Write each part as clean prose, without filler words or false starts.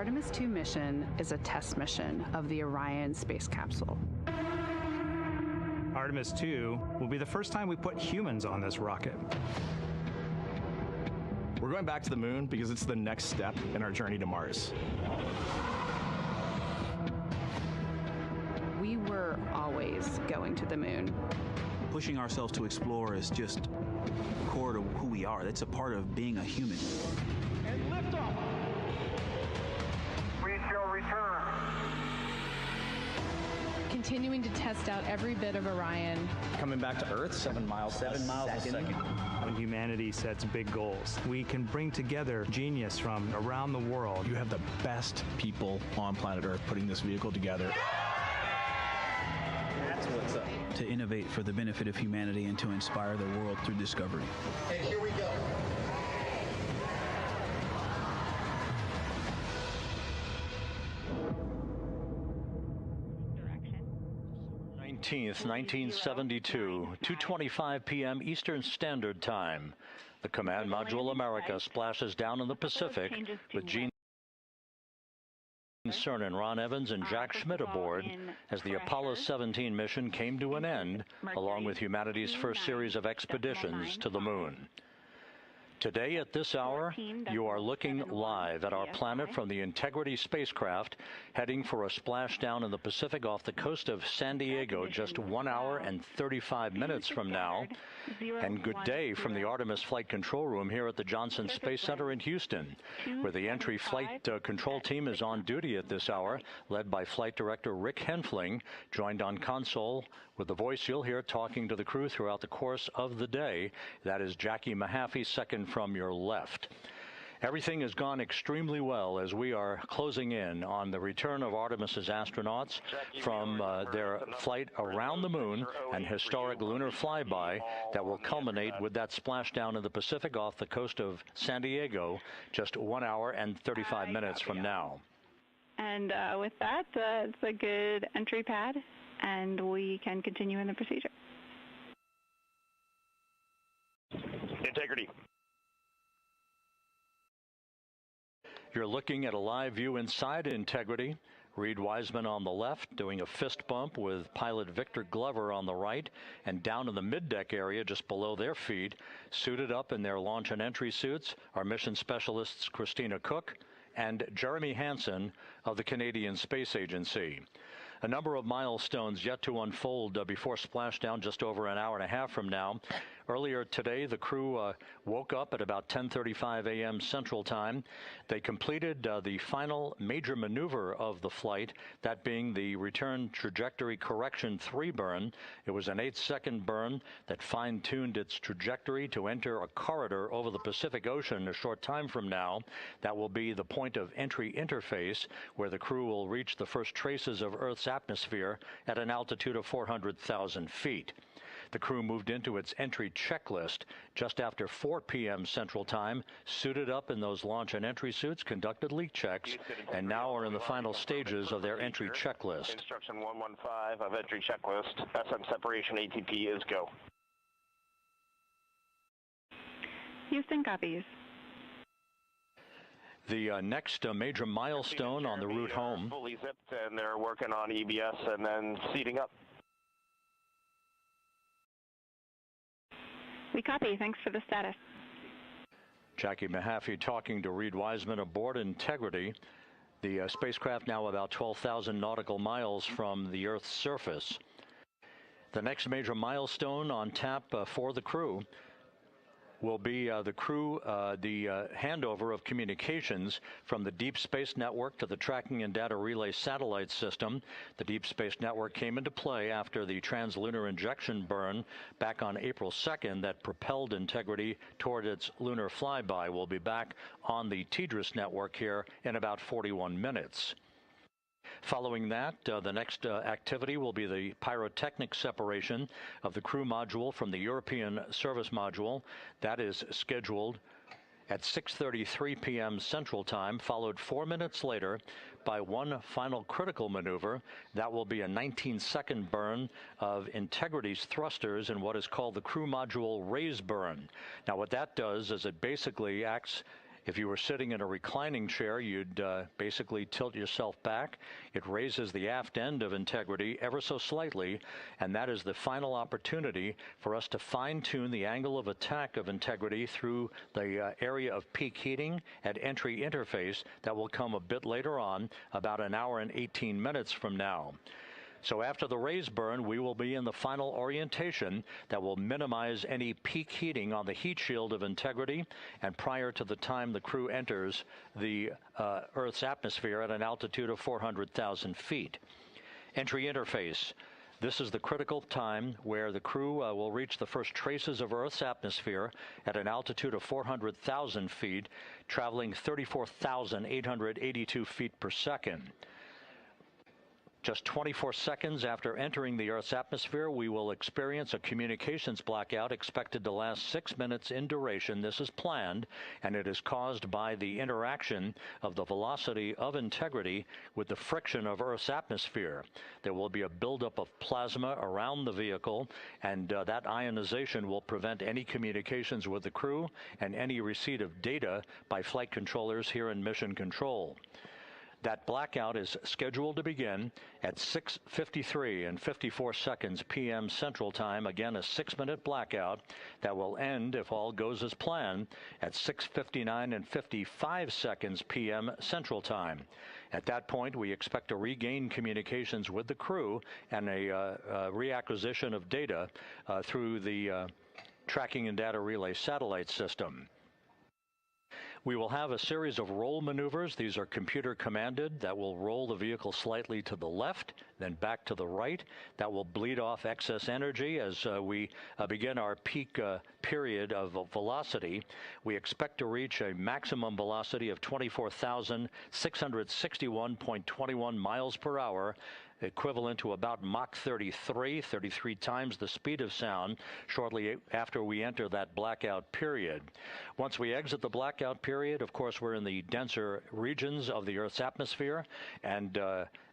Artemis II mission is a test mission of the Orion space capsule. Artemis II will be the first time we put humans on this rocket. We're going back to the moon because it's the next step in our journey to Mars. We were always going to the moon. Pushing ourselves to explore is just core to who we are. That's a part of being a human. And liftoff. We shall return. Continuing to test out every bit of Orion. Coming back to Earth, 7 miles a second. When humanity sets big goals, we can bring together genius from around the world. You have the best people on planet Earth putting this vehicle together. That's what's up. To innovate for the benefit of humanity and to inspire the world through discovery. And here we go. 1972, 2:25 p.m. Eastern Standard Time. The Command Module America splashes down in the Pacific with Gene Cernan, Ron Evans, and Jack Schmidt aboard as the Apollo 17 mission came to an end, along with humanity's first series of expeditions to the moon. Today at this hour, you are looking live at our planet from the Integrity spacecraft, heading for a splashdown in the Pacific off the coast of San Diego just 1 hour and 35 minutes from now. And good day from the Artemis Flight Control Room here at the Johnson Space Center in Houston, where the entry flight control team is on duty at this hour, led by Flight Director Rick Henfling, joined on console with the voice you'll hear talking to the crew throughout the course of the day. That is Jackie Mahaffey, second from your left. Everything has gone extremely well as we are closing in on the return of Artemis's astronauts from their flight around the moon and historic lunar flyby that will culminate with that splashdown in the Pacific off the coast of San Diego just 1 hour and 35 minutes from now. And with that, it's a good entry pad, and we can continue in the procedure. Integrity. You're looking at a live view inside Integrity. Reed Wiseman on the left doing a fist bump with pilot Victor Glover on the right, and down in the middeck area just below their feet, suited up in their launch and entry suits, are mission specialists Christina Cook and Jeremy Hansen of the Canadian Space Agency. A number of milestones yet to unfold before splashdown just over an hour and a half from now. Earlier today, the crew woke up at about 10:35 a.m. Central Time. They completed the final major maneuver of the flight, that being the return trajectory correction 3 burn. It was an 8-second burn that fine-tuned its trajectory to enter a corridor over the Pacific Ocean a short time from now. That will be the point of entry interface, where the crew will reach the first traces of Earth's atmosphere at an altitude of 400,000 feet. The crew moved into its entry checklist just after 4 p.m. Central Time, suited up in those launch and entry suits, conducted leak checks, and now are in the final stages of their entry checklist. Instruction 115 of entry checklist. SM separation ATP is go. Houston copies. The next major milestone on the route home. Fully zipped, and they're working on EBS and then seating up. We copy. Thanks for the status. Jackie Mahaffey talking to Reed Wiseman aboard Integrity. The spacecraft now about 12,000 nautical miles from the Earth's surface. The next major milestone on tap for the crew will be the handover of communications from the Deep Space Network to the Tracking and Data Relay Satellite System. The Deep Space Network came into play after the translunar injection burn back on April 2nd that propelled Integrity toward its lunar flyby. We'll be back on the TDRS network here in about 41 minutes. Following that, the next activity will be the pyrotechnic separation of the crew module from the European service module. That is scheduled at 6:33 p.m. Central Time, followed 4 minutes later by one final critical maneuver. That will be a 19-second burn of Integrity's thrusters in what is called the crew module raise burn. Now, what that does is it basically acts If you were sitting in a reclining chair, you'd basically tilt yourself back. It raises the aft end of Integrity ever so slightly, and that is the final opportunity for us to fine-tune the angle of attack of Integrity through the area of peak heating at entry interface that will come a bit later on, about an hour and 18 minutes from now. So after the raise burn, we will be in the final orientation that will minimize any peak heating on the heat shield of Integrity and prior to the time the crew enters the Earth's atmosphere at an altitude of 400,000 feet. Entry interface. This is the critical time where the crew will reach the first traces of Earth's atmosphere at an altitude of 400,000 feet, traveling 34,882 feet per second. Just 24 seconds after entering the Earth's atmosphere, we will experience a communications blackout expected to last 6 minutes in duration. This is planned, and it is caused by the interaction of the velocity of Integrity with the friction of Earth's atmosphere. There will be a buildup of plasma around the vehicle, and that ionization will prevent any communications with the crew and any receipt of data by flight controllers here in Mission Control. That blackout is scheduled to begin at 6:53 and 54 seconds p.m. Central Time. Again, a 6-minute blackout that will end, if all goes as planned, at 6:59 and 55 seconds p.m. Central Time. At that point, we expect to regain communications with the crew and a reacquisition of data through the tracking and data relay satellite system. We will have a series of roll maneuvers. These are computer commanded that will roll the vehicle slightly to the left, then back to the right. That will bleed off excess energy as we begin our peak period of velocity. We expect to reach a maximum velocity of 24,661.21 miles per hour, equivalent to about Mach 33 times the speed of sound shortly after we enter that blackout period. Once we exit the blackout period, of course, we're in the denser regions of the Earth's atmosphere, and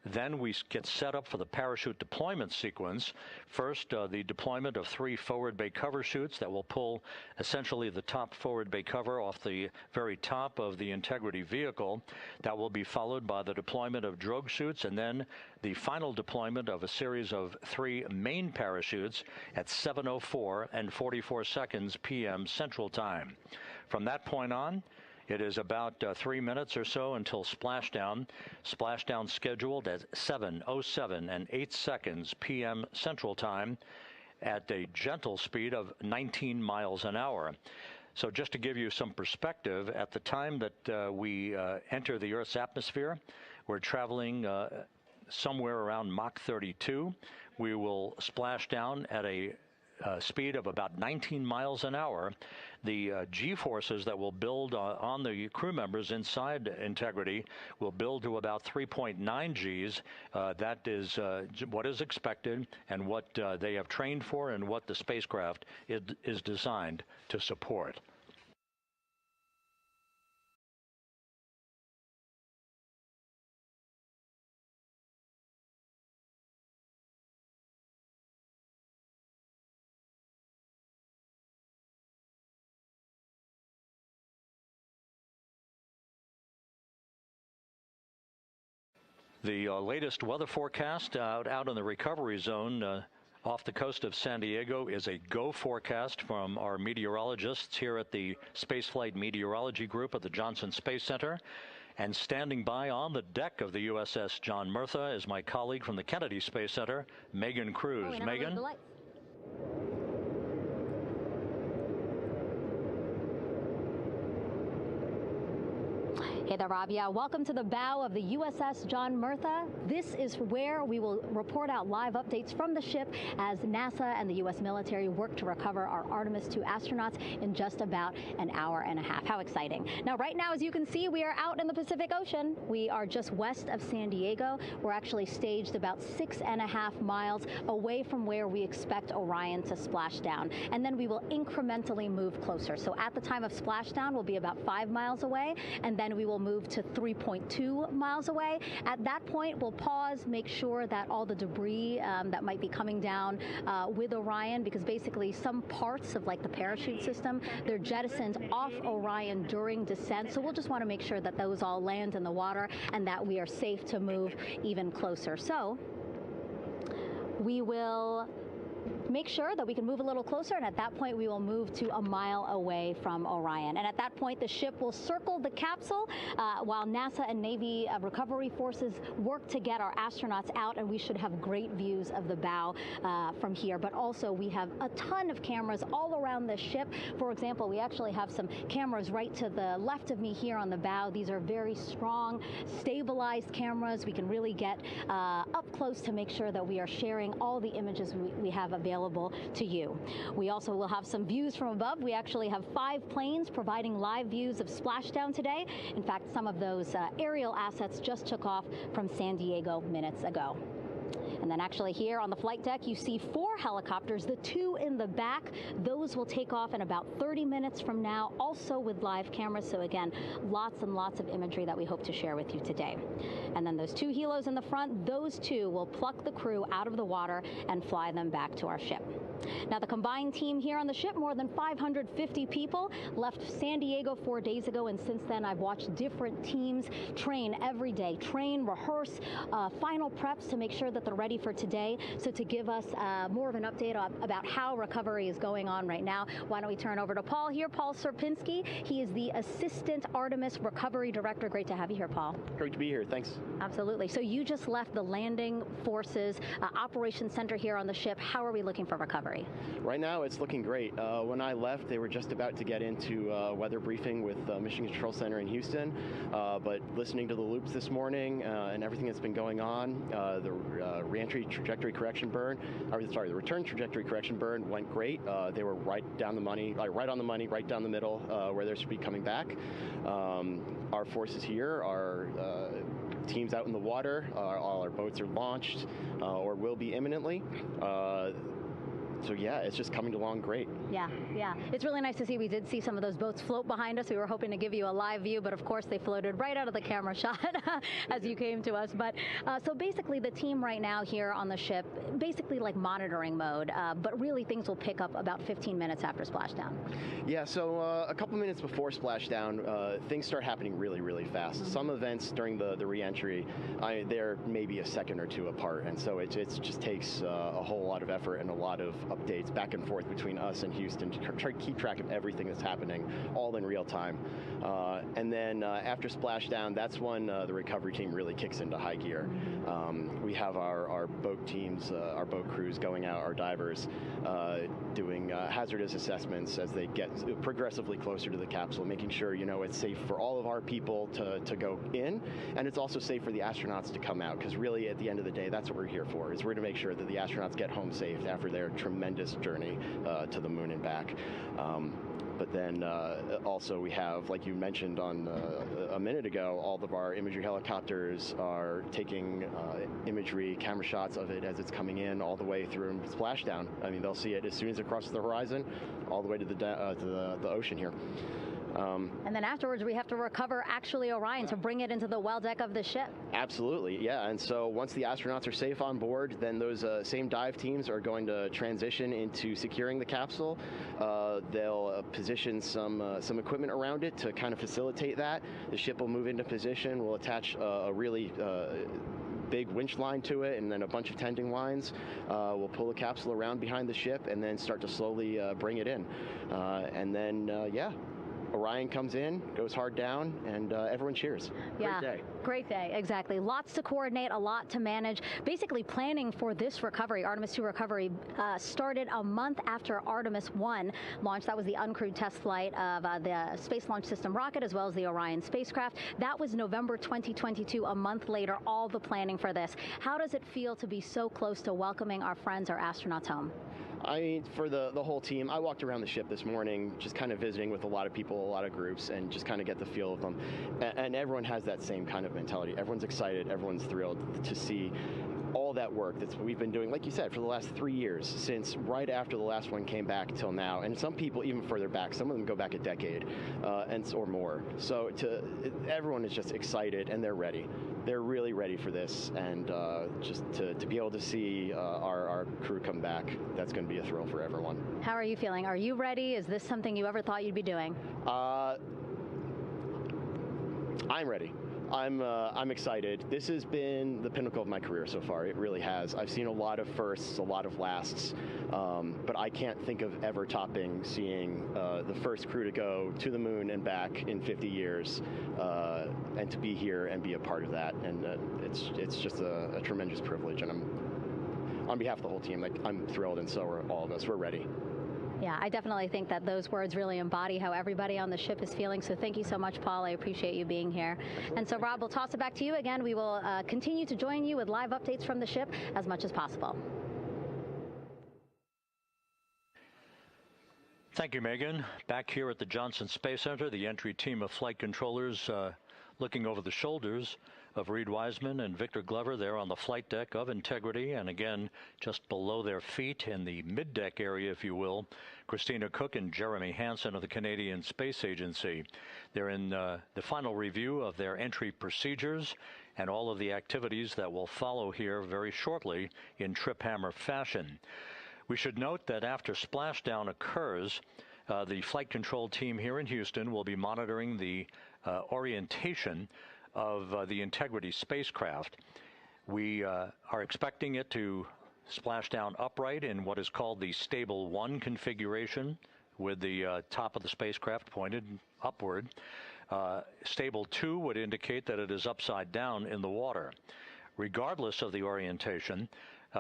then we get set up for the parachute deployment sequence. First, the deployment of 3 forward bay cover chutes that will pull essentially the top forward bay cover off the very top of the Integrity vehicle. That will be followed by the deployment of drogue chutes, and then the final deployment of a series of 3 main parachutes at 7:04 and 44 seconds p.m. Central Time. From that point on, it is about 3 minutes or so until splashdown. Splashdown scheduled at 7:07 and 8 seconds p.m. Central Time at a gentle speed of 19 miles an hour. So just to give you some perspective, at the time that we enter the Earth's atmosphere, we're traveling somewhere around Mach 32. We will splash down at a speed of about 19 miles an hour. The G-forces that will build on the crew members inside Integrity will build to about 3.9 Gs. That is what is expected and what they have trained for and what the spacecraft is designed to support. The latest weather forecast out in the recovery zone off the coast of San Diego is a go forecast from our meteorologists here at the Spaceflight Meteorology Group at the Johnson Space Center. And standing by on the deck of the USS John Murtha is my colleague from the Kennedy Space Center, Megan Cruz. Megan? Hey there, Rob. Yeah, welcome to the bow of the USS John Murtha. This is where we will report out live updates from the ship as NASA and the U.S. military work to recover our Artemis II astronauts in just about an hour and a half. How exciting. Now, right now, as you can see, we are out in the Pacific Ocean. We are just west of San Diego. We're actually staged about 6.5 miles away from where we expect Orion to splash down. And then we will incrementally move closer. So at the time of splashdown, we'll be about 5 miles away, and then we will will move to 3.2 miles away. At that point, we'll pause, make sure that all the debris that might be coming down with Orion, because basically some parts of like the parachute system, they're jettisoned off Orion during descent. So we'll just want to make sure that those all land in the water and that we are safe to move even closer. So we will make sure that we can move a little closer, and at that point we will move to a mile away from Orion. And at that point the ship will circle the capsule while NASA and Navy recovery forces work to get our astronauts out, and we should have great views of the bow from here. But also we have a ton of cameras all around the ship. For example, we actually have some cameras right to the left of me here on the bow. These are very strong, stabilized cameras. We can really get up close to make sure that we are sharing all the images we have available to you. We also will have some views from above. We actually have 5 planes providing live views of Splashdown today. In fact, some of those aerial assets just took off from San Diego minutes ago. And then actually here on the flight deck, you see 4 helicopters, the 2 in the back. Those will take off in about 30 minutes from now, also with live cameras. So again, lots and lots of imagery that we hope to share with you today. And then those 2 helos in the front, those 2 will pluck the crew out of the water and fly them back to our ship. Now, the combined team here on the ship, more than 550 people, left San Diego 4 days ago, and since then I've watched different teams train every day, rehearse, final preps to make sure that they're ready for today. So to give us more of an update about how recovery is going on right now, why don't we turn over to Paul here, Paul Serpinski. He is the Assistant Artemis Recovery Director. Great to have you here, Paul. Great to be here, thanks. Absolutely. So you just left the landing forces operations center here on the ship. How are we looking for recovery? Right now it's looking great. When I left, they were just about to get into weather briefing with Mission Control Center in Houston, but listening to the loops this morning and everything that's been going on, the reentry trajectory correction burn, the return trajectory correction burn went great. They were right down the money, right on the money, right down the middle where they should be coming back. Our forces here are teams out in the water. All our boats are launched or will be imminently. So yeah, it's just coming along great. Yeah. It's really nice to see. We did see some of those boats float behind us. We were hoping to give you a live view, but of course they floated right out of the camera shot as you came to us. But so basically the team right now here on the ship, basically like monitoring mode, but really things will pick up about 15 minutes after splashdown. Yeah, so a couple minutes before splashdown, things start happening really, really fast. Mm-hmm. Some events during the re-entry, they're maybe a second or 2 apart, and so it just takes a whole lot of effort and a lot of updates back and forth between us and Houston to try to keep track of everything that's happening, all in real time. And then after splashdown, that's when the recovery team really kicks into high gear. We have our boat teams, our boat crews going out, our divers doing hazardous assessments as they get progressively closer to the capsule, making sure it's safe for all of our people to go in, and it's also safe for the astronauts to come out, because really at the end of the day, that's what we're here for, is we're to make sure that the astronauts get home safe after their tremendous journey to the moon and back. But then also we have, like you mentioned on a minute ago, all of our imagery helicopters are taking imagery, camera shots of it as it's coming in all the way through splashdown. I mean, they'll see it as soon as it crosses the horizon, all the way to the ocean here. And then afterwards, we have to recover actually Orion to bring it into the well deck of the ship. Absolutely, yeah. And so once the astronauts are safe on board, then those same dive teams are going to transition into securing the capsule. They'll position some equipment around it to kind of facilitate that. The ship will move into position. We'll attach a really big winch line to it, and then a bunch of tending lines. We'll pull the capsule around behind the ship and then start to slowly bring it in. And then, Orion comes in, goes hard down, and everyone cheers. Yeah, great day. Great day, exactly. Lots to coordinate, a lot to manage. Basically planning for this recovery, Artemis II recovery, started a month after Artemis I launched. That was the uncrewed test flight of the Space Launch System rocket, as well as the Orion spacecraft. That was November 2022, a month later, all the planning for this. How does it feel to be so close to welcoming our friends, our astronauts home? I mean, for the whole team, I walked around the ship this morning just kind of visiting with a lot of people, a lot of groups, and just kind of get the feel of them. And everyone has that same kind of mentality. Everyone's excited, everyone's thrilled to see all all that work that we've been doing, like you said, for the last 3 years, since right after the last one came back till now, and some people even further back. Some of them go back a decade or more. So everyone is just excited and they're ready. They're really ready for this, and just to be able to see our crew come back, that's going to be a thrill for everyone. How are you feeling? Are you ready? Is this something you ever thought you'd be doing? I'm ready. I'm excited. This has been the pinnacle of my career so far. It really has. I've seen a lot of firsts, a lot of lasts, but I can't think of ever topping seeing the first crew to go to the moon and back in 50 years, and to be here and be a part of that. And it's just a tremendous privilege. And on behalf of the whole team, I'm thrilled, and so are all of us. We're ready. Yeah, I definitely think that those words really embody how everybody on the ship is feeling. So thank you so much, Paul. I appreciate you being here. And so, Rob, we'll toss it back to you again. We will continue to join you with live updates from the ship as much as possible. Thank you, Megan. Back here at the Johnson Space Center, the entry team of flight controllers looking over the shoulders of Reed Wiseman and Victor Glover there on the flight deck of Integrity, and again, just below their feet in the mid-deck area, if you will, Christina Cook and Jeremy Hansen of the Canadian Space Agency. They're in the final review of their entry procedures and all of the activities that will follow here very shortly in trip hammer fashion. We should note that after splashdown occurs, the flight control team here in Houston will be monitoring the orientation of the Integrity spacecraft. We are expecting it to splash down upright in what is called the Stable 1 configuration, with the top of the spacecraft pointed upward. Stable 2 would indicate that it is upside down in the water. Regardless of the orientation,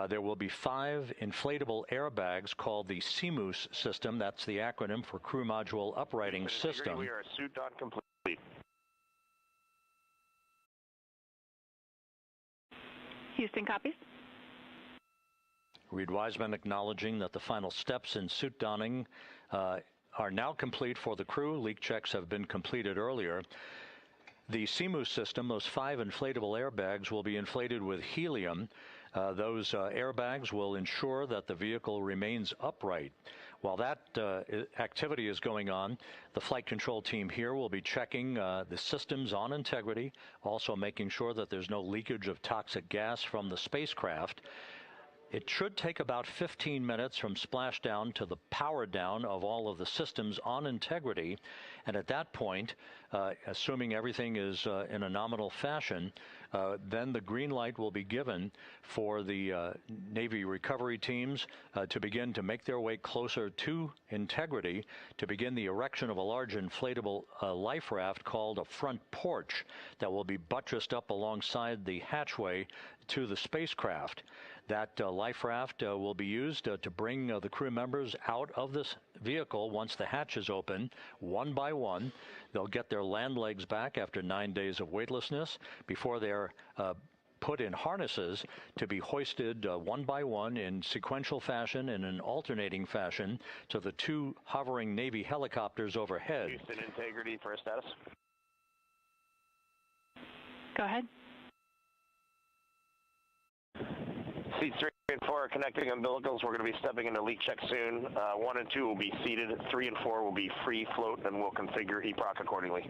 there will be 5 inflatable airbags called the CMOOS system. That's the acronym for Crew Module Uprighting System. We are suit on complete. Houston copies. Reed Wiseman acknowledging that the final steps in suit donning are now complete for the crew. Leak checks have been completed earlier. The CMOOS system, those 5 inflatable airbags, will be inflated with helium. Those airbags will ensure that the vehicle remains upright. While that activity is going on, the flight control team here will be checking the systems on Integrity, also making sure that there's no leakage of toxic gas from the spacecraft. It should take about 15 minutes from splashdown to the power down of all of the systems on Integrity. And at that point, assuming everything is in a nominal fashion, then the green light will be given for the Navy recovery teams to begin to make their way closer to Integrity to begin the erection of a large inflatable life raft called a front porch that will be buttressed up alongside the hatchway to the spacecraft. That life raft will be used to bring the crew members out of this vehicle once the hatch is open, one by one. They'll get their land legs back after 9 days of weightlessness before they're put in harnesses to be hoisted one by one in sequential fashion, in an alternating fashion, to the 2 hovering Navy helicopters overhead. Houston Integrity for a status. Go ahead. Seats 3 and 4 are connecting umbilicals. We're going to be stepping into leak check soon. 1 and 2 will be seated. 3 and 4 will be free float, and we'll configure EPROC accordingly.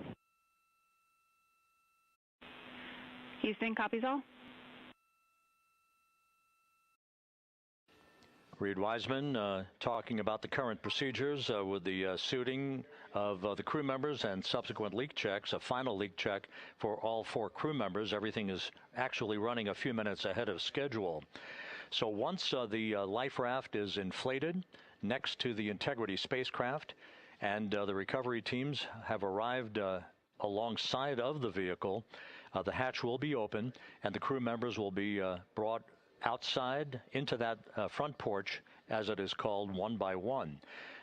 Houston copies all. Reed Wiseman talking about the current procedures with the suiting of the crew members and subsequent leak checks, a final leak check for all 4 crew members. Everything is actually running a few minutes ahead of schedule. So once the life raft is inflated next to the Integrity spacecraft and the recovery teams have arrived alongside of the vehicle, the hatch will be open and the crew members will be brought outside into that front porch, as it is called, one by one.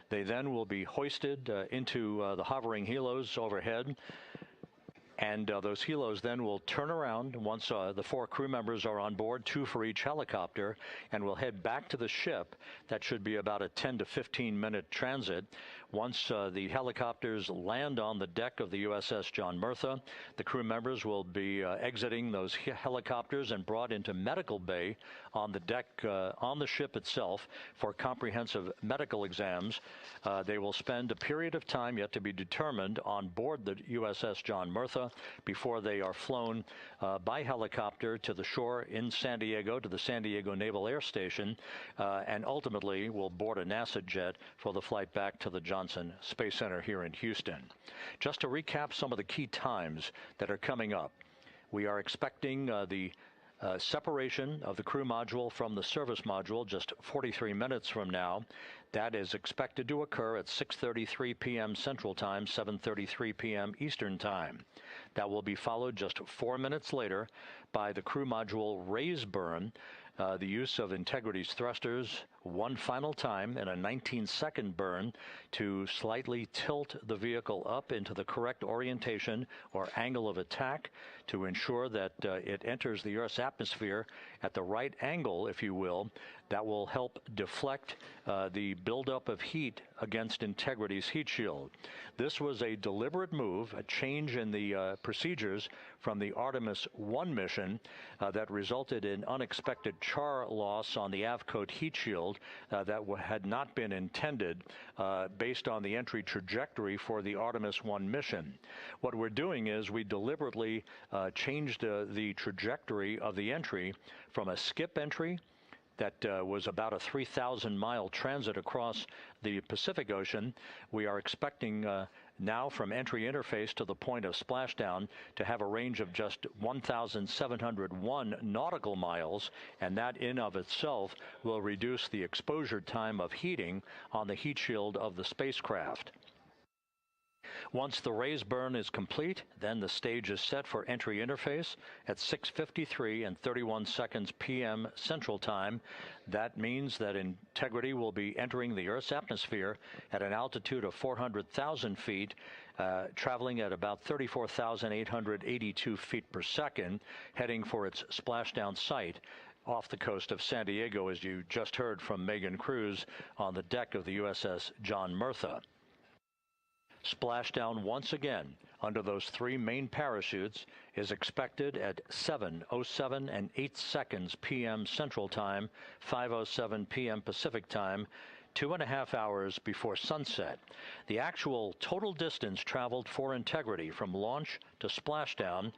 They then will be hoisted into the hovering helos overhead And those helos then will turn around once the 4 crew members are on board, 2 for each helicopter, and will head back to the ship. That should be about a 10 to 15-minute transit. Once the helicopters land on the deck of the USS John Murtha, the crew members will be exiting those helicopters and brought into medical bay on the deck on the ship itself for comprehensive medical exams. They will spend a period of time yet to be determined on board the USS John Murtha before they are flown by helicopter to the shore in San Diego, to the San Diego Naval Air Station, and ultimately will board a NASA jet for the flight back to the Johnson Space Center here in Houston. Just to recap some of the key times that are coming up, we are expecting the separation of the crew module from the service module just 43 minutes from now. That is expected to occur at 6:33 p.m. Central Time, 7:33 p.m. Eastern Time. That will be followed just 4 minutes later by the crew module raise burn, the use of Integrity's thrusters one final time in a 19-second burn to slightly tilt the vehicle up into the correct orientation or angle of attack to ensure that it enters the Earth's atmosphere at the right angle, if you will. That will help deflect the buildup of heat against Integrity's heat shield. This was a deliberate move, a change in the procedures from the Artemis I mission that resulted in unexpected char loss on the Avcoat heat shield that had not been intended based on the entry trajectory for the Artemis I mission. What we're doing is we deliberately changed the trajectory of the entry from a skip entry that was about a 3,000-mile transit across the Pacific Ocean. We are expecting now from entry interface to the point of splashdown to have a range of just 1,701 nautical miles, and that in of itself will reduce the exposure time of heating on the heat shield of the spacecraft. Once the raise burn is complete, then the stage is set for entry interface at 6:53 and 31 seconds p.m. Central Time. That means that Integrity will be entering the Earth's atmosphere at an altitude of 400,000 feet, traveling at about 34,882 feet per second, heading for its splashdown site off the coast of San Diego, as you just heard from Megan Cruz on the deck of the USS John Murtha. Splashdown once again under those 3 main parachutes is expected at 7:07 and 8 seconds p.m. Central Time, 5:07 p.m. Pacific Time, 2.5 hours before sunset. The actual total distance traveled for Integrity from launch to splashdown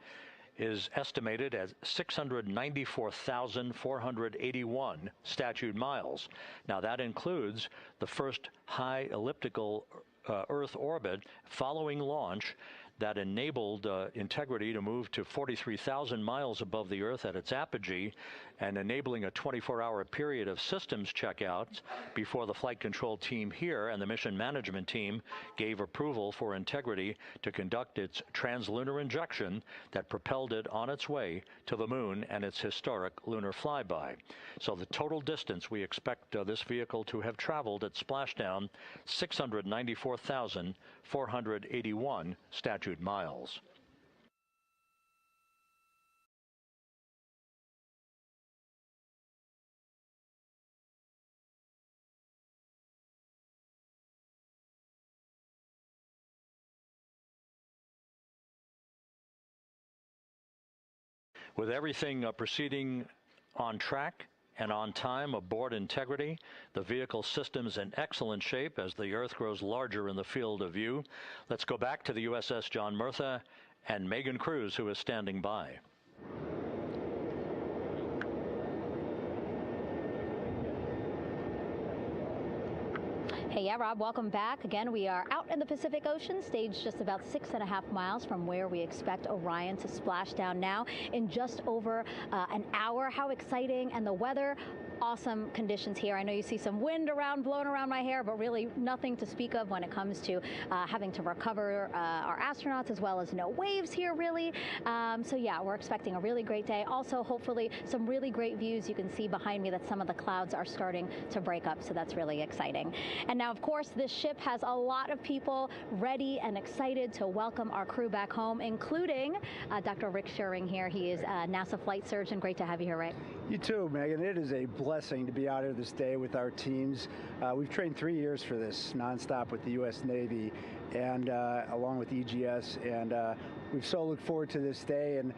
is estimated at 694,481 statute miles. Now that includes the first high elliptical Earth orbit following launch that enabled Integrity to move to 43,000 miles above the Earth at its apogee, and enabling a 24-hour period of systems checkouts before the flight control team here and the mission management team gave approval for Integrity to conduct its translunar injection that propelled it on its way to the moon and its historic lunar flyby. So the total distance we expect this vehicle to have traveled at splashdown, 694,481 statute miles. With everything proceeding on track and on time aboard Integrity, the vehicle system's in excellent shape as the Earth grows larger in the field of view. Let's go back to the USS John Murtha and Megan Cruz, who is standing by. Hey, yeah, Rob, welcome back. Again, we are out in the Pacific Ocean, staged just about 6.5 miles from where we expect Orion to splash down now in just over an hour. How exciting, and the weather awesome conditions here. I know you see some wind blowing around my hair, but really nothing to speak of when it comes to having to recover our astronauts, as well as no waves here, really. So yeah, we're expecting a really great day. Also, hopefully, some really great views. You can see behind me that some of the clouds are starting to break up, so that's really exciting. And now, of course, this ship has a lot of people ready and excited to welcome our crew back home, including Dr. Rick Schuring here. He is a NASA flight surgeon. Great to have you here, Rick. You too, Megan. It is a blessing to be out here this day with our teams. We've trained 3 years for this nonstop with the U.S. Navy and along with EGS, and we've so looked forward to this day. And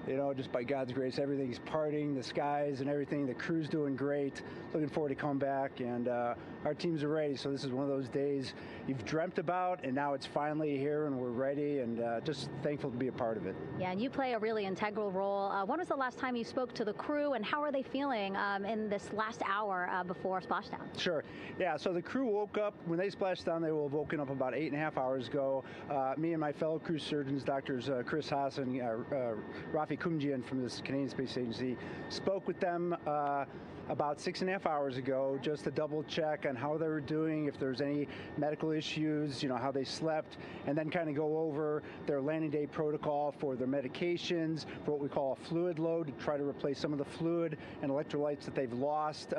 you know, just by God's grace, everything's parting, the skies and everything. The crew's doing great. Looking forward to coming back, and our teams are ready. So this is one of those days you've dreamt about, and now it's finally here, and we're ready, and just thankful to be a part of it. Yeah, and you play a really integral role. When was the last time you spoke to the crew, and how are they feeling in this last hour before splashdown? Sure. Yeah, so the crew woke up, when they splashed down, they were woken up about 8.5 hours ago. Me and my fellow crew surgeons, Doctors Chris Haas and Rafi Kumjian from the Canadian Space Agency, spoke with them about 6.5 hours ago, just to double check on how they were doing, if there's any medical issues, you know, how they slept, and then kind of go over their landing day protocol for their medications, for what we call a fluid load, to try to replace some of the fluid and electrolytes that they've lost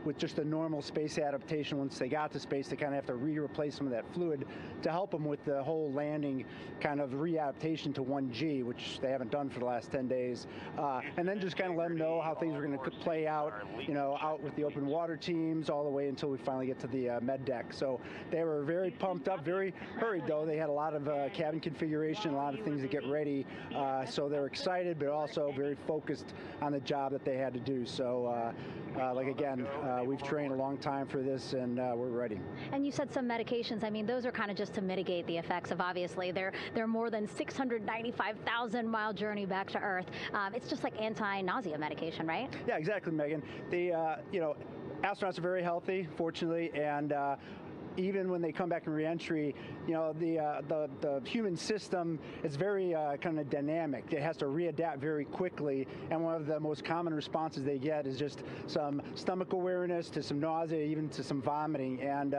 with just a normal space adaptation. Once they got to space, they kind of have to replace some of that fluid to help them with the whole landing kind of readaptation to 1G, which they haven't done for the last 10 days. And then just kind of let them know how things were going to play out, you know, out with the open water teams all the way until we finally get to the med deck. So they were very pumped up, very hurried though. They had a lot of cabin configuration, a lot of things to get ready. So they're excited, but also very focused on the job that they had to do. So like again, we've trained a long time for this, and we're ready. And you said some medications. I mean, those are kind of just to mitigate the effects of, obviously, their more than 695,000-mile journey back to Earth. It's just like anti-nausea medication, right? Yeah, exactly, Megan. You know, astronauts are very healthy, fortunately, and even when they come back in reentry, you know, the human system is very kind of dynamic. It has to readapt very quickly, and one of the most common responses they get is just some stomach awareness, to some nausea, even to some vomiting. And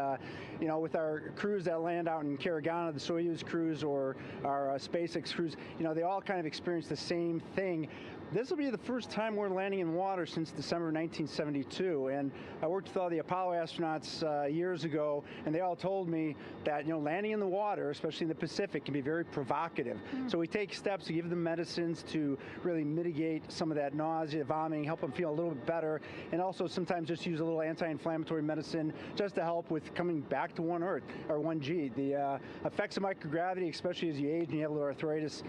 you know, with our crews that land out in Karagana, the Soyuz crews or our SpaceX crews, you know, they all kind of experience the same thing. This will be the first time we're landing in water since December 1972, and I worked with all the Apollo astronauts years ago, and they all told me that, you know, landing in the water, especially in the Pacific, can be very provocative. So we take steps to give them medicines to really mitigate some of that nausea, vomiting, help them feel a little bit better, and also sometimes just use a little anti-inflammatory medicine just to help with coming back to 1 Earth, or 1G. The effects of microgravity, especially as you age and you have a little arthritis,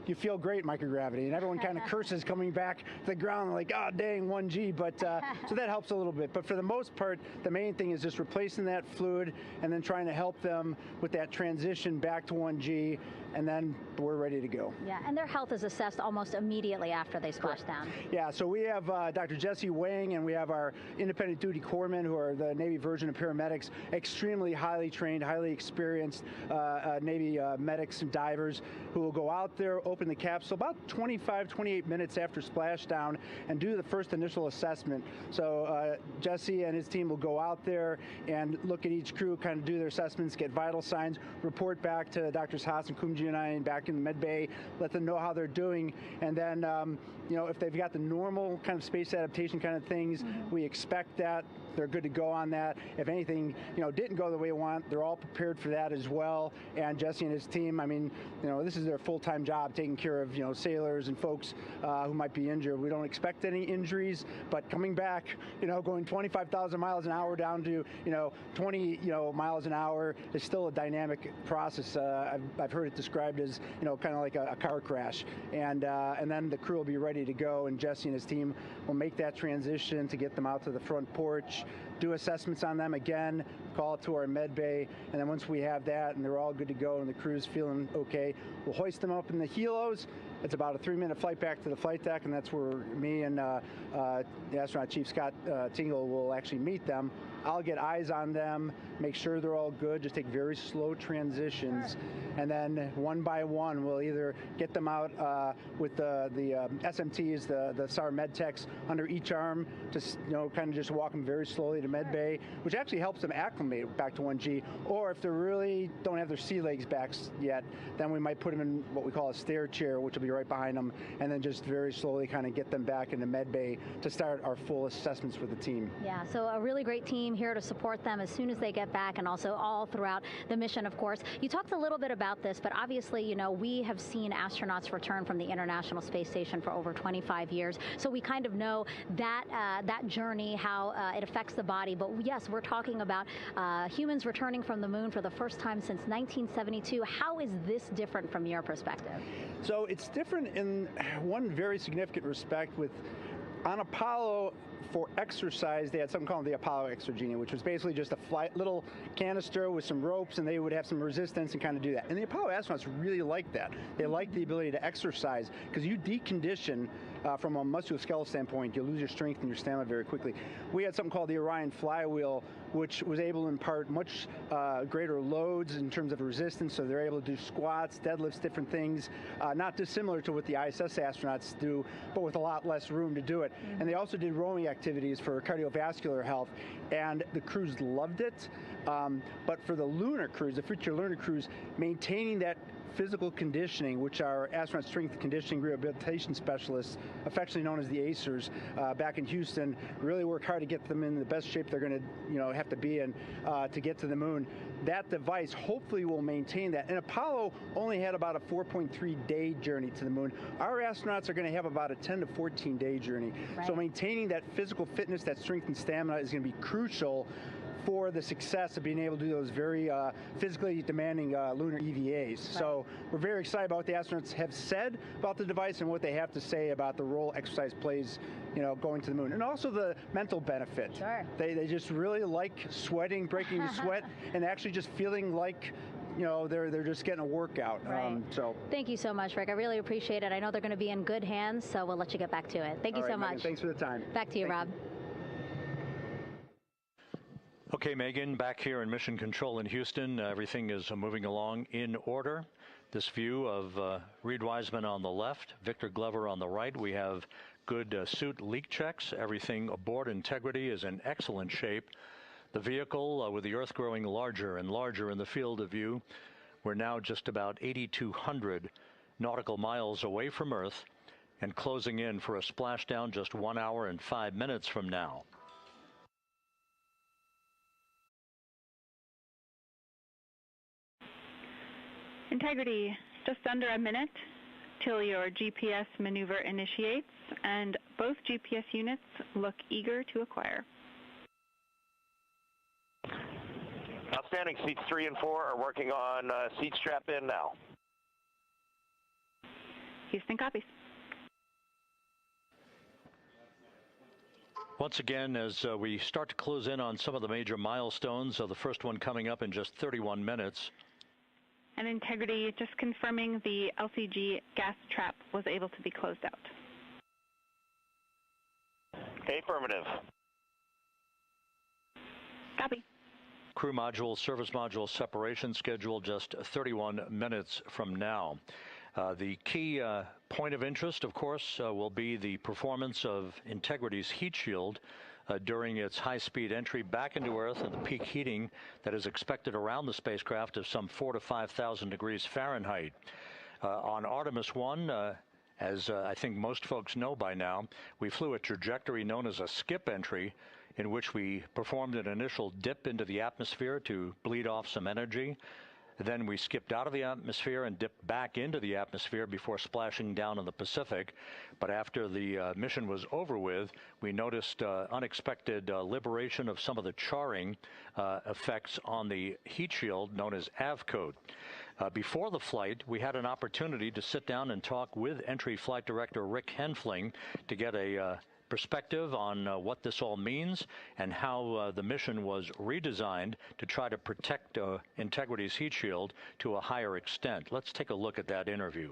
you feel great in microgravity, and everyone kind of curses coming back to the ground, like, oh, dang, 1G, but so that helps a little bit. But for the most part, the main thing is just replacing that fluid and then trying to help them with that transition back to 1G, and then we're ready to go. Yeah, and their health is assessed almost immediately after they splash down. Yeah, so we have Dr. Jesse Wang, and we have our independent duty corpsmen, who are the Navy version of paramedics, extremely highly trained, highly experienced Navy medics and divers, who will go out there, open the capsule about 28 minutes after splashdown, and do the first initial assessment. So Jesse and his team will go out there and look at each crew, kind of do their assessments, get vital signs, report back to Drs. Haas and Kumji and I back in the med bay, let them know how they're doing, and then you know, if they've got the normal kind of space adaptation kind of things, we expect that they're good to go on that. If anything, you know, didn't go the way we want, they're all prepared for that as well. And Jesse and his team, I mean, you know, this is their full-time job, taking care of, you know, sailors and folks who might be injured. We don't expect any injuries, but coming back, you know, going 25,000 miles an hour down to, you know, 20, you know, miles an hour is still a dynamic process. I've heard it described as, you know, kind of like a car crash. And then the crew will be ready to go, and Jesse and his team will make that transition to get them out to the front porch, do assessments on them again, call it to our med bay, and then once we have that and they're all good to go and the crew's feeling okay, we'll hoist them up in the helos. It's about a 3-minute flight back to the flight deck, and that's where me and the astronaut chief, Scott Tingle, will actually meet them. I'll get eyes on them, make sure they're all good, just take very slow transitions, and then one by one we'll either get them out with the SMTs, the SAR med techs, under each arm, just kind of just walk them very slowly to med bay, which actually helps them acclimate back to 1G. Or if they really don't have their sea legs back yet, then we might put them in what we call a stair chair, which will be right behind them, and then just very slowly kind of get them back into med bay to start our full assessments with the team. Yeah, so a really great team here to support them as soon as they get back, and also all throughout the mission, of course. You talked a little bit about this, but obviously, we have seen astronauts return from the International Space Station for over 25 years, so we kind of know that that journey, how it affects the body. But yes, we're talking about humans returning from the moon for the first time since 1972. How is this different from your perspective? So it's different in one very significant respect. On Apollo, for exercise, they had something called the Apollo Exergenia, which was basically just a little canister with some ropes, and they would have some resistance and kind of do that. And the Apollo astronauts really liked that. They liked the ability to exercise, because you decondition from a musculoskeletal standpoint, you lose your strength and your stamina very quickly. We had something called the Orion flywheel, which was able to impart much greater loads in terms of resistance, so they're able to do squats, deadlifts, different things, not dissimilar to what the ISS astronauts do, but with a lot less room to do it. And they also did rowing activities for cardiovascular health, and the crews loved it. But for the lunar crews, the future lunar crews, maintaining that physical conditioning, which our astronaut strength conditioning rehabilitation specialists, affectionately known as the ACERs, back in Houston, really work hard to get them in the best shape they're going to have to be in to get to the moon. That device hopefully will maintain that. And Apollo only had about a 4.3-day journey to the moon. Our astronauts are going to have about a 10 to 14-day journey. Right. So maintaining that physical fitness, that strength and stamina is going to be crucial for the success of being able to do those very physically demanding lunar EVAs. Right. So we're very excited about what the astronauts have said about the device and what they have to say about the role exercise plays, going to the moon. And also the mental benefit. Sure. They just really like sweating, breaking the sweat, and actually just feeling like they're just getting a workout. Right. So thank you so much, Rick. I really appreciate it. I know they're going to be in good hands, so we'll let you get back to it. Thank you so much. Megan, thanks for the time. Back to you, Rob. Okay, Megan, back here in Mission Control in Houston. Everything is moving along in order. This view of Reed Wiseman on the left, Victor Glover on the right. We have good suit leak checks. Everything aboard integrity is in excellent shape. The vehicle, with the Earth growing larger and larger in the field of view, we're now just about 8,200 nautical miles away from Earth and closing in for a splashdown just 1 hour and 5 minutes from now. Integrity, just under a minute till your GPS maneuver initiates, and both GPS units look eager to acquire. Outstanding. Seats 3 and 4 are working on seat strap in now. Houston copies. Once again, as we start to close in on some of the major milestones, the first one coming up in just 31 minutes. And Integrity, just confirming the LCG gas trap was able to be closed out. Affirmative. Copy. Crew module, service module separation scheduled just 31 minutes from now. The key point of interest, of course, will be the performance of Integrity's heat shield during its high-speed entry back into Earth and the peak heating that is expected around the spacecraft of some 4,000 to 5,000 degrees Fahrenheit. On Artemis I, as I think most folks know by now, we flew a trajectory known as a skip entry, in which we performed an initial dip into the atmosphere to bleed off some energy. Then we skipped out of the atmosphere and dipped back into the atmosphere before splashing down in the Pacific. But after the mission was over with, we noticed unexpected liberation of some of the charring effects on the heat shield known as AVCOAT. Before the flight, we had an opportunity to sit down and talk with Entry Flight Director Rick Henfling to get a perspective on what this all means and how the mission was redesigned to try to protect Integrity's heat shield to a higher extent. Let's take a look at that interview.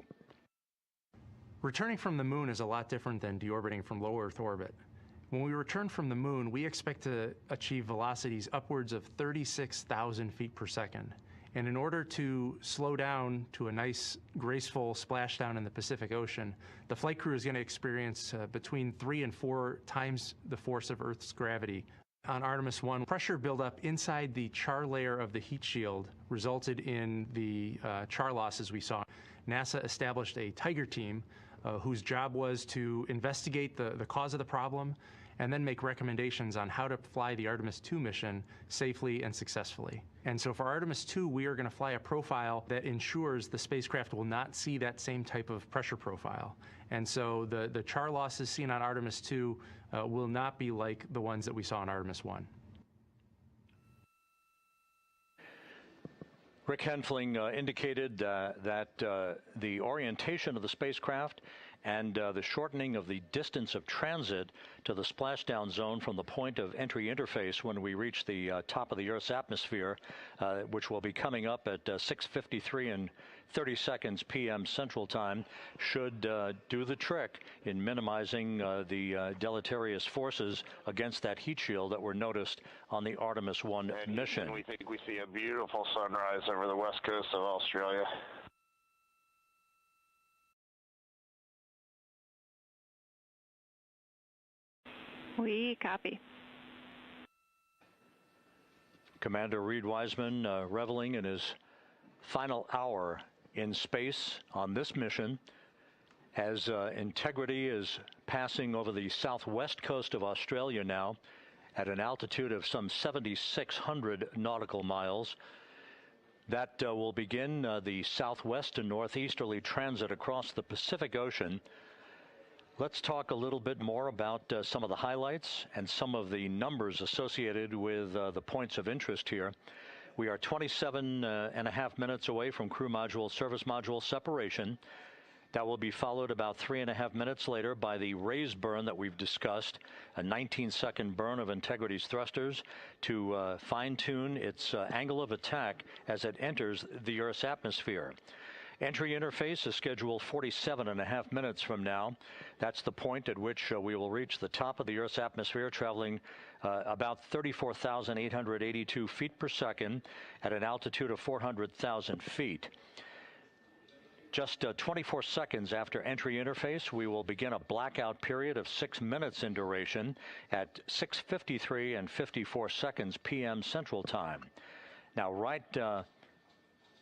Returning from the moon is a lot different than deorbiting from low Earth orbit. When we return from the moon, we expect to achieve velocities upwards of 36,000 feet per second. And in order to slow down to a nice, graceful splashdown in the Pacific Ocean, the flight crew is going to experience between 3 and 4 times the force of Earth's gravity. On Artemis I, pressure buildup inside the char layer of the heat shield resulted in the char losses we saw. NASA established a Tiger team whose job was to investigate the cause of the problem and then make recommendations on how to fly the Artemis II mission safely and successfully. And so for Artemis II, we are going to fly a profile that ensures the spacecraft will not see that same type of pressure profile. And so the char losses seen on Artemis II will not be like the ones that we saw on Artemis I. Rick Henfling indicated that the orientation of the spacecraft and the shortening of the distance of transit to the splashdown zone from the point of entry interface when we reach the top of the Earth's atmosphere, which will be coming up at 6:53 and 30 seconds p.m. Central Time, should do the trick in minimizing the deleterious forces against that heat shield that were noticed on the Artemis I mission. We think we see a beautiful sunrise over the west coast of Australia. We copy. Commander Reed Wiseman reveling in his final hour in space on this mission as Integrity is passing over the southwest coast of Australia now at an altitude of some 7,600 nautical miles. That will begin the southwest and northeasterly transit across the Pacific Ocean. Let's talk a little bit more about some of the highlights and some of the numbers associated with the points of interest here. We are 27 and a half minutes away from crew module, service module separation. That will be followed about 3.5 minutes later by the raise burn that we've discussed, a 19-second burn of Integrity's thrusters to fine-tune its angle of attack as it enters the Earth's atmosphere. Entry interface is scheduled 47 and a half minutes from now. That's the point at which we will reach the top of the Earth's atmosphere, traveling about 34,882 feet per second at an altitude of 400,000 feet. Just 24 seconds after entry interface, we will begin a blackout period of 6 minutes in duration at 6:53 and 54 seconds p.m. Central Time. Now, right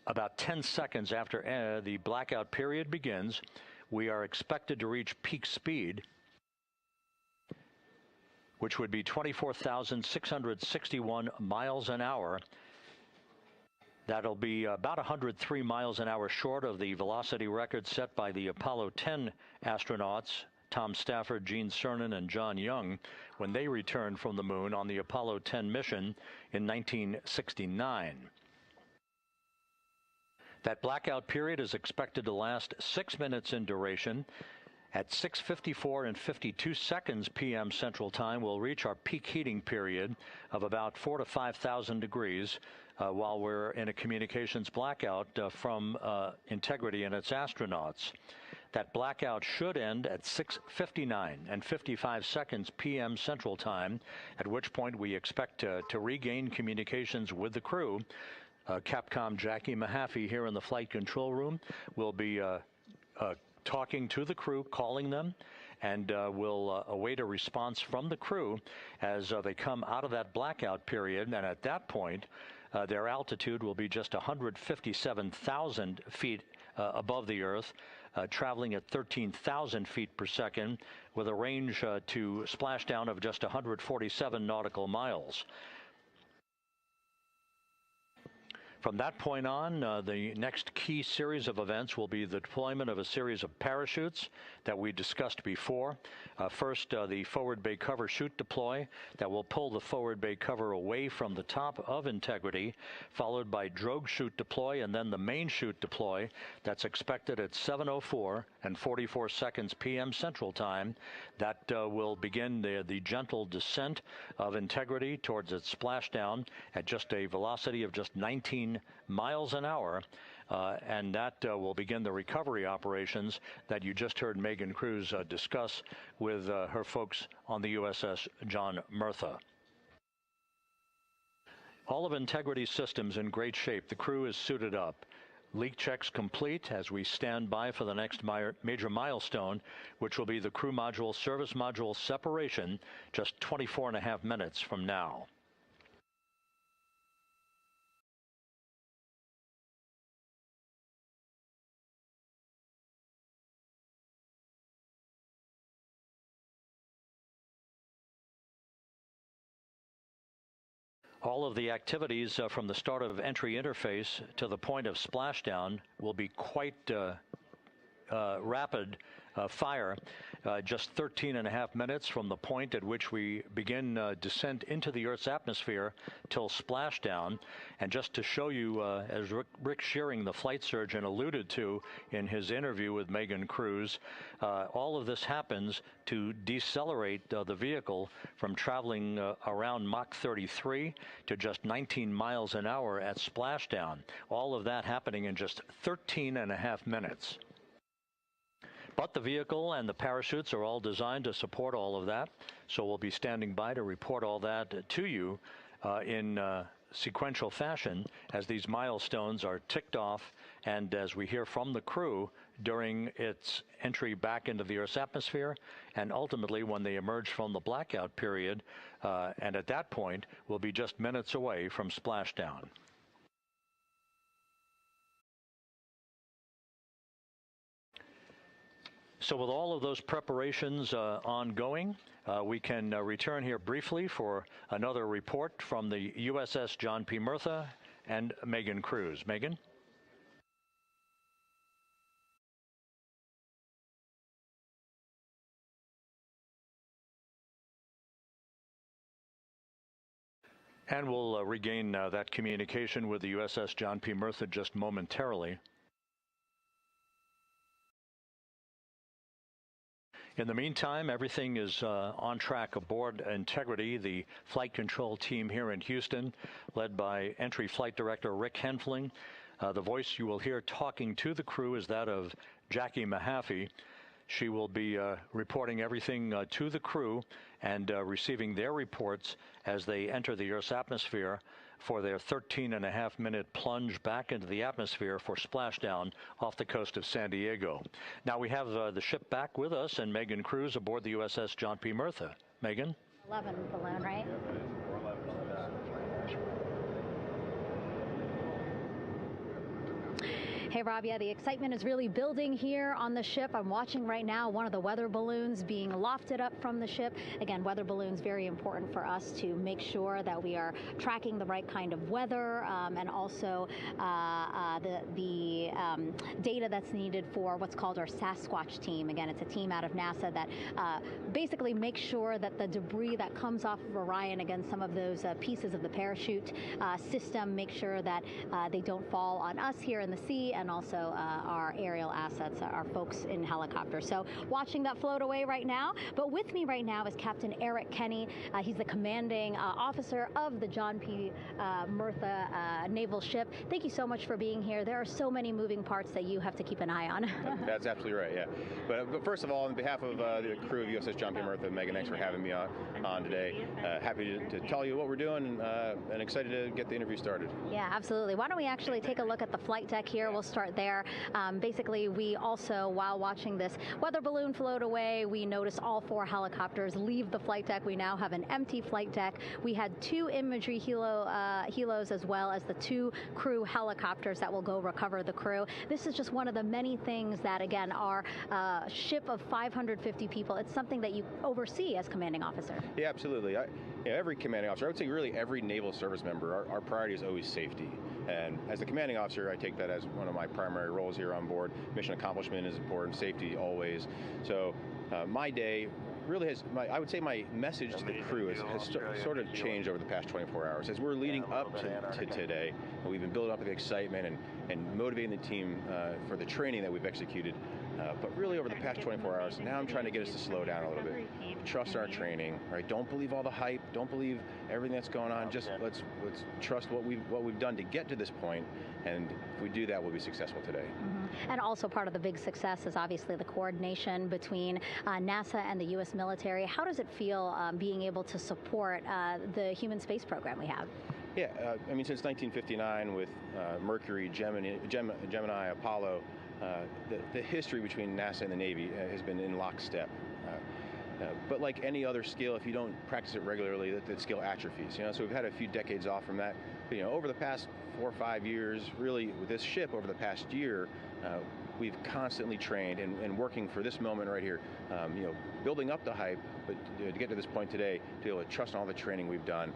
about 10 seconds after the blackout period begins, we are expected to reach peak speed, which would be 24,661 miles an hour. That'll be about 103 miles an hour short of the velocity record set by the Apollo 10 astronauts, Tom Stafford, Gene Cernan, and John Young, when they returned from the moon on the Apollo 10 mission in 1969. That blackout period is expected to last 6 minutes in duration. At 6:54 and 52 seconds p.m. Central Time, we'll reach our peak heating period of about 4,000 to 5,000 degrees while we're in a communications blackout from Integrity and its astronauts. That blackout should end at 6:59 and 55 seconds p.m. Central Time, at which point we expect to regain communications with the crew. Capcom Jackie Mahaffey here in the flight control room will be talking to the crew, calling them, and we'll await a response from the crew as they come out of that blackout period. And at that point, their altitude will be just 157,000 feet above the Earth, traveling at 13,000 feet per second with a range to splashdown of just 147 nautical miles. From that point on, the next key series of events will be the deployment of a series of parachutes that we discussed before. First, the forward bay cover chute deploy that will pull the forward bay cover away from the top of Integrity, followed by drogue chute deploy and then the main chute deploy that's expected at 7:04 and 44 seconds p.m. Central Time. That will begin the gentle descent of Integrity towards its splashdown at just a velocity of just 19 miles an hour. And that will begin the recovery operations that you just heard Megan Cruz discuss with her folks on the USS John Murtha. All of Integrity's systems in great shape. The crew is suited up. Leak checks complete as we stand by for the next major milestone, which will be the crew module service module separation just 24.5 minutes from now. All of the activities from the start of entry interface to the point of splashdown will be quite rapid fire, just 13.5 minutes from the point at which we begin descent into the Earth's atmosphere till splashdown. And just to show you, as Rick Shearing, the flight surgeon, alluded to in his interview with Megan Cruz, all of this happens to decelerate the vehicle from traveling around Mach 33 to just 19 miles an hour at splashdown. All of that happening in just 13.5 minutes. But the vehicle and the parachutes are all designed to support all of that, so we'll be standing by to report all that to you in sequential fashion as these milestones are ticked off and as we hear from the crew during its entry back into the Earth's atmosphere and ultimately when they emerge from the blackout period, and at that point we'll be just minutes away from splashdown. So with all of those preparations ongoing, we can return here briefly for another report from the USS John P. Murtha and Megan Cruz. Megan? And we'll regain that communication with the USS John P. Murtha just momentarily. In the meantime, everything is on track aboard Integrity, the flight control team here in Houston, led by Entry Flight Director Rick Henfling. The voice you will hear talking to the crew is that of Jackie Mahaffey. She will be reporting everything to the crew and receiving their reports as they enter the Earth's atmosphere for their 13.5-minute plunge back into the atmosphere for splashdown off the coast of San Diego. Now we have the ship back with us and Megan Cruz aboard the USS John P. Murtha. Megan? 11 balloon, right? Hey, Rob, yeah, the excitement is really building here on the ship. I'm watching right now one of the weather balloons being lofted up from the ship. Again, weather balloons, very important for us to make sure that we are tracking the right kind of weather and also the data that's needed for what's called our Sasquatch team. Again, it's a team out of NASA that basically makes sure that the debris that comes off of Orion, again, some of those pieces of the parachute system, make sure that they don't fall on us here in the sea, and also our aerial assets, our folks in helicopters. So watching that float away right now. But with me right now is Captain Eric Kenny. He's the commanding officer of the John P. Murtha naval ship. Thank you so much for being here. There are so many moving parts that you have to keep an eye on. That's absolutely right, yeah. But first of all, on behalf of the crew of USS John P. Murtha, Megan, thanks for having me on today. Happy to tell you what we're doing and excited to get the interview started. Yeah, absolutely. Why don't we actually take a look at the flight deck here? We'll start there. Basically, we also, while watching this weather balloon float away, we noticed all 4 helicopters leave the flight deck. We now have an empty flight deck. We had 2 imagery helos as well as the 2 crew helicopters that will go recover the crew. This is just one of the many things that, again, our ship of 550 people, it's something that you oversee as commanding officer. Yeah, absolutely. Every commanding officer, I would say really every naval service member, our priority is always safety. And as the commanding officer, I take that as one of my primary roles here on board. Mission accomplishment is important, safety always. So my day really has, I would say my message to the crew has sort of changed over the past 24 hours. As we're leading up to today, we've been building up the excitement and motivating the team for the training that we've executed. But really over the past 24 hours, now I'm trying to get us to slow down a little bit. Trust our training, right? Don't believe all the hype. Don't believe everything that's going on. Just let's trust what we've done to get to this point, and if we do that, we'll be successful today. Mm-hmm. And also part of the big success is obviously the coordination between NASA and the U.S. military. How does it feel being able to support the human space program we have? Yeah, I mean, since 1959 with Mercury, Gemini, Apollo, the history between NASA and the Navy has been in lockstep. But like any other skill, if you don't practice it regularly, that skill atrophies. So we've had a few decades off from that. But, over the past 4 or 5 years, really with this ship over the past year, we've constantly trained and working for this moment right here. Building up the hype, but to get to this point today, to be able to trust all the training we've done.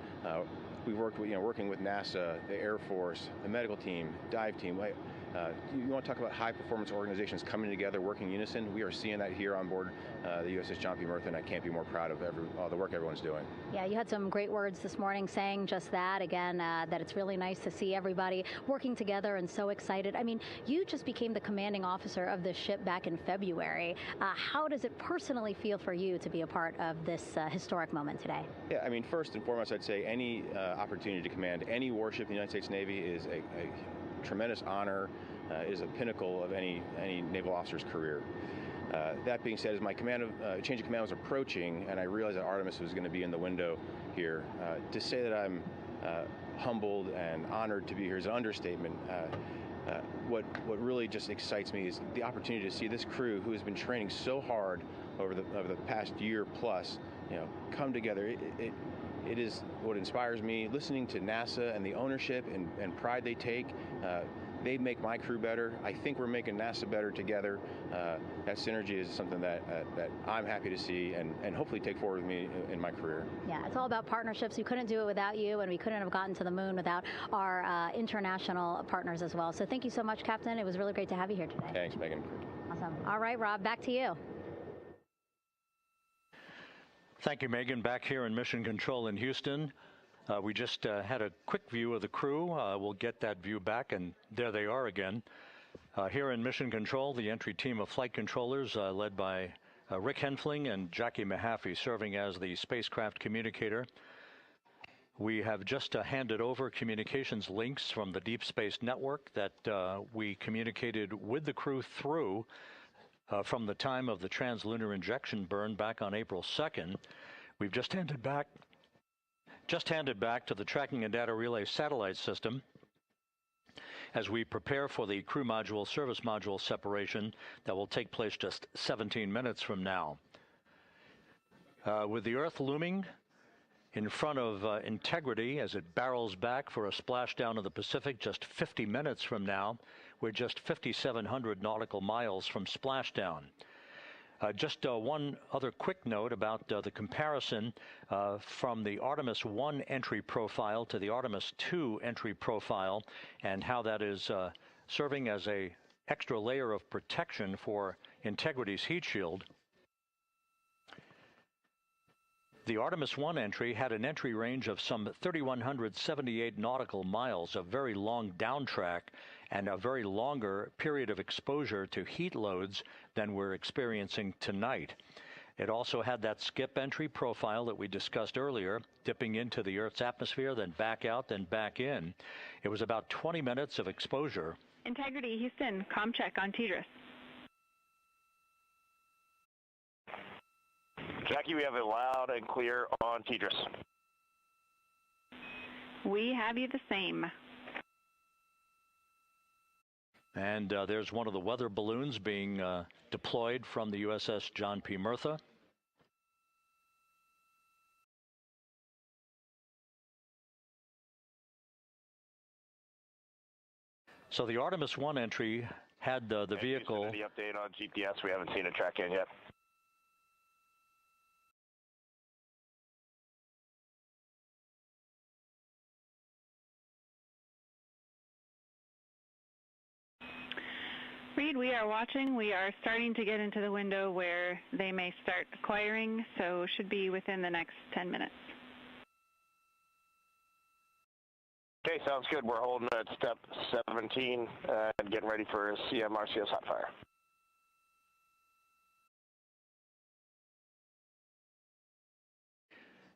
We've worked with, working with NASA, the Air Force, the medical team, dive team. You want to talk about high-performance organizations coming together, working in unison? We are seeing that here on board the USS John P. Murtha, and I can't be more proud of all the work everyone's doing. Yeah, you had some great words this morning saying just that, again, that it's really nice to see everybody working together and so excited. I mean, you just became the commanding officer of this ship back in February. How does it personally feel for you to be a part of this historic moment today? Yeah, I mean, first and foremost, I'd say any opportunity to command any warship in the United States Navy is a tremendous honor, is a pinnacle of any naval officer's career. That being said, as my change of command was approaching, and I realized that Artemis was going to be in the window here, to say that I'm humbled and honored to be here is an understatement. What really just excites me is the opportunity to see this crew, who has been training so hard over the past year plus, come together. It is what inspires me. Listening to NASA and the ownership and pride they take, they make my crew better. I think we're making NASA better together. That synergy is something that I'm happy to see and hopefully take forward with me in my career. Yeah, it's all about partnerships. We couldn't do it without you, and we couldn't have gotten to the moon without our international partners as well. So thank you so much, Captain. It was really great to have you here today. Thanks, Megan. Awesome. All right, Rob, back to you. Thank you, Megan. Back here in Mission Control in Houston. We just had a quick view of the crew. We'll get that view back, and there they are again. Here in Mission Control, the entry team of flight controllers led by Rick Henfling and Jackie Mahaffey serving as the spacecraft communicator. We have just handed over communications links from the Deep Space Network that we communicated with the crew through from the time of the translunar injection burn back on April 2nd. We've just handed back to the tracking and data relay satellite system as we prepare for the crew module service module separation that will take place just 17 minutes from now. With the Earth looming in front of Integrity as it barrels back for a splashdown of the Pacific just 50 minutes from now, we're just 5,700 nautical miles from splashdown. Just one other quick note about the comparison from the Artemis I entry profile to the Artemis II entry profile and how that is serving as an extra layer of protection for Integrity's heat shield. The Artemis I entry had an entry range of some 3,178 nautical miles, a very long downtrack, and a very longer period of exposure to heat loads than we're experiencing tonight. It also had that skip entry profile that we discussed earlier, dipping into the Earth's atmosphere, then back out, then back in. It was about 20 minutes of exposure. Integrity, Houston, comm check on TDRS. Jackie, we have it loud and clear on TDRS. We have you the same. And there's one of the weather balloons being deployed from the USS John P. Murtha. So the Artemis I entry had the vehicle. The update on GPS, we haven't seen a track in yet. Reed, we are watching. We are starting to get into the window where they may start acquiring, so should be within the next 10 minutes. Okay, sounds good. We're holding at step 17 and getting ready for CM-RCS hot fire.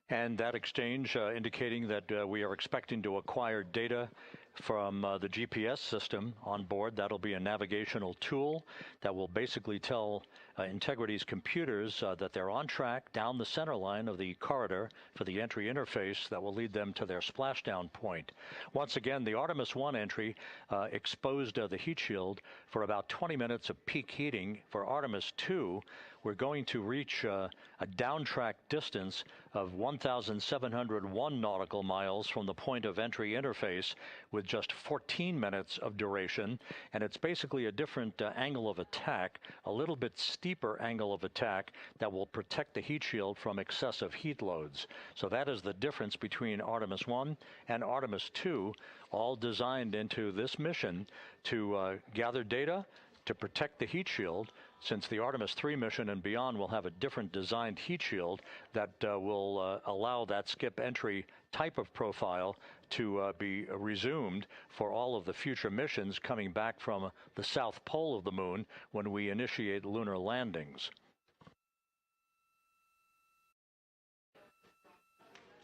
And that exchange indicating that we are expecting to acquire data from the GPS system on board. That'll be a navigational tool that will basically tell Integrity's computers that they're on track down the center line of the corridor for the entry interface that will lead them to their splashdown point. Once again, the Artemis I entry exposed the heat shield for about 20 minutes of peak heating. For Artemis II, we're going to reach a downtrack distance of 1,701 nautical miles from the point of entry interface, with just 14 minutes of duration. And it's basically a different angle of attack, a little bit steeper angle of attack that will protect the heat shield from excessive heat loads. So that is the difference between Artemis I and Artemis II, all designed into this mission to gather data, to protect the heat shield, since the Artemis III mission and beyond will have a different designed heat shield that will allow that skip entry type of profile to be resumed for all of the future missions coming back from the south pole of the moon when we initiate lunar landings.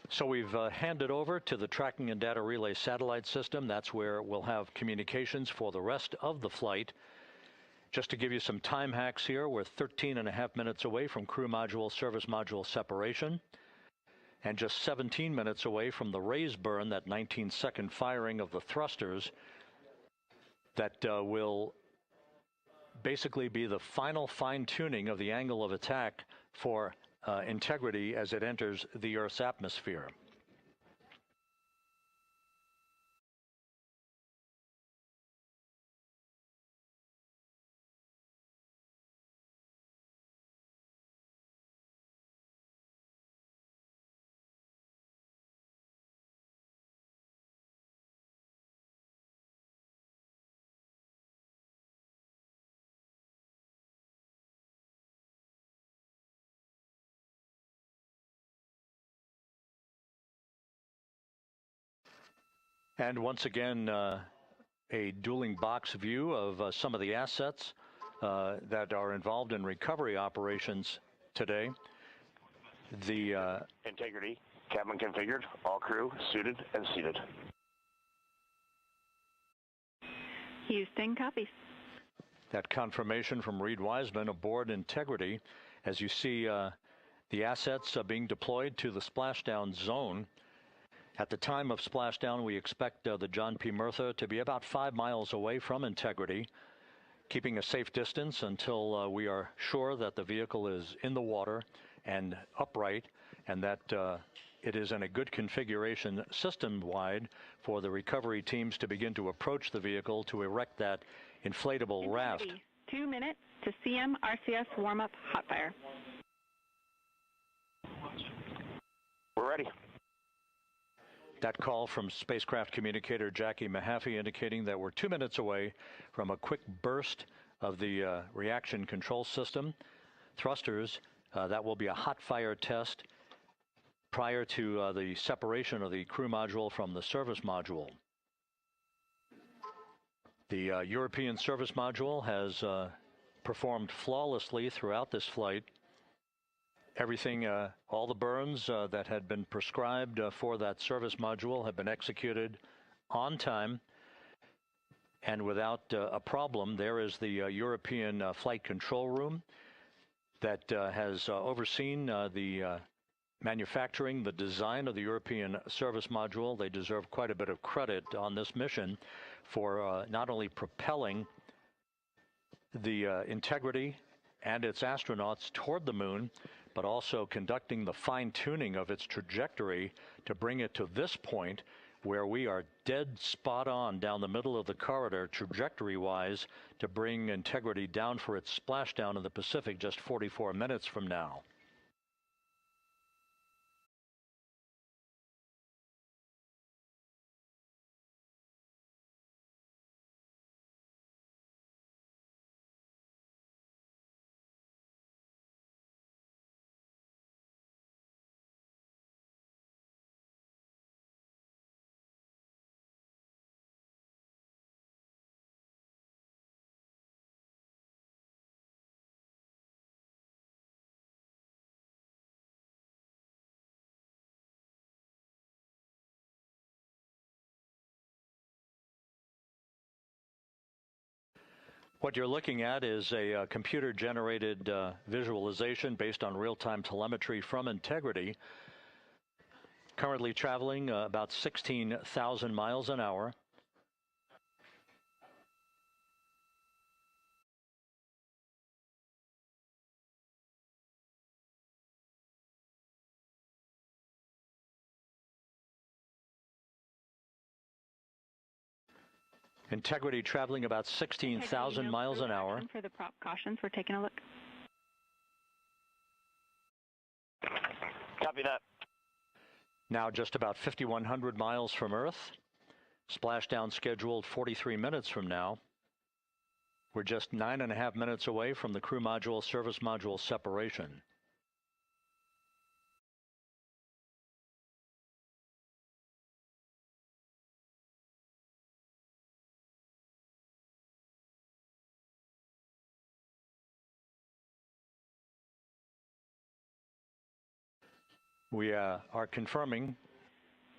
So we've handed over to the tracking and data relay satellite system. That's where we'll have communications for the rest of the flight. Just to give you some time hacks here, we're 13.5 minutes away from crew module, service module separation, and just 17 minutes away from the raise burn, that 19-second firing of the thrusters that will basically be the final fine-tuning of the angle of attack for Integrity as it enters the Earth's atmosphere. And once again, a dueling box view of some of the assets that are involved in recovery operations today. The Integrity, cabin configured, all crew suited and seated. Houston, copies. That confirmation from Reed Wiseman aboard Integrity, as you see the assets being deployed to the splashdown zone. At the time of splashdown, we expect the John P. Murtha to be about 5 miles away from Integrity, keeping a safe distance until we are sure that the vehicle is in the water and upright, and that it is in a good configuration system-wide for the recovery teams to begin to approach the vehicle to erect that inflatable raft. 2 minutes to CM-RCS warm-up hot fire. We're ready. That call from spacecraft communicator Jackie Mahaffey indicating that we're 2 minutes away from a quick burst of the reaction control system. Thrusters, that will be a hot fire test prior to the separation of the crew module from the service module. The European service module has performed flawlessly throughout this flight. Everything, all the burns that had been prescribed for that service module have been executed on time and without a problem. There is the European flight control room that has overseen the manufacturing, the design of the European service module. They deserve quite a bit of credit on this mission for not only propelling the Integrity and its astronauts toward the moon, but also conducting the fine-tuning of its trajectory to bring it to this point where we are dead spot on down the middle of the corridor trajectory-wise to bring Integrity down for its splashdown in the Pacific just 44 minutes from now. What you're looking at is a computer-generated visualization based on real-time telemetry from Integrity. Currently traveling about 16,000 miles an hour. Integrity traveling about 16,000 miles an hour. For the prop cautions, we're taking a look. Copy that. Now just about 5,100 miles from Earth. Splashdown scheduled 43 minutes from now. We're just 9.5 minutes away from the crew module service module separation. We are confirming.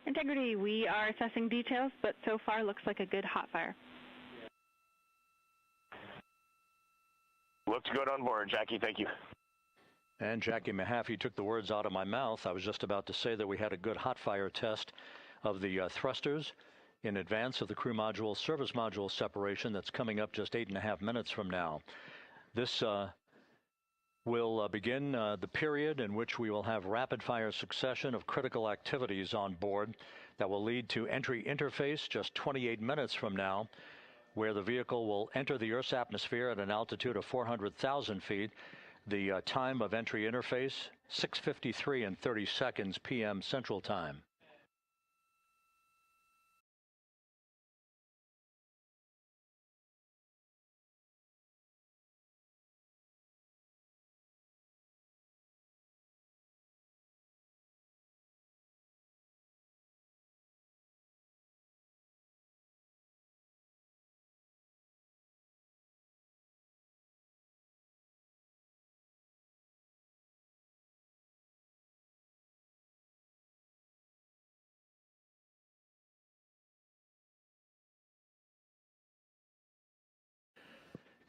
Integrity, we are assessing details, but so far looks like a good hot fire. Looks good on board, Jackie. Thank you. And Jackie Mahaffey took the words out of my mouth. I was just about to say that we had a good hot fire test of the thrusters in advance of the crew module service module separation that's coming up just 8.5 minutes from now. This will begin the period in which we will have rapid-fire succession of critical activities on board that will lead to entry interface just 28 minutes from now, where the vehicle will enter the Earth's atmosphere at an altitude of 400,000 feet. The time of entry interface, 6:53 and 30 seconds p.m. Central Time.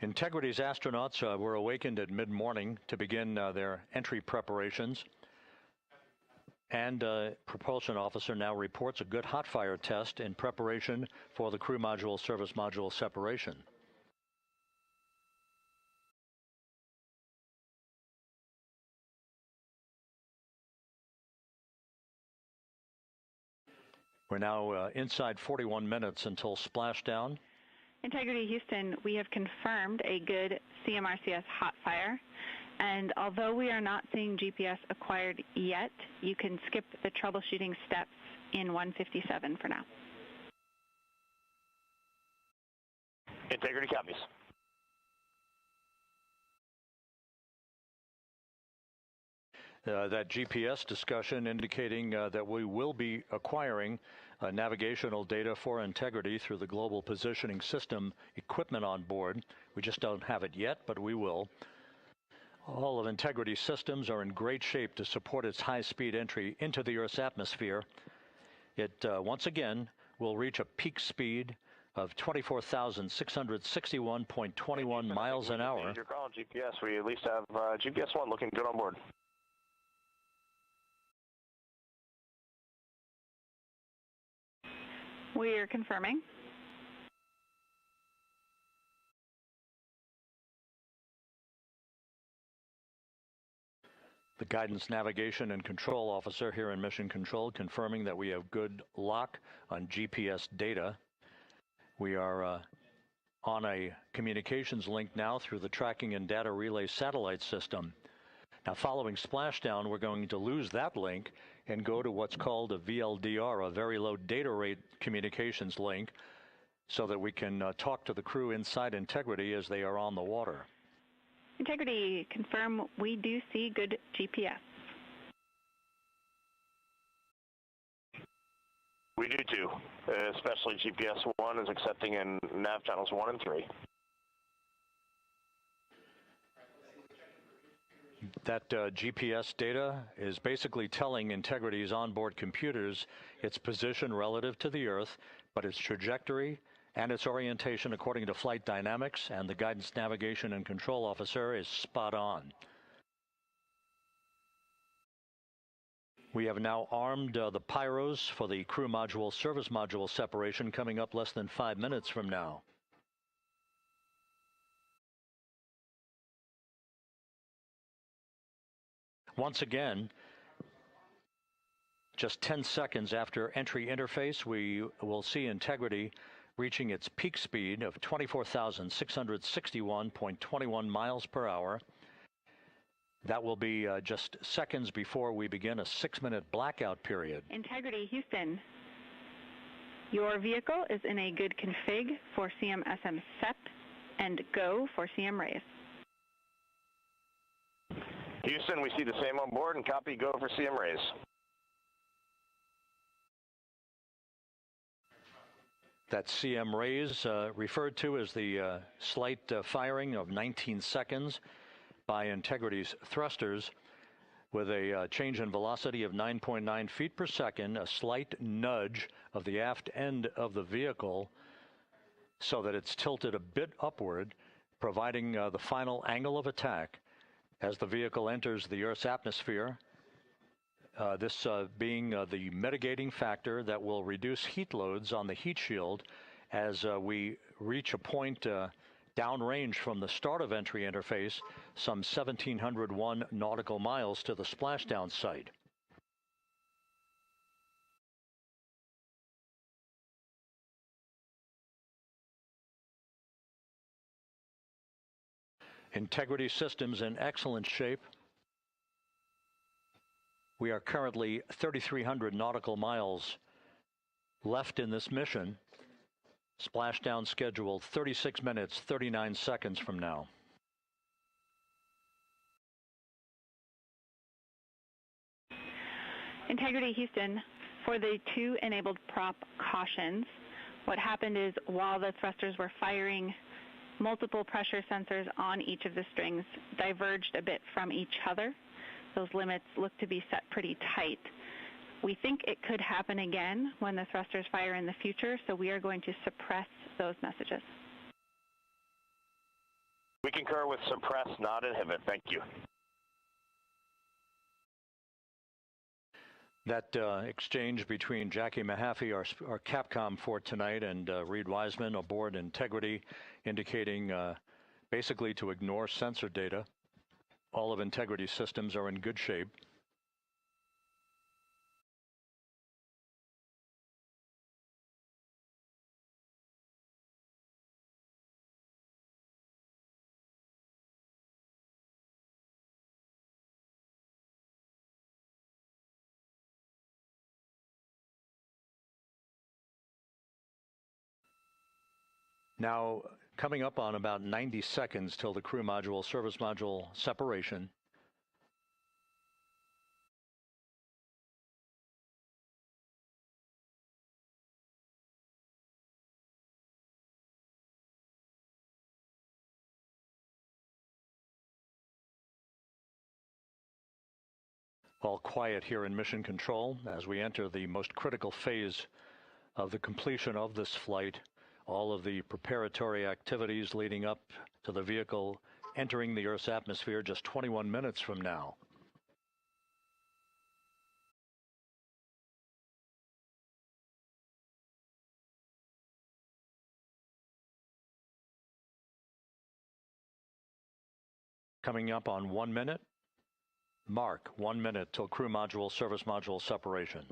Integrity's astronauts were awakened at mid-morning to begin their entry preparations. And propulsion officer now reports a good hot fire test in preparation for the crew module service module separation. We're now inside 41 minutes until splashdown. Integrity Houston, we have confirmed a good CMRCS hot fire, and although we are not seeing GPS acquired yet, you can skip the troubleshooting steps in 157 for now. Integrity copies. That GPS discussion indicating that we will be acquiring navigational data for Integrity through the Global Positioning System equipment on board. We just don't have it yet, but we will. All of Integrity's systems are in great shape to support its high-speed entry into the Earth's atmosphere. It, once again, will reach a peak speed of 24,661.21 miles an hour. You're calling GPS. We at least have GPS 1 looking good on board. We are confirming. The Guidance, Navigation, and Control Officer here in Mission Control confirming that we have good lock on GPS data. We are on a communications link now through the Tracking and Data Relay Satellite System. Now, following splashdown, we're going to lose that link and go to what's called a VLDR, a very low data rate communications link, so that we can talk to the crew inside Integrity as they are on the water. Integrity, confirm we do see good GPS. We do too, especially GPS 1 is accepting in nav channels 1 and 3. That GPS data is basically telling Integrity's onboard computers its position relative to the Earth, but its trajectory and its orientation according to flight dynamics, and the guidance, navigation, and control officer is spot on. We have now armed the pyros for the crew module, service module separation coming up less than 5 minutes from now. Once again, just 10 seconds after entry interface, we will see Integrity reaching its peak speed of 24,661.21 miles per hour. That will be just seconds before we begin a 6-minute blackout period. Integrity, Houston. Your vehicle is in a good config for CM-SM SEP and go for CM raise. Houston, we see the same on board and copy go for CM raise. That CM raise referred to as the slight firing of 19 seconds by Integrity's thrusters with a change in velocity of 9.9 feet per second, a slight nudge of the aft end of the vehicle so that it's tilted a bit upward, providing the final angle of attack as the vehicle enters the Earth's atmosphere. This being the mitigating factor that will reduce heat loads on the heat shield as we reach a point downrange from the start of entry interface, some 1,701 nautical miles to the splashdown site. Integrity systems in excellent shape. We are currently 3,300 nautical miles left in this mission. Splashdown scheduled 36 minutes, 39 seconds from now. Integrity, Houston. For the 2 enabled prop cautions, what happened is while the thrusters were firing, multiple pressure sensors on each of the strings diverged a bit from each other. Those limits look to be set pretty tight. We think it could happen again when the thrusters fire in the future, so we are going to suppress those messages. We concur with suppress, not inhibit. Thank you. That exchange between Jackie Mahaffey, our Capcom for tonight, and Reed Wiseman aboard Integrity, indicating basically to ignore sensor data. All of Integrity's systems are in good shape. Now, coming up on about 90 seconds till the crew module, service module separation. All quiet here in Mission Control as we enter the most critical phase of the completion of this flight. All of the preparatory activities leading up to the vehicle entering the Earth's atmosphere just 21 minutes from now. Coming up on 1 minute. Mark 1 minute till crew module, service module separation.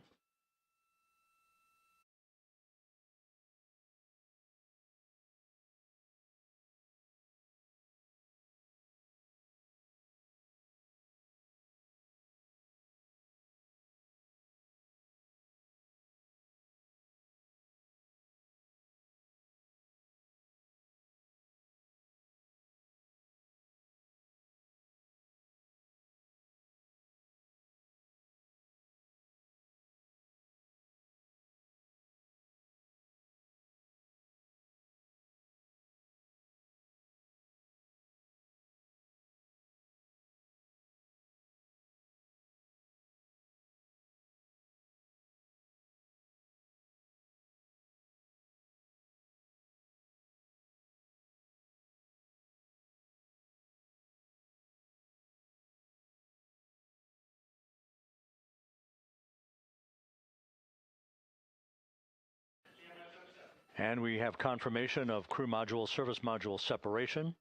And we have confirmation of crew module, service module separation,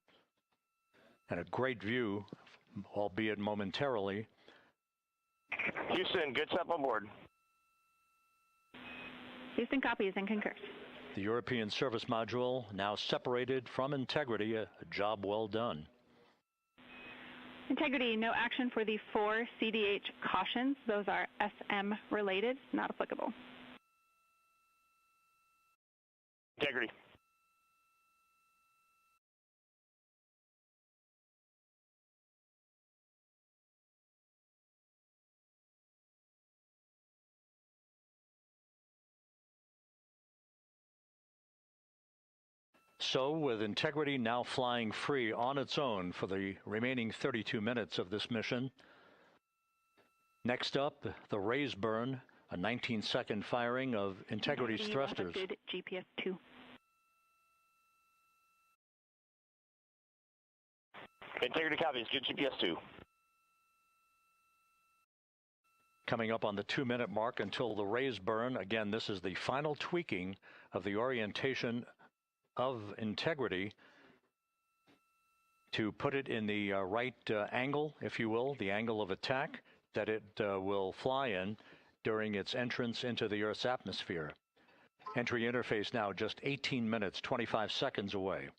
and a great view, albeit momentarily. Houston, good step on board. Houston copies and concurs. The European service module now separated from Integrity, a job well done. Integrity, no action for the 4 CDH cautions. Those are SM related, not applicable. Integrity. So, with Integrity now flying free on its own for the remaining 32 minutes of this mission, next up, the raise burn, a 19-second firing of Integrity's thrusters. Good GPS 2. Integrity copies, good GPS 2. Coming up on the 2-minute mark until the raise burn. Again, this is the final tweaking of the orientation of Integrity to put it in the right angle, if you will, the angle of attack that it will fly in during its entrance into the Earth's atmosphere. Entry interface now just 18 minutes, 25 seconds away.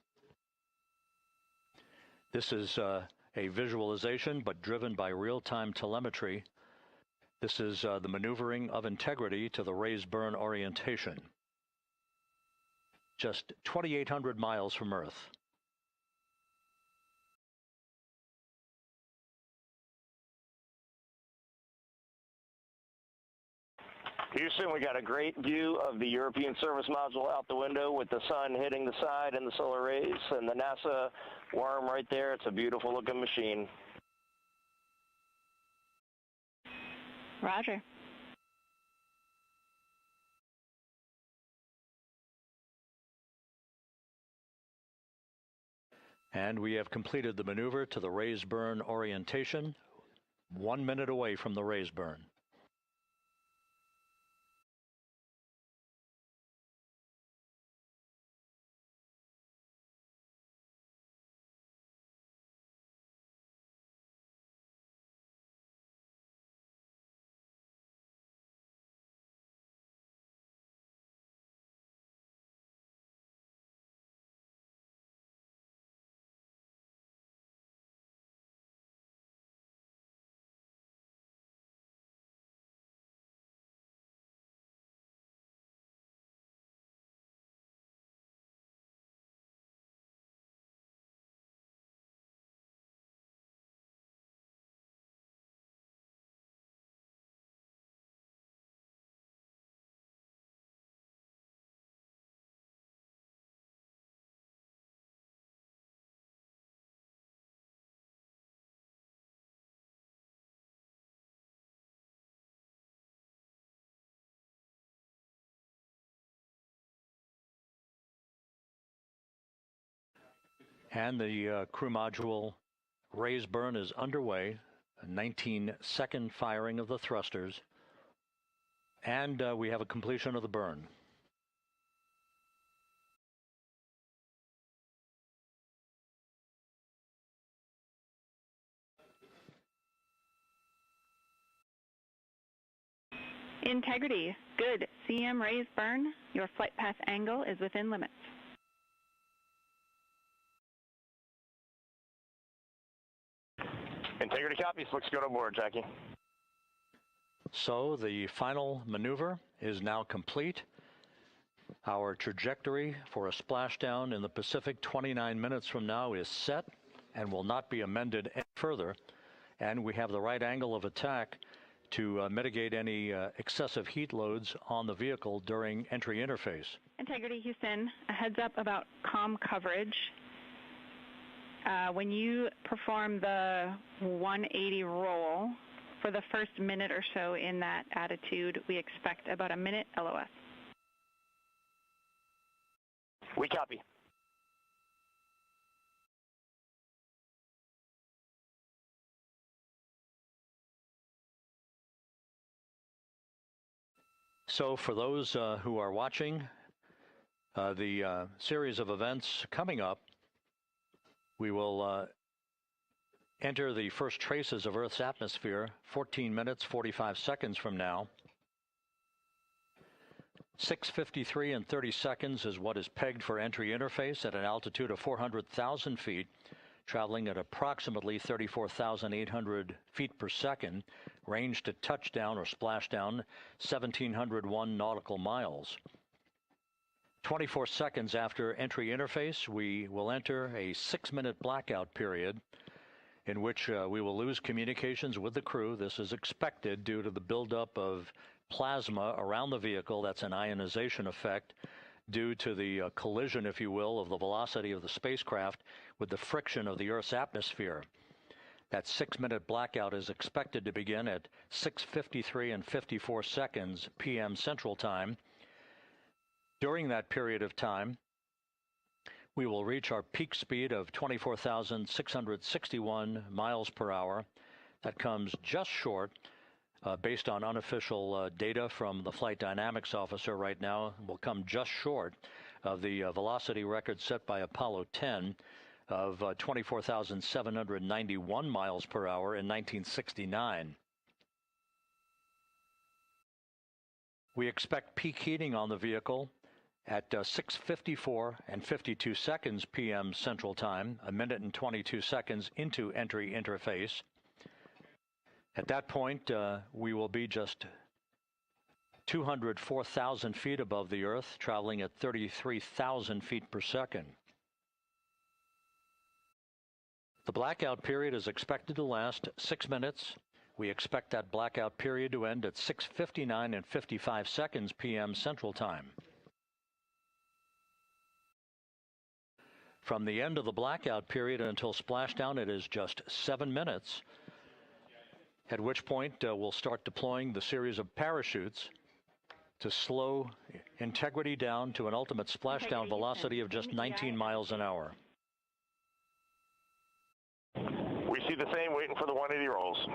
This is a visualization, but driven by real-time telemetry. This is the maneuvering of Integrity to the raise burn orientation. Just 2,800 miles from Earth. Houston, we got a great view of the European service module out the window with the sun hitting the side and the solar rays and the NASA worm right there. It's a beautiful looking machine. Roger. And we have completed the maneuver to the raise burn orientation, 1 minute away from the raise burn. And the crew module raise burn is underway, a 19-second firing of the thrusters, and we have a completion of the burn. Integrity, good. CM raise burn. Your flight path angle is within limits. Integrity copies. Looks good on board, Jackie. So the final maneuver is now complete. Our trajectory for a splashdown in the Pacific 29 minutes from now is set and will not be amended any further. And we have the right angle of attack to mitigate any excessive heat loads on the vehicle during entry interface. Integrity, Houston, a heads up about comm coverage. When you perform the 180 roll, for the first minute or so in that attitude, we expect about a minute LOS. We copy. So for those who are watching, The series of events coming up, we will enter the first traces of Earth's atmosphere 14 minutes, 45 seconds from now. 6:53 and 30 seconds is what is pegged for entry interface at an altitude of 400,000 feet, traveling at approximately 34,800 feet per second, range to touchdown or splashdown 1,701 nautical miles. 24 seconds after entry interface, we will enter a 6-minute blackout period in which we will lose communications with the crew. This is expected due to the buildup of plasma around the vehicle. That's an ionization effect due to the collision, if you will, of the velocity of the spacecraft with the friction of the Earth's atmosphere. That 6-minute blackout is expected to begin at 6:53 and 54 seconds p.m. Central Time. During that period of time, we will reach our peak speed of 24,661 miles per hour. That comes just short, based on unofficial data from the flight dynamics officer right now, will come just short of the velocity record set by Apollo 10 of 24,791 miles per hour in 1969. We expect peak heating on the vehicle at 6:54 and 52 seconds p.m. Central Time, a minute and 22 seconds into entry interface. At that point, we will be just 204,000 feet above the Earth, traveling at 33,000 feet per second. The blackout period is expected to last 6 minutes. We expect that blackout period to end at 6:59 and 55 seconds p.m. Central Time. From the end of the blackout period until splashdown, it is just 7 minutes, at which point we'll start deploying the series of parachutes to slow integrity down to an ultimate splashdown velocity of just 19 miles an hour. We see the same, waiting for the 180 rolls.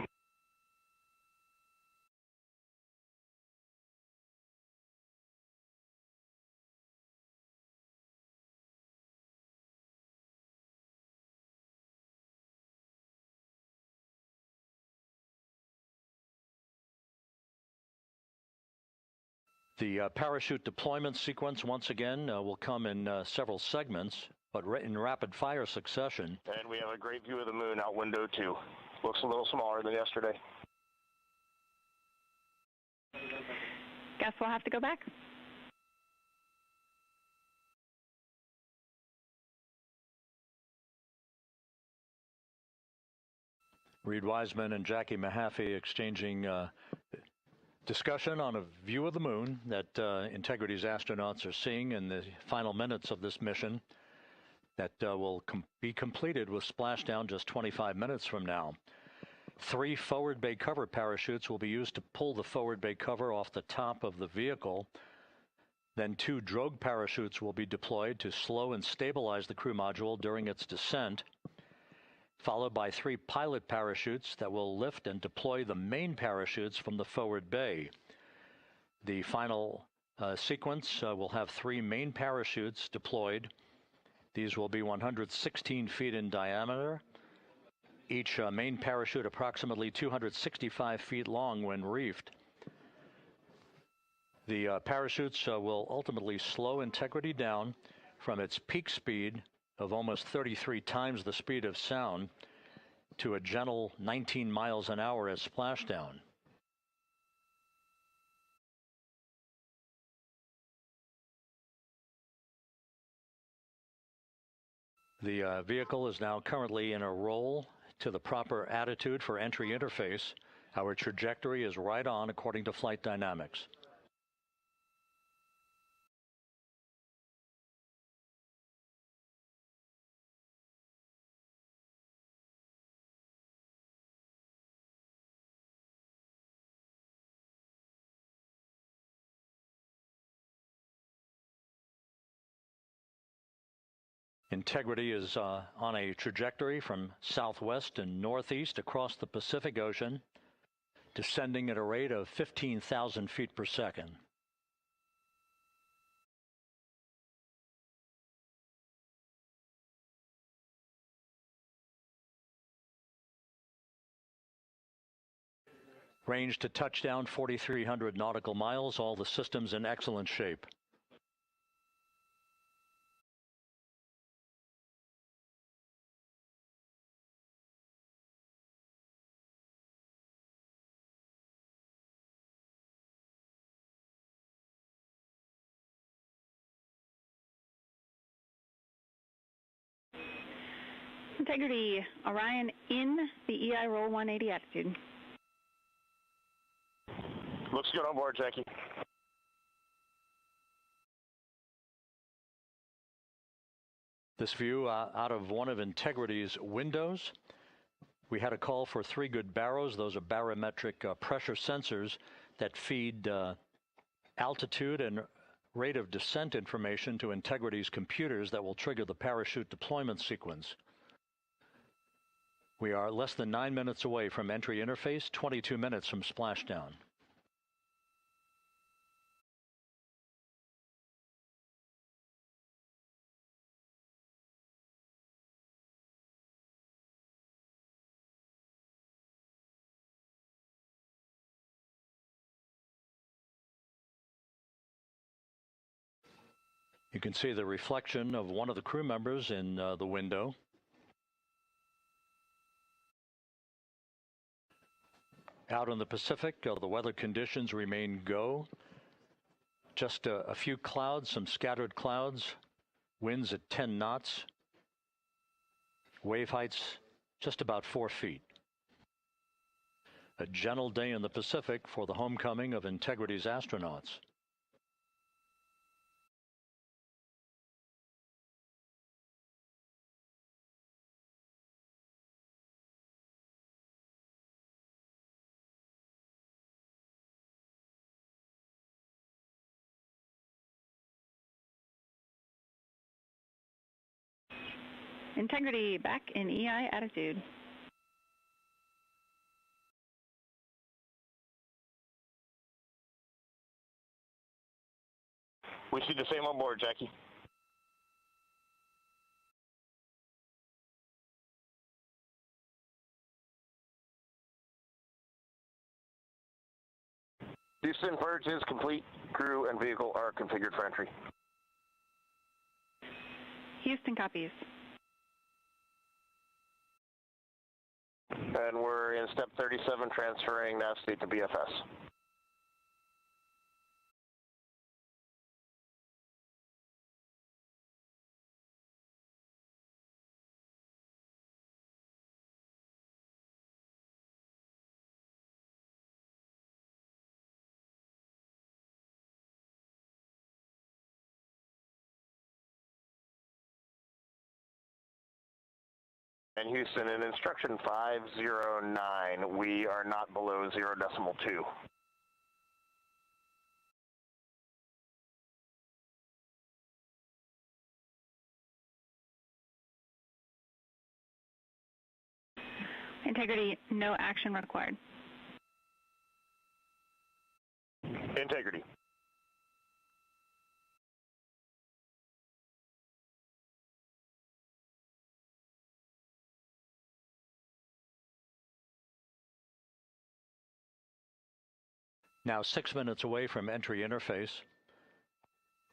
The parachute deployment sequence, once again, will come in several segments, but in rapid fire succession. And we have a great view of the moon out window 2. Looks a little smaller than yesterday. Guess we'll have to go back. Reed Wiseman and Jackie Mahaffey exchanging discussion on a view of the moon that Integrity's astronauts are seeing in the final minutes of this mission that will be completed with splashdown just 25 minutes from now. 3 forward bay cover parachutes will be used to pull the forward bay cover off the top of the vehicle. Then 2 drogue parachutes will be deployed to slow and stabilize the crew module during its descent, followed by 3 pilot parachutes that will lift and deploy the main parachutes from the forward bay. The final sequence will have 3 main parachutes deployed. These will be 116 feet in diameter, each main parachute approximately 265 feet long when reefed. The parachutes will ultimately slow Integrity down from its peak speed of almost 33 times the speed of sound to a gentle 19 miles an hour at splashdown. The vehicle is now currently in a roll to the proper attitude for entry interface. Our trajectory is right on according to flight dynamics. Integrity is on a trajectory from southwest and northeast across the Pacific Ocean, descending at a rate of 15,000 feet per second. Range to touchdown 4,300 nautical miles, all the systems in excellent shape. Integrity, Orion in the EI roll 180 attitude. Looks good on board, Jackie. This view out of one of Integrity's windows. We had a call for 3 good baros. Those are barometric pressure sensors that feed altitude and rate of descent information to Integrity's computers that will trigger the parachute deployment sequence. We are less than 9 minutes away from entry interface, 22 minutes from splashdown. You can see the reflection of one of the crew members in the window. Out in the Pacific, the weather conditions remain go. Just a few clouds, some scattered clouds, winds at 10 knots, wave heights just about 4 feet. A gentle day in the Pacific for the homecoming of Integrity's astronauts. Integrity back in EI attitude. We see the same on board, Jackie. Houston, purge is complete. Crew and vehicle are configured for entry. Houston copies. And we're in step 37, transferring nav state to BFS. And Houston, in instruction 509, we are not below 0.2. Integrity, no action required. Integrity. Now 6 minutes away from entry interface.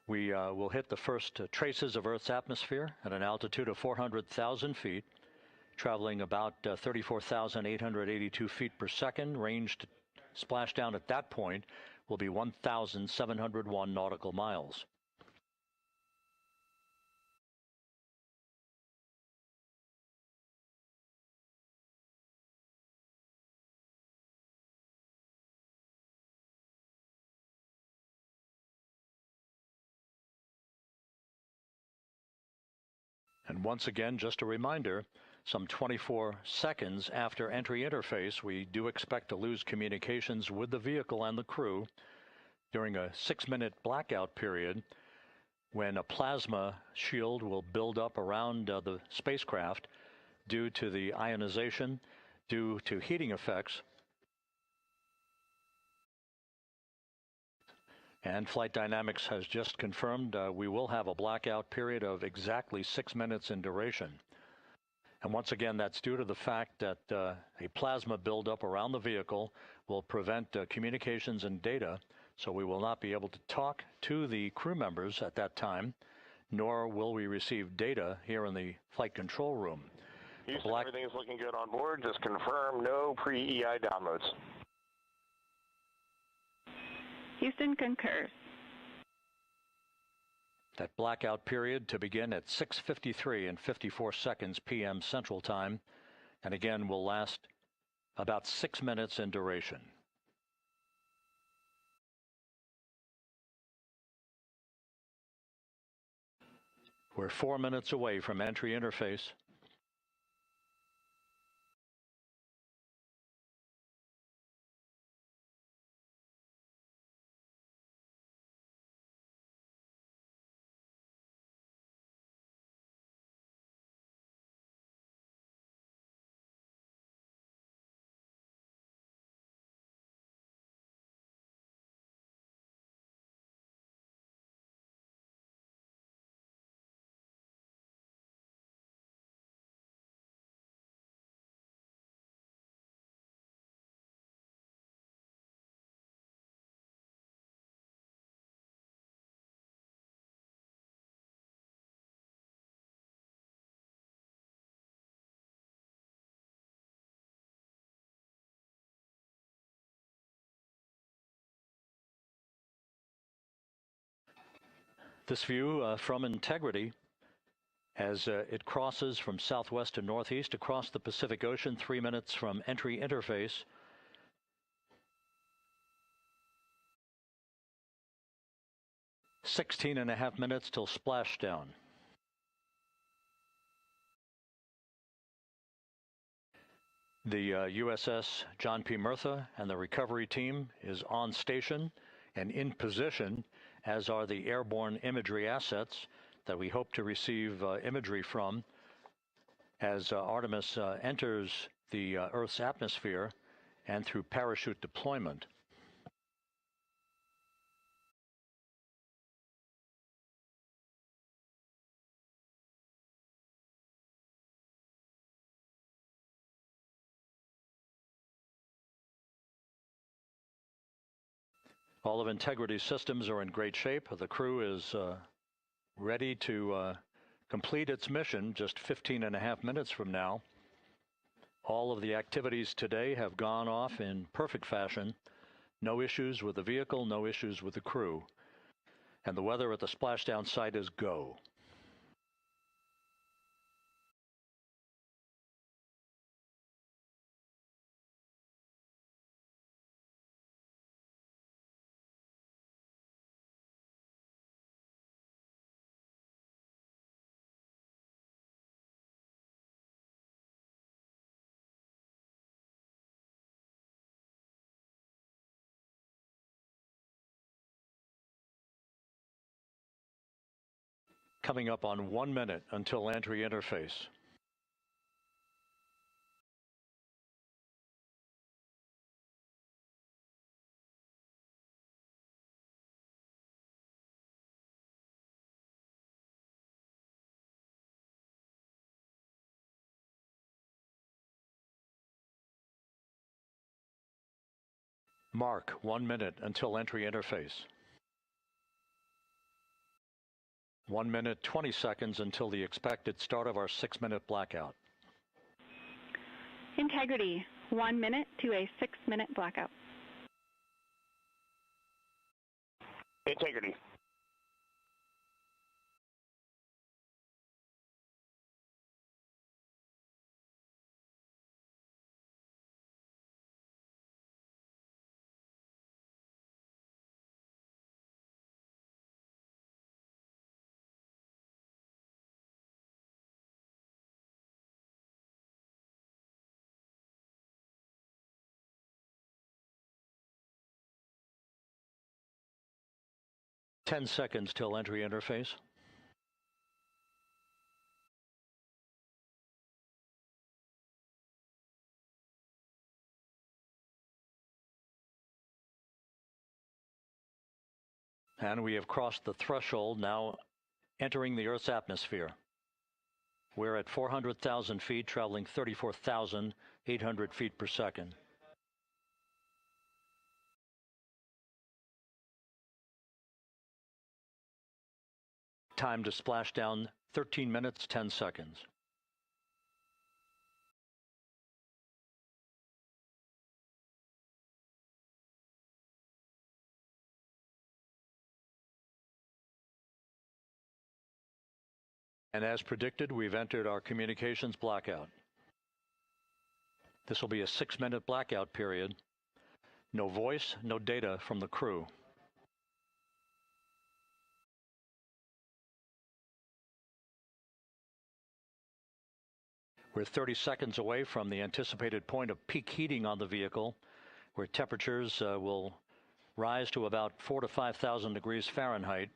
We will hit the first traces of Earth's atmosphere at an altitude of 400,000 feet, traveling about 34,882 feet per second. Range to splashdown at that point will be 1,701 nautical miles. And once again, just a reminder, some 24 seconds after entry interface, we do expect to lose communications with the vehicle and the crew during a 6-minute blackout period when a plasma shield will build up around the spacecraft due to the ionization, due to heating effects. And Flight Dynamics has just confirmed we will have a blackout period of exactly 6 minutes in duration. And once again, that's due to the fact that a plasma buildup around the vehicle will prevent communications and data, so we will not be able to talk to the crew members at that time, nor will we receive data here in the flight control room. Houston, everything is looking good on board. Just confirm no pre-EI downloads. Houston concurs. That blackout period to begin at 6:53 and 54 seconds p.m. Central Time, and again will last about 6 minutes in duration. We're 4 minutes away from entry interface. This view from Integrity as it crosses from southwest to northeast across the Pacific Ocean, 3 minutes from entry interface. "16.5 minutes till splashdown. The USS John P. Murtha and the recovery team is on station and in position, as are the airborne imagery assets that we hope to receive imagery from as Artemis enters the Earth's atmosphere and through parachute deployment. All of Integrity's systems are in great shape. The crew is ready to complete its mission just 15.5 minutes from now. All of the activities today have gone off in perfect fashion. No issues with the vehicle, no issues with the crew. And the weather at the splashdown site is go. Coming up on 1 minute until entry interface. Mark 1 minute until entry interface. 1 minute, 20 seconds until the expected start of our 6-minute blackout. Integrity, 1 minute to a 6-minute blackout. Integrity. Ten seconds till entry interface. And we have crossed the threshold, now entering the Earth's atmosphere. We're at 400,000 feet, traveling 34,800 feet per second. Time to splashdown, 13 minutes, 10 seconds. And as predicted, we've entered our communications blackout. This will be a 6-minute blackout period. No voice, no data from the crew. We're 30 seconds away from the anticipated point of peak heating on the vehicle, where temperatures will rise to about 4,000 to 5,000 degrees Fahrenheit.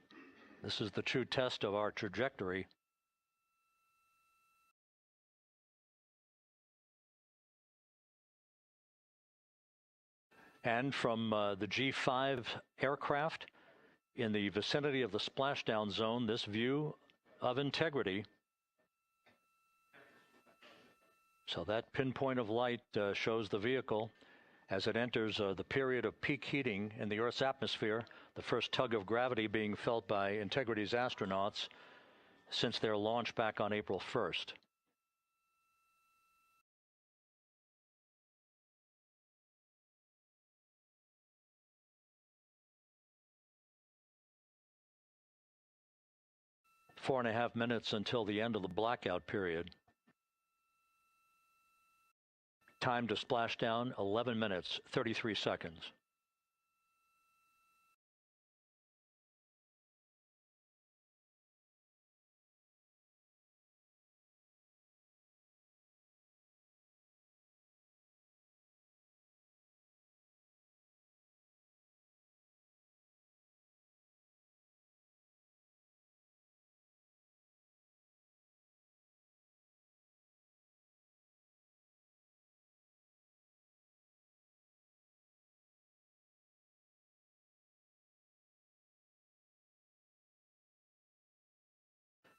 This is the true test of our trajectory. And from the G5 aircraft in the vicinity of the splashdown zone, this view of integrity. So that pinpoint of light shows the vehicle as it enters the period of peak heating in the Earth's atmosphere, the first tug of gravity being felt by Integrity's astronauts since their launch back on April 1st. Four and a half minutes until the end of the blackout period. Time to splashdown, 11 minutes, 33 seconds.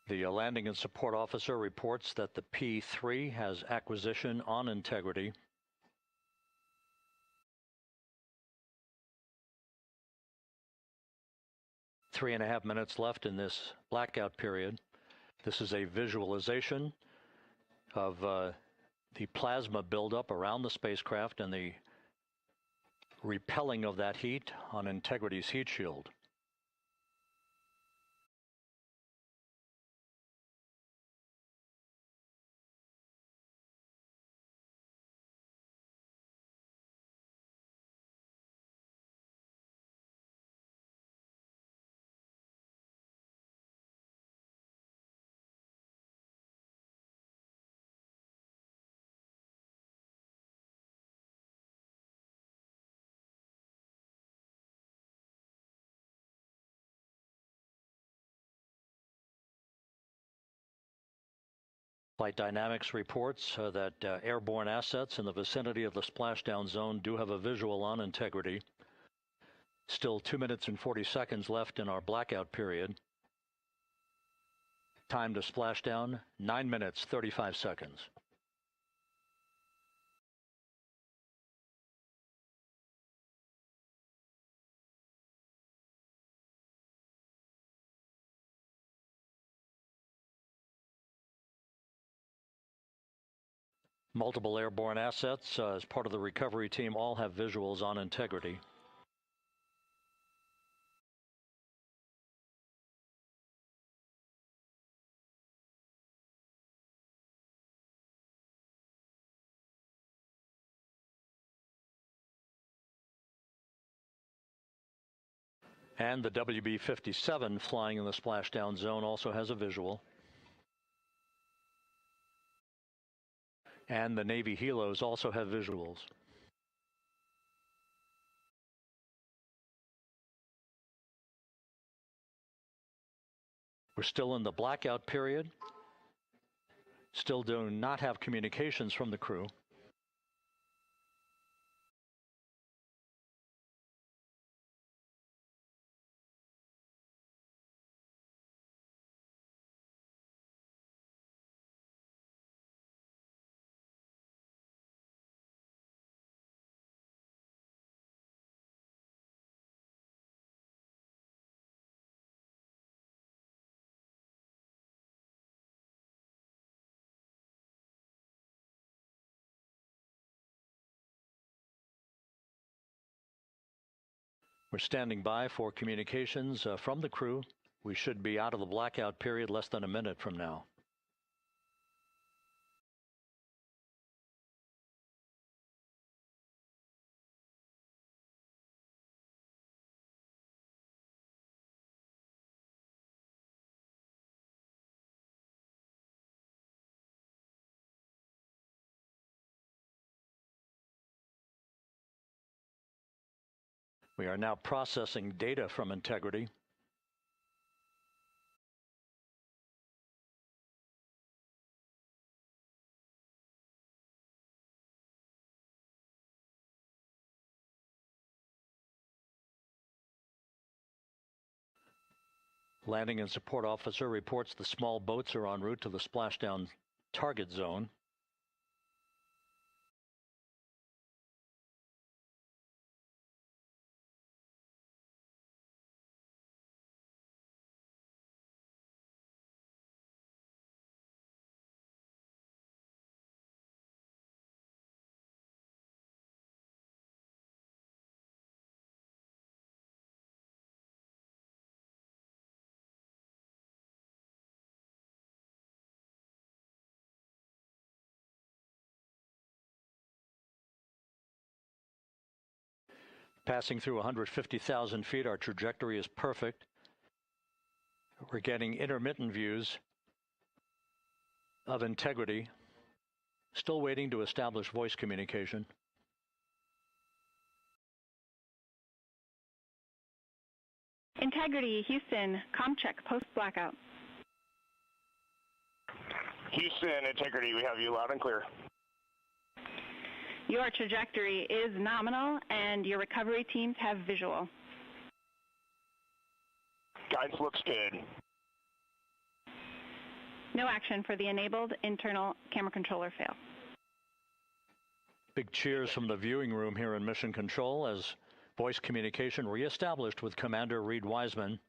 The landing and support officer reports that the P-3 has acquisition on Integrity. Three and a half minutes left in this blackout period. This is a visualization of the plasma buildup around the spacecraft and the repelling of that heat on Integrity's heat shield. Flight Dynamics reports that airborne assets in the vicinity of the splashdown zone do have a visual on Integrity. Still 2 minutes and 40 seconds left in our blackout period. Time to splashdown, 9 minutes, 35 seconds. Multiple airborne assets as part of the recovery team all have visuals on Integrity. And the WB-57 flying in the splashdown zone also has a visual. And the Navy helos also have visuals. We're still in the blackout period. Still do not have communications from the crew. We're standing by for communications from the crew. We should be out of the blackout period less than a minute from now. We are now processing data from integrity. Landing and support officer reports the small boats are en route to the splashdown target zone. Passing through 150,000 feet, our trajectory is perfect. We're getting intermittent views of integrity. Still waiting to establish voice communication. Integrity, Houston, comm check, post-blackout. Houston, Integrity, we have you loud and clear. Your trajectory is nominal, and your recovery teams have visual. Guidance looks good. No action for the enabled internal camera controller fail. Big cheers from the viewing room here in Mission Control as voice communication reestablished with Commander Reed Wiseman.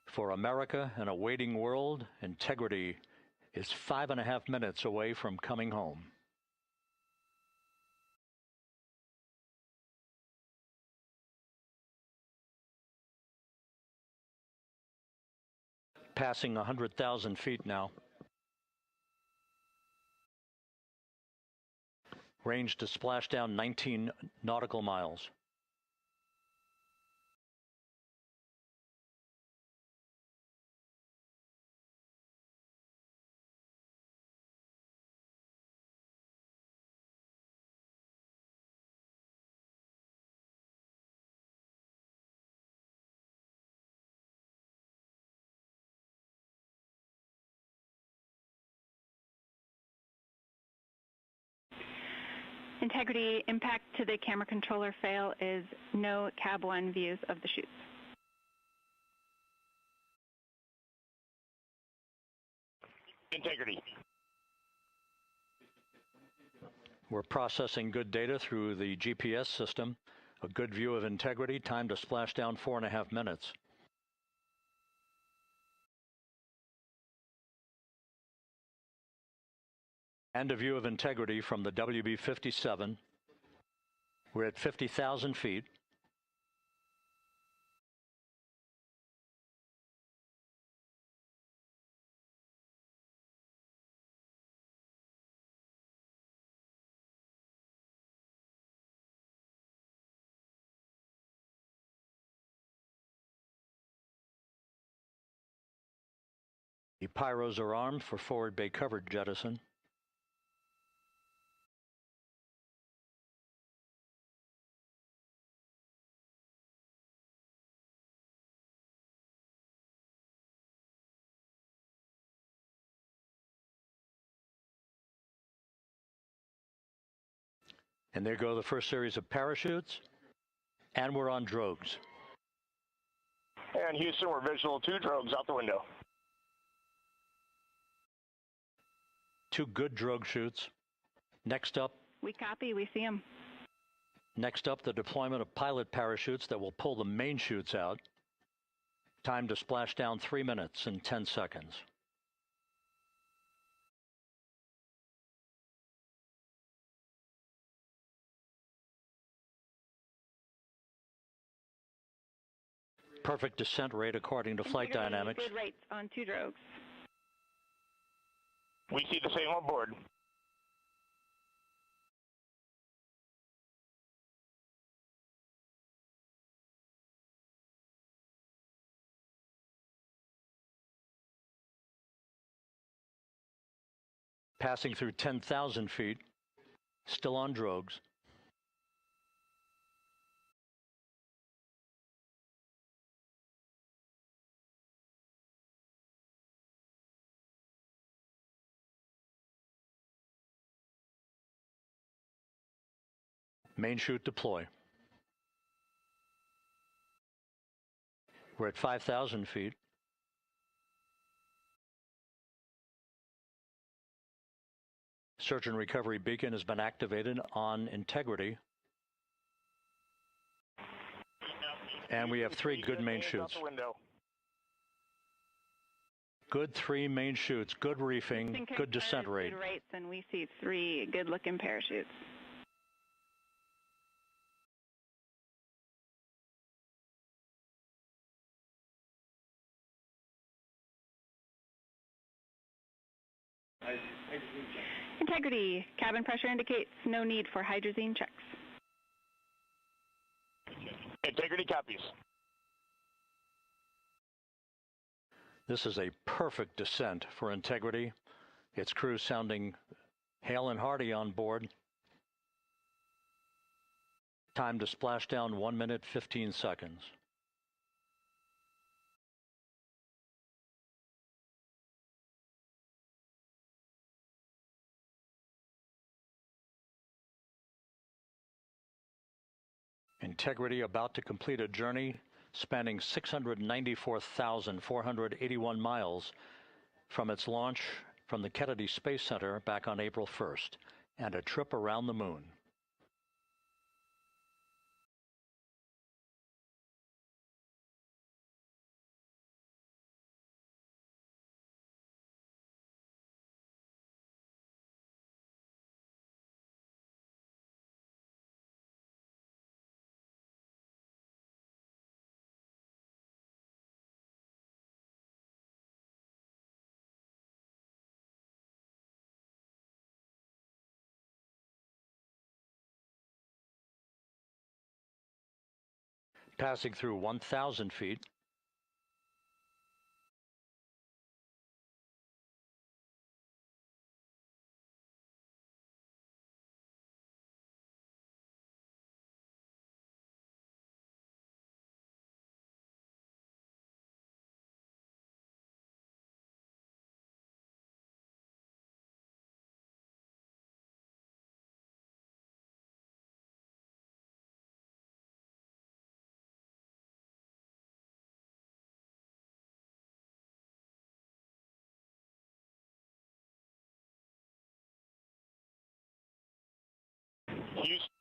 For America and a waiting world, Integrity is 5.5 minutes away from coming home. Passing 100,000 feet now. Range to splashdown 19 nautical miles. Integrity, impact to the camera controller fail is no Cab 1 views of the chutes. Integrity. We're processing good data through the GPS system. A good view of Integrity, time to splashdown 4.5 minutes. And a view of Integrity from the WB-57. We're at 50,000 feet. The pyros are armed for forward bay coverage jettison. And there go the first series of parachutes, and we're on drogues. And Houston, we're visual 2 drogues out the window. 2 good drogue chutes. Next up. We copy, we see them. Next up, the deployment of pilot parachutes that will pull the main chutes out. Time to splash down 3 minutes and 10 seconds. Perfect descent rate according to flight dynamics. Good rates on 2 drogues. We see the same on board. Passing through 10,000 feet, still on drogues. Main chute deploy. We're at 5,000 feet. Search and recovery beacon has been activated on integrity. And we have 3 good main chutes. Good 3 main chutes, good reefing, good descent rate. Good rates, and we see 3 good-looking parachutes. Integrity. Cabin pressure indicates no need for hydrazine checks. Integrity copies. This is a perfect descent for integrity. Its crew sounding hale and hearty on board. Time to splash down 1 minute, 15 seconds. Integrity about to complete a journey spanning 694,481 miles from its launch from the Kennedy Space Center back on April 1st, and a trip around the moon. Passing through 1,000 feet.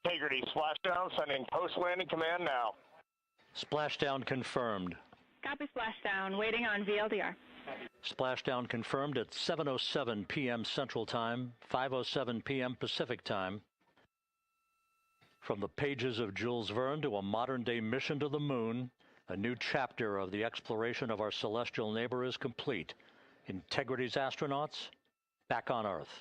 Integrity, splashdown, sending post-landing command now. Splashdown confirmed. Copy splashdown, waiting on VLDR. Splashdown confirmed at 7:07 p.m. Central Time, 5:07 p.m. Pacific Time. From the pages of Jules Verne to a modern-day mission to the moon, a new chapter of the exploration of our celestial neighbor is complete. Integrity's astronauts back on Earth.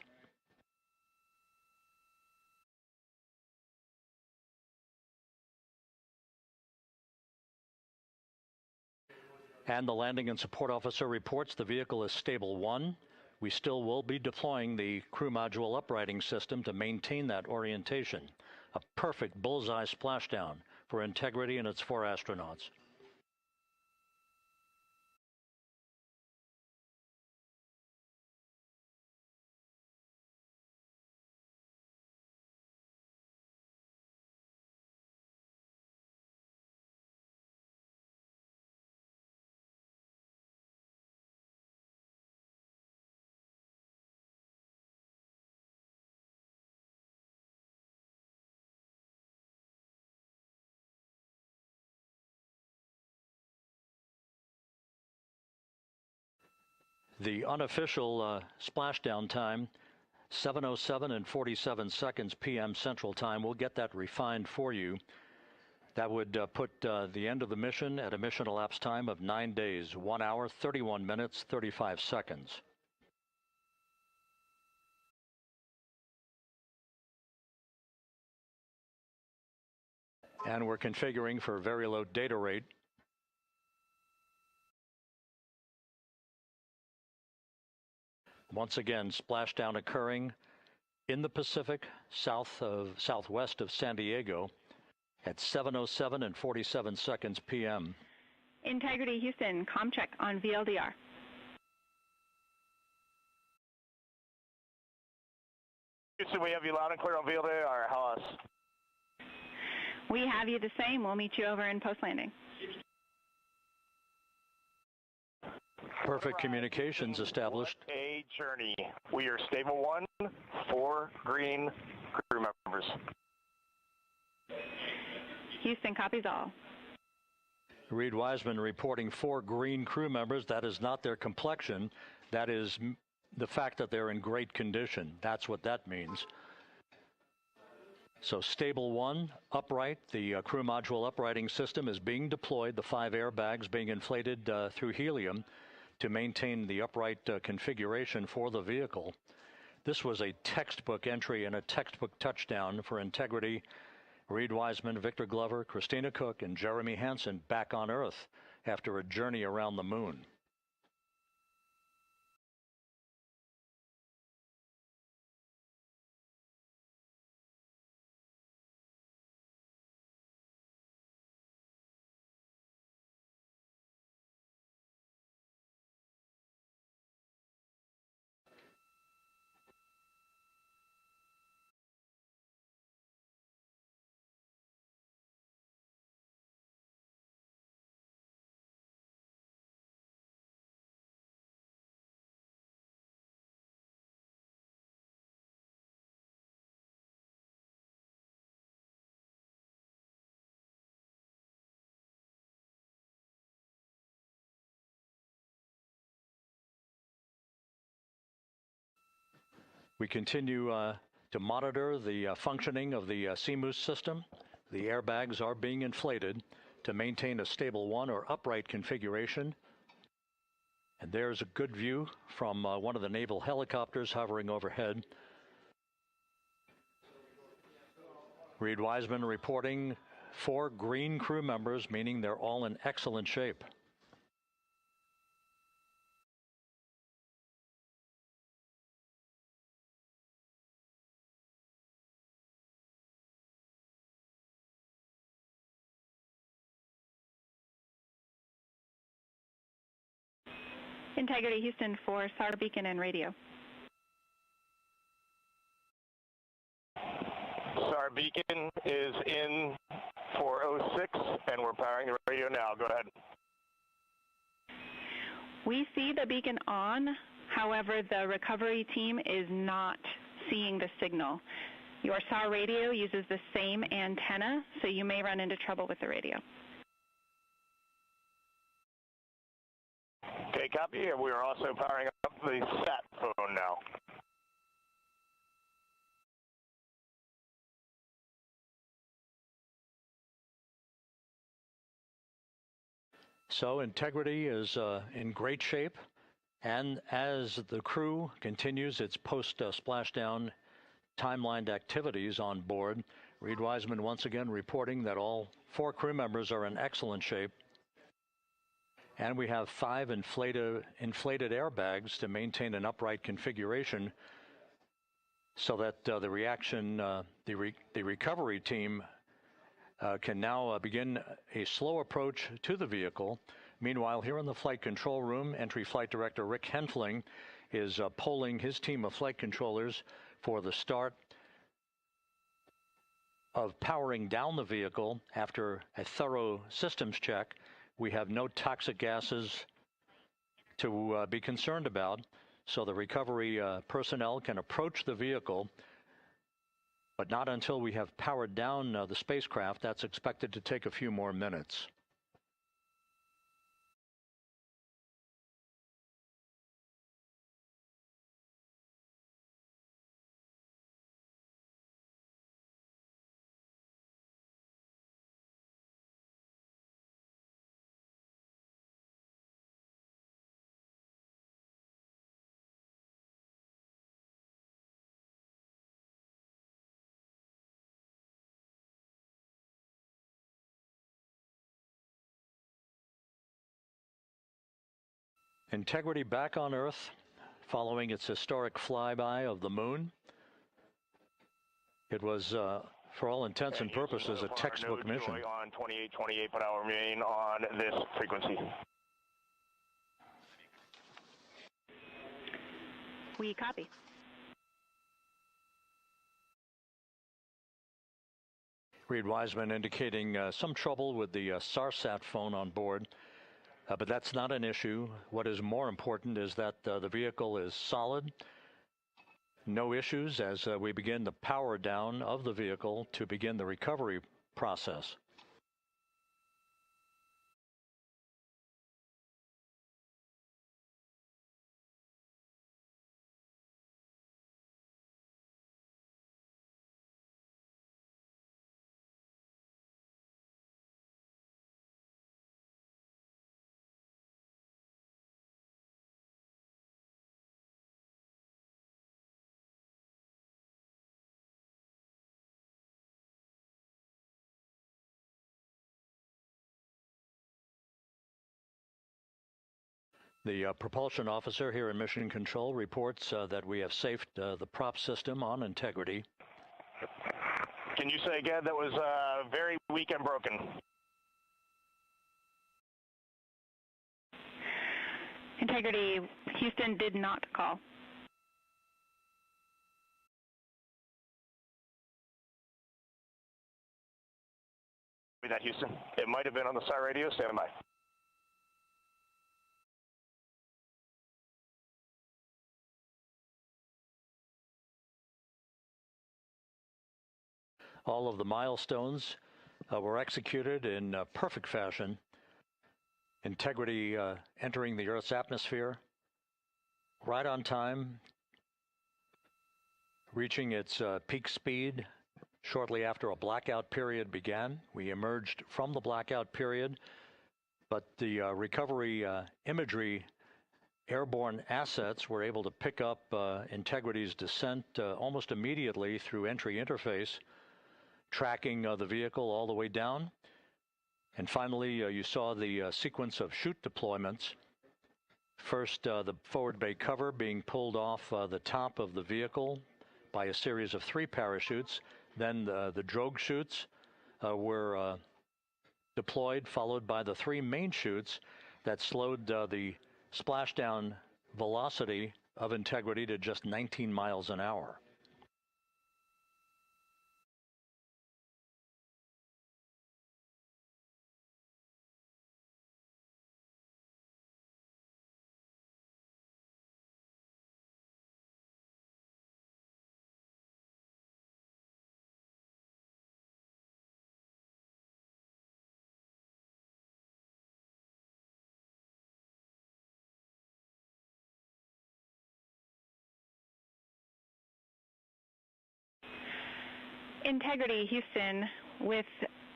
And the landing and support officer reports the vehicle is stable 1. We still will be deploying the crew module uprighting system to maintain that orientation. A perfect bullseye splashdown for Integrity and its 4 astronauts. The unofficial splashdown time, 7:07 and 47 seconds p.m. Central Time. We'll get that refined for you. That would put the end of the mission at a mission elapsed time of 9 days, 1 hour, 31 minutes, 35 seconds. And we're configuring for very low data rate. Once again, splashdown occurring in the Pacific, southwest of San Diego at 7:07 and 47 seconds p.m. Integrity Houston, comm check on VLDR. Houston, we have you loud and clear on VLDR. How else? We have you the same. We'll meet you over in post-landing. Perfect communications established. What a journey. We are stable 1, 4 green crew members. Houston copies all. Reed Wiseman reporting 4 green crew members. That is not their complexion. That is the fact that they're in great condition. That's what that means. So stable 1, upright. The crew module uprighting system is being deployed. The 5 airbags being inflated through helium to maintain the upright configuration for the vehicle. This was a textbook entry and a textbook touchdown for Integrity. Reed Wiseman, Victor Glover, Christina Cook, and Jeremy Hansen back on Earth after a journey around the moon. We continue to monitor the functioning of the CMOOS system. The airbags are being inflated to maintain a stable 1 or upright configuration. And there's a good view from one of the naval helicopters hovering overhead. Reed Wiseman reporting 4 green crew members, meaning they're all in excellent shape. Integrity Houston for SAR beacon and radio. SAR beacon is in for 06, and we're powering the radio now. Go ahead. We see the beacon on. However, the recovery team is not seeing the signal. Your SAR radio uses the same antenna, so you may run into trouble with the radio. Okay, copy. And we are also powering up the sat phone now. So Integrity is in great shape, and as the crew continues its post-splashdown timelined activities on board, Reed Wiseman once again reporting that all 4 crew members are in excellent shape. And we have 5 inflated airbags to maintain an upright configuration so that the recovery team can now begin a slow approach to the vehicle. Meanwhile, here in the flight control room, Entry Flight Director Rick Henfling is polling his team of flight controllers for the start of powering down the vehicle after a thorough systems check. We have no toxic gases to be concerned about, so the recovery personnel can approach the vehicle, but not until we have powered down the spacecraft. That's expected to take a few more minutes. Integrity back on Earth following its historic flyby of the moon. It was, for all intents and purposes, a textbook mission. On 28 per hour main on this frequency. We copy. Reed Wiseman indicating some trouble with the SARSAT phone on board, but that's not an issue. What is more important is that the vehicle is solid. No issues as we begin the power down of the vehicle to begin the recovery process. The propulsion officer here in Mission Control reports that we have safed the prop system on integrity. Can you say again that was very weak and broken? Integrity, Houston did not call. That Houston. It might have been on the SAR radio. Stand by. All of the milestones were executed in perfect fashion. Integrity entering the Earth's atmosphere right on time, reaching its peak speed shortly after a blackout period began. We emerged from the blackout period, but the recovery imagery airborne assets were able to pick up Integrity's descent almost immediately through entry interface, tracking the vehicle all the way down. And finally, you saw the sequence of chute deployments. First, the forward bay cover being pulled off the top of the vehicle by a series of 3 parachutes. Then the drogue chutes were deployed, followed by the 3 main chutes that slowed the splashdown velocity of Integrity to just 19 miles an hour. Integrity, Houston, with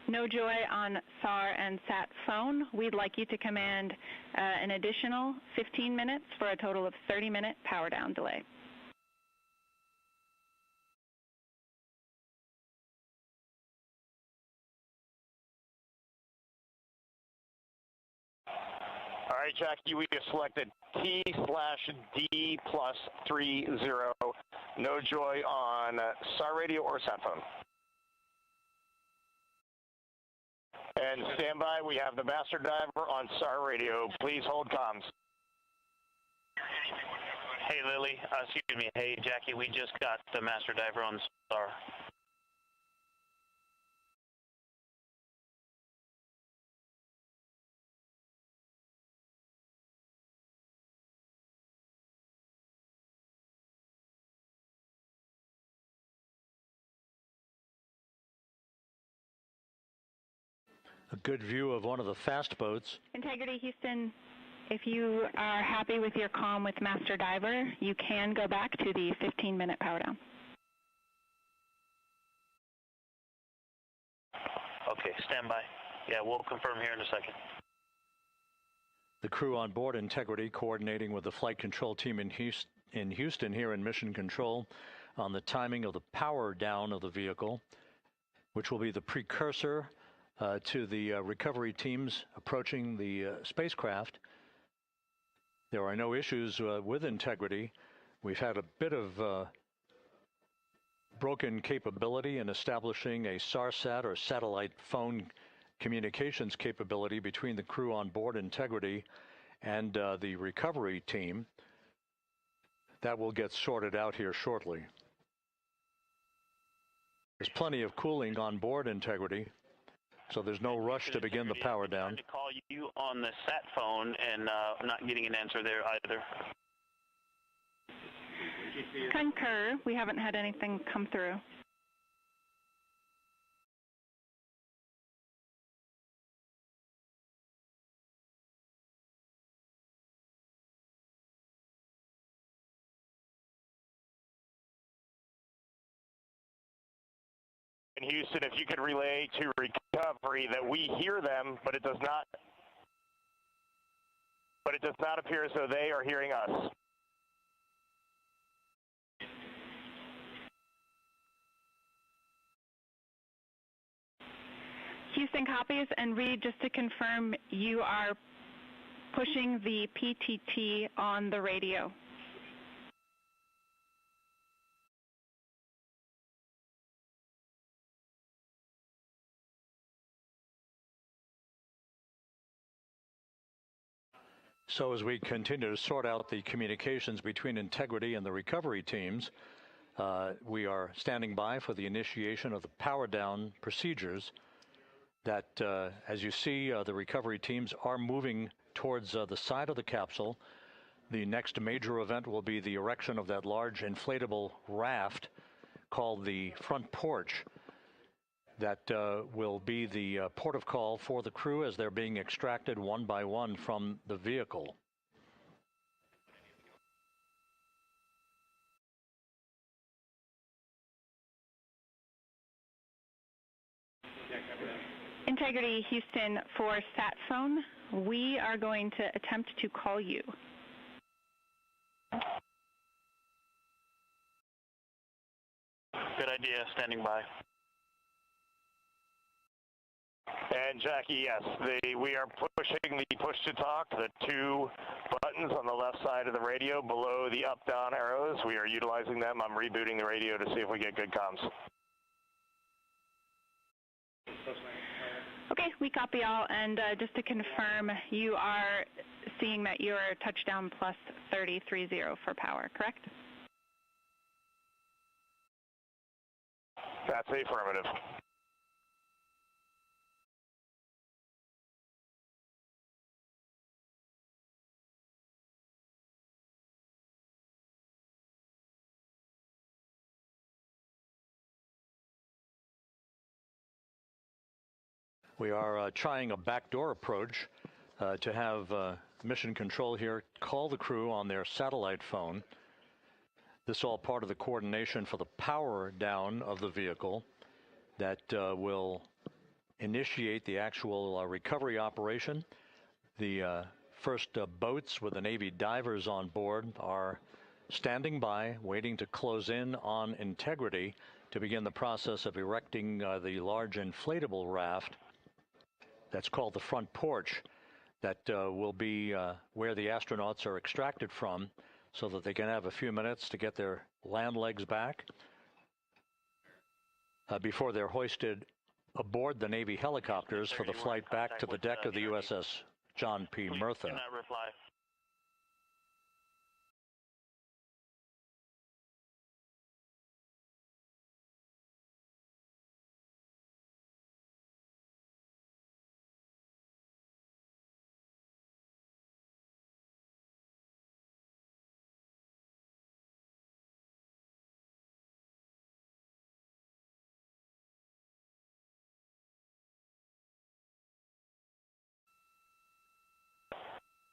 no joy on SAR and SAT phone, we'd like you to command an additional 15 minutes for a total of 30-minute power down delay. All right, Jackie, we have selected T/D+30. No joy on SAR radio or sat phone. And stand by, we have the master diver on SAR radio. Please hold comms. Hey, Lily, excuse me. Hey, Jackie, we just got the master diver on SAR. A good view of one of the fast boats. Integrity, Houston, if you are happy with your comm with master diver, you can go back to the 15-minute power down. Okay, stand by. Yeah, we'll confirm here in a second. The crew on board Integrity coordinating with the flight control team in Houston here in Mission Control on the timing of the power down of the vehicle, which will be the precursor to the recovery teams approaching the spacecraft. There are no issues with integrity. We've had a bit of broken capability in establishing a SARSAT or satellite phone communications capability between the crew on board Integrity and the recovery team. That will get sorted out here shortly. There's plenty of cooling on board Integrity, so there's no rush to begin the power down. I tried to call you on the sat phone and not getting an answer there either. Concur. We haven't had anything come through. In Houston, if you could relay to recovery that we hear them, but it does not appear as though they are hearing us. Houston copies, and Reed, just to confirm, you are pushing the PTT on the radio. So as we continue to sort out the communications between Integrity and the recovery teams, we are standing by for the initiation of the power down procedures that, as you see, the recovery teams are moving towards the side of the capsule. The next major event will be the erection of that large inflatable raft called the front porch. That will be the port of call for the crew as they're being extracted one by one from the vehicle. Integrity Houston, for sat phone, we are going to attempt to call you. Good idea, standing by. And Jackie, yes, we are pushing the push to talk, the two buttons on the left side of the radio below the up-down arrows. We are utilizing them. I'm rebooting the radio to see if we get good comms. Okay, we copy all, and just to confirm, you are seeing that you are touchdown plus 3030 for power, correct? That's affirmative. We are trying a backdoor approach to have mission control here call the crew on their satellite phone. This is all part of the coordination for the power down of the vehicle that will initiate the actual recovery operation. The first boats with the Navy divers on board are standing by, waiting to close in on Integrity to begin the process of erecting the large inflatable raft. That's called the front porch. That will be where the astronauts are extracted from so that they can have a few minutes to get their land legs back before they're hoisted aboard the Navy helicopters for the flight back to the deck of the USS John P. Murtha.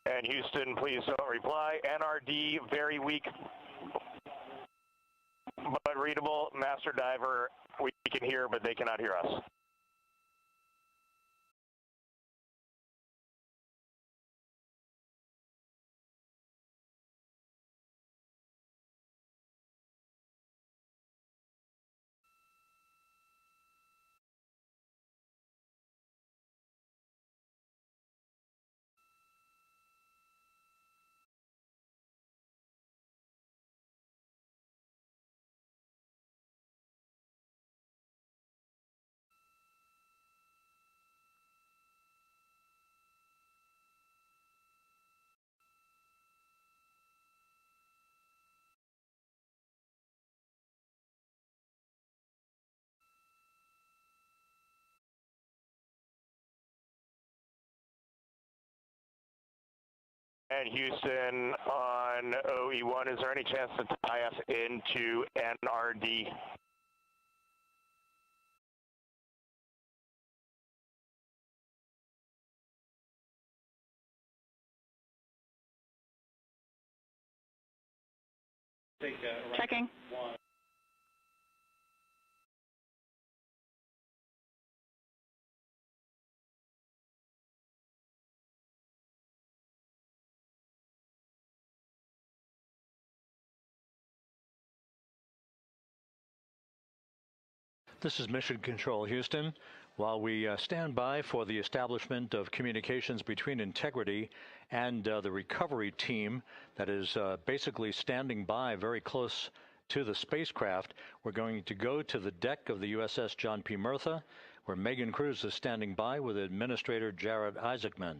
And Houston, please don't reply. NRD, very weak, but readable. Master diver, we can hear, but they cannot hear us. And Houston on OE1, is there any chance to tie us into NRD? Checking. This is Mission Control, Houston. While we stand by for the establishment of communications between Integrity and the recovery team that is basically standing by very close to the spacecraft, we're going to go to the deck of the USS John P. Murtha, where Megan Cruz is standing by with Administrator Jared Isaacman.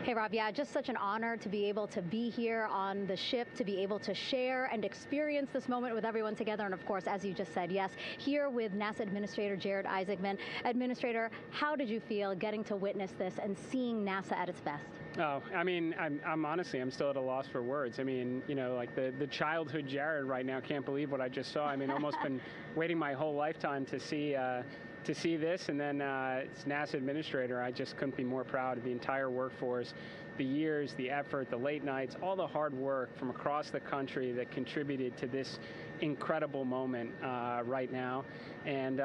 Hey, Rob, yeah, just such an honor to be able to be here on the ship, to be able to share and experience this moment with everyone together. And of course, as you just said, yes, here with NASA Administrator Jared Isaacman. Administrator, how did you feel getting to witness this and seeing NASA at its best? Oh, I mean, I'm honestly, I'm still at a loss for words. I mean, you know, like the childhood Jared right now can't believe what I just saw. I mean, almost been waiting my whole lifetime to see this, and then it's NASA Administrator. I just couldn't be more proud of the entire workforce, the years, the effort, the late nights, all the hard work from across the country that contributed to this incredible moment right now. And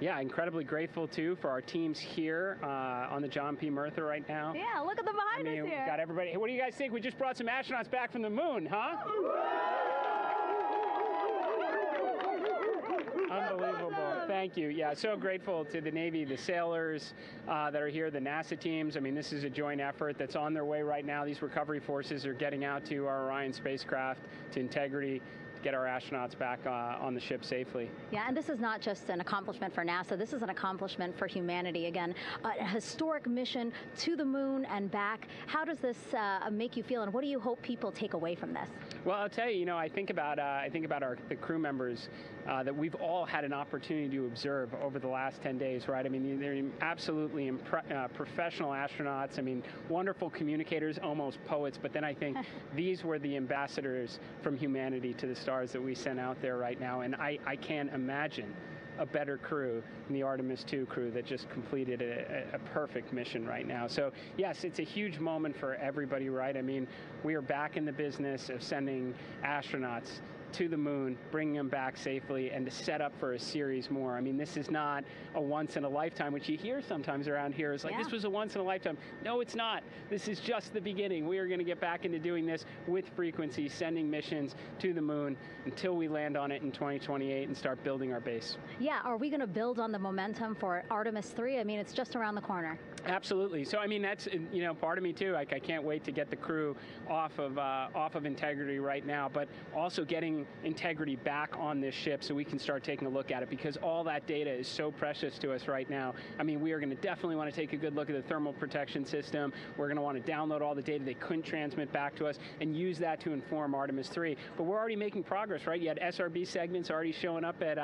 yeah, incredibly grateful too for our teams here on the John P. Murtha right now. Yeah, look at them behind us here. We got everybody. Hey, what do you guys think? We just brought some astronauts back from the moon, huh? Unbelievable. Thank you. Yeah, so grateful to the Navy, the sailors that are here, the NASA teams. I mean, this is a joint effort that's on their way right now. These recovery forces are getting out to our Orion spacecraft, to Integrity, get our astronauts back on the ship safely. Yeah, and this is not just an accomplishment for NASA. This is an accomplishment for humanity. Again, a historic mission to the moon and back. How does this make you feel, and what do you hope people take away from this? Well, I'll tell you, you know, I think about the crew members that we've all had an opportunity to observe over the last 10 days, right? I mean, they're absolutely professional astronauts. I mean, wonderful communicators, almost poets. But then I think these were the ambassadors from humanity to the stars that we sent out there right now. And I can't imagine a better crew than the Artemis II crew that just completed a perfect mission right now. So yes, it's a huge moment for everybody, right? I mean, we are back in the business of sending astronauts to the moon, bringing them back safely, and to set up for a series more. I mean, this is not a once in a lifetime, which you hear sometimes around here. It's like, this was a once in a lifetime. No, it's not. This is just the beginning. We are going to get back into doing this with frequency, sending missions to the moon until we land on it in 2028 and start building our base. Yeah, are we going to build on the momentum for Artemis III? I mean, it's just around the corner. Absolutely. So, I mean, that's, you know, part of me too. Like, I can't wait to get the crew off of Integrity right now, but also getting Integrity back on this ship so we can start taking a look at it, because all that data is so precious to us right now. I mean, we are going to definitely want to take a good look at the thermal protection system. We're going to want to download all the data they couldn't transmit back to us and use that to inform Artemis III. But we're already making progress, right? You had SRB segments already showing up at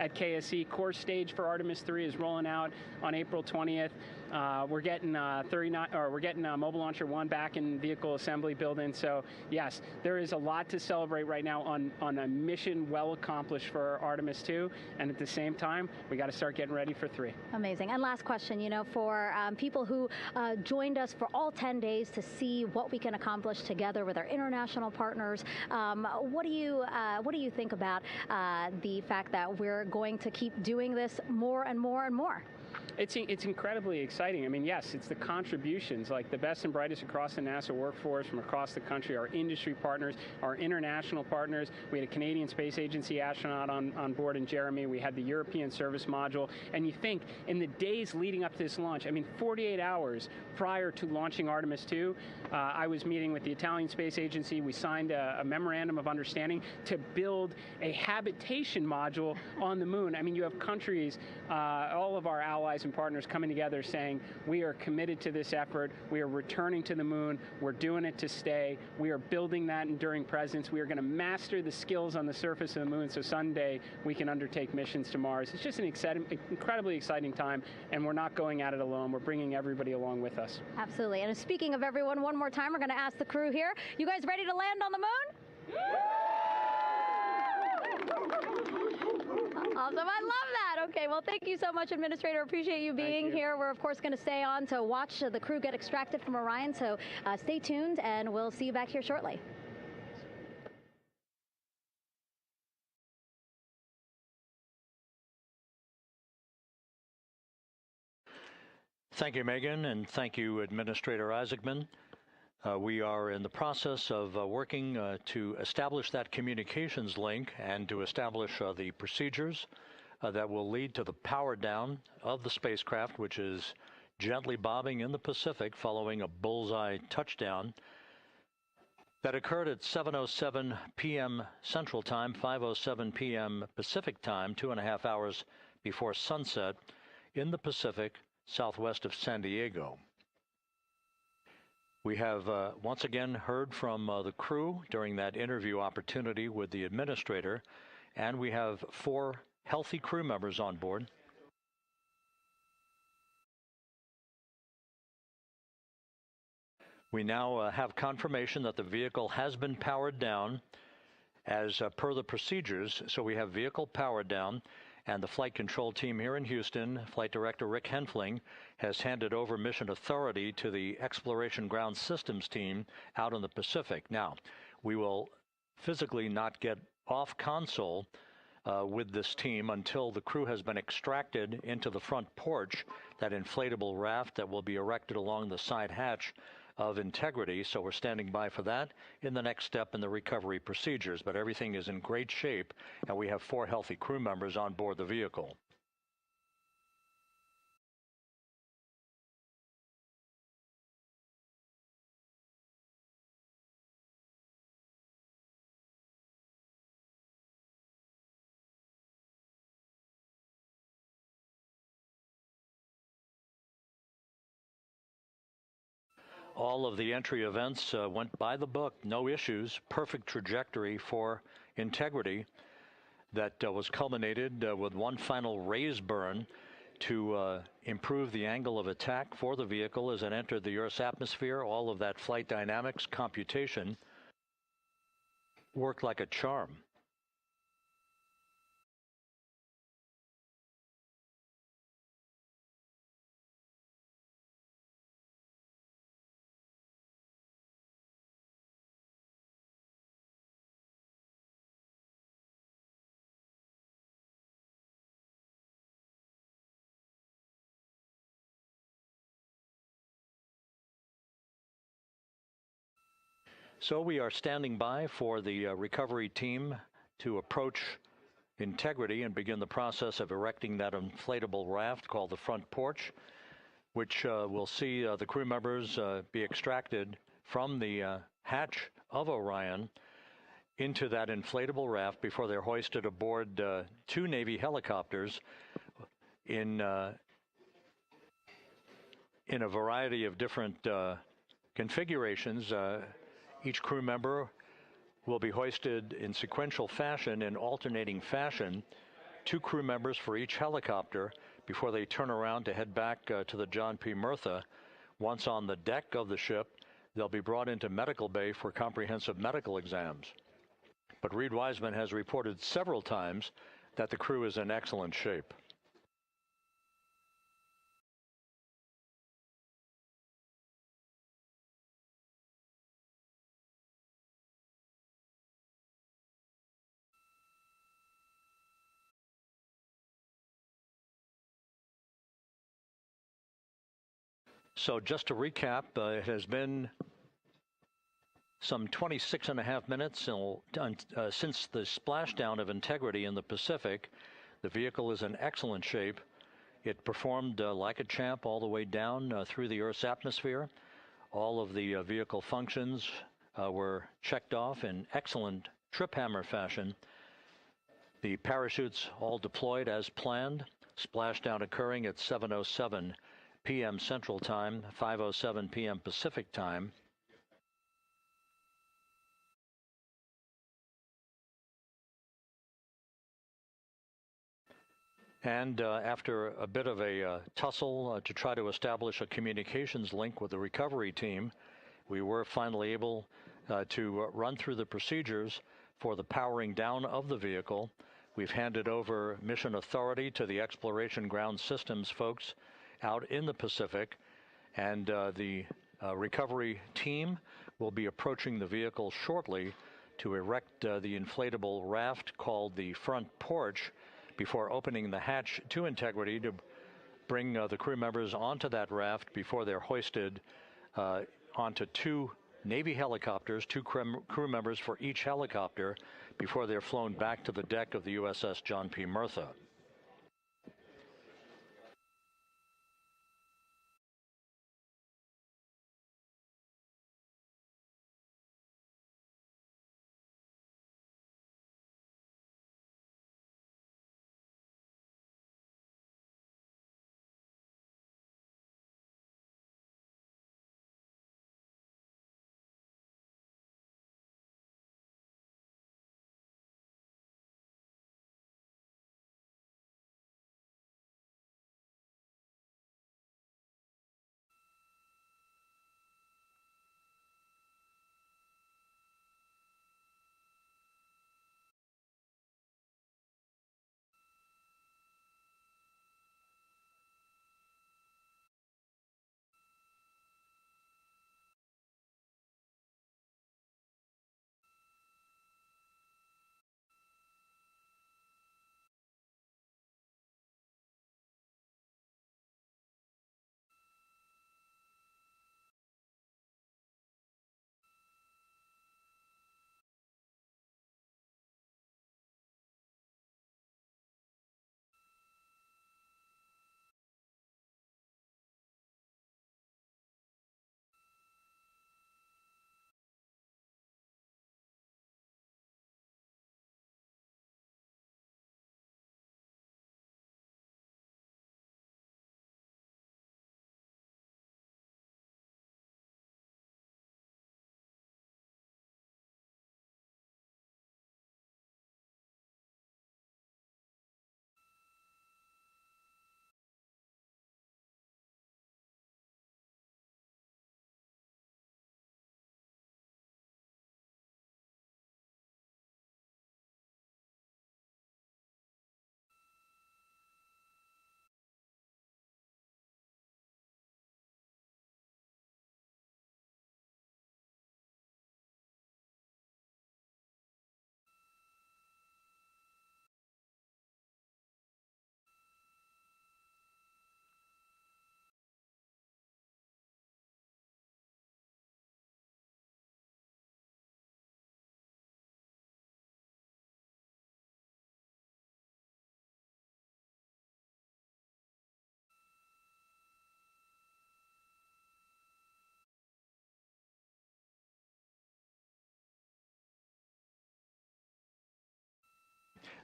KSC. Core stage for Artemis III is rolling out on April 20th. We're getting Mobile Launcher 1 back in vehicle assembly building. So yes, there is a lot to celebrate right now on a mission well accomplished for Artemis II, and at the same time, we got to start getting ready for 3. Amazing. And last question, you know, for people who joined us for all 10 days to see what we can accomplish together with our international partners, what do you think about the fact that we're going to keep doing this more and more and more? It's incredibly exciting. I mean, yes, it's the contributions, like the best and brightest across the NASA workforce from across the country, our industry partners, our international partners. We had a Canadian Space Agency astronaut on board in Jeremy. We had the European Service Module. And you think, in the days leading up to this launch, I mean, 48 hours prior to launching Artemis II, I was meeting with the Italian Space Agency. We signed a memorandum of understanding to build a habitation module on the moon. I mean, you have countries, all of our allies, allies and partners coming together saying, we are committed to this effort. We are returning to the moon. We're doing it to stay. We are building that enduring presence. We are going to master the skills on the surface of the moon so someday we can undertake missions to Mars. It's just an incredibly exciting time, and we're not going at it alone. We're bringing everybody along with us. Absolutely. And speaking of everyone, one more time, we're going to ask the crew here, you guys ready to land on the moon? Awesome. I love that. Okay, well, thank you so much, Administrator. Appreciate you being here. We're, of course, going to stay on to watch the crew get extracted from Orion, so stay tuned, and we'll see you back here shortly. Thank you, Megan, and thank you, Administrator Isaacman. We are in the process of working to establish that communications link and to establish the procedures that will lead to the power down of the spacecraft, which is gently bobbing in the Pacific following a bullseye touchdown that occurred at 7:07 p.m. Central Time, 5:07 p.m. Pacific Time, 2.5 hours before sunset in the Pacific, southwest of San Diego. We have once again heard from the crew during that interview opportunity with the administrator, and we have 4 healthy crew members on board. We now have confirmation that the vehicle has been powered down as per the procedures. So we have vehicle powered down, and the flight control team here in Houston, Flight Director Rick Henfling, has handed over mission authority to the Exploration Ground Systems team out in the Pacific. Now, we will physically not get off console with this team until the crew has been extracted into the front porch, that inflatable raft that will be erected along the side hatch of Integrity. So we're standing by for that in the next step in the recovery procedures. But everything is in great shape, and we have 4 healthy crew members on board the vehicle. All of the entry events went by the book, no issues, perfect trajectory for Integrity that was culminated with one final raise burn to improve the angle of attack for the vehicle as it entered the Earth's atmosphere. All of that flight dynamics computation worked like a charm. So we are standing by for the recovery team to approach Integrity and begin the process of erecting that inflatable raft called the front porch, which will see the crew members be extracted from the hatch of Orion into that inflatable raft before they're hoisted aboard 2 Navy helicopters in a variety of different configurations. Each crew member will be hoisted in sequential fashion, in alternating fashion, 2 crew members for each helicopter before they turn around to head back to the John P. Murtha. Once on the deck of the ship, they'll be brought into medical bay for comprehensive medical exams. But Reed Wiseman has reported several times that the crew is in excellent shape. So just to recap, it has been some 26.5 minutes since the splashdown of Integrity in the Pacific. The vehicle is in excellent shape. It performed like a champ all the way down through the Earth's atmosphere. All of the vehicle functions were checked off in excellent trip hammer fashion. The parachutes all deployed as planned. Splashdown occurring at 7:07 p.m. Central Time, 5:07 p.m. Pacific Time. And after a bit of a tussle to try to establish a communications link with the recovery team, we were finally able to run through the procedures for the powering down of the vehicle. We've handed over mission authority to the Exploration Ground Systems folks out in the Pacific, and the recovery team will be approaching the vehicle shortly to erect the inflatable raft called the front porch before opening the hatch to Integrity to bring the crew members onto that raft before they're hoisted onto two Navy helicopters, two crew members for each helicopter, before they're flown back to the deck of the USS John P. Murtha.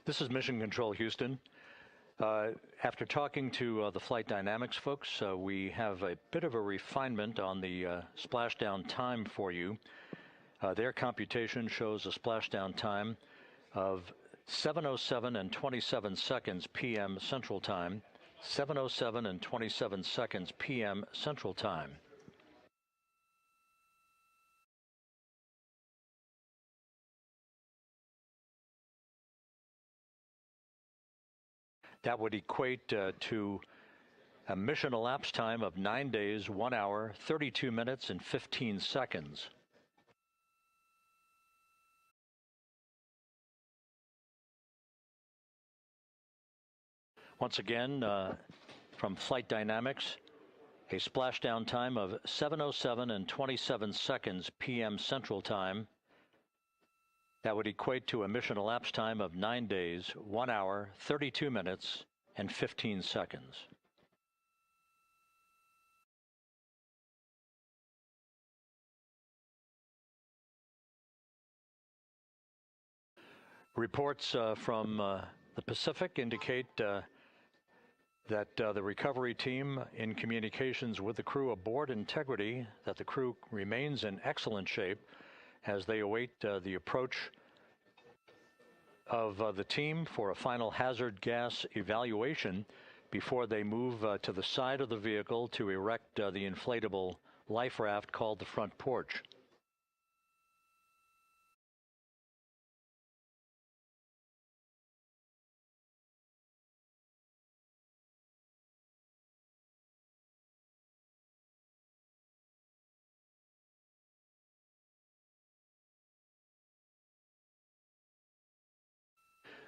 This is Mission Control Houston. After talking to the flight dynamics folks, we have a bit of a refinement on the splashdown time for you. Their computation shows a splashdown time of 7:07 and 27 seconds p.m. Central Time, 7:07 and 27 seconds p.m. Central Time. That would equate to a mission elapsed time of 9 days, 1 hour, 32 minutes, and 15 seconds. Once again, from Flight Dynamics, a splashdown time of 7:07 and 27 seconds p.m. Central Time. That would equate to a mission elapsed time of 9 days, 1 hour, 32 minutes, and 15 seconds. Reports from the Pacific indicate that the recovery team in communications with the crew aboard Integrity, that the crew remains in excellent shape as they await the approach of the team for a final hazard gas evaluation before they move to the side of the vehicle to erect the inflatable life raft called the front porch.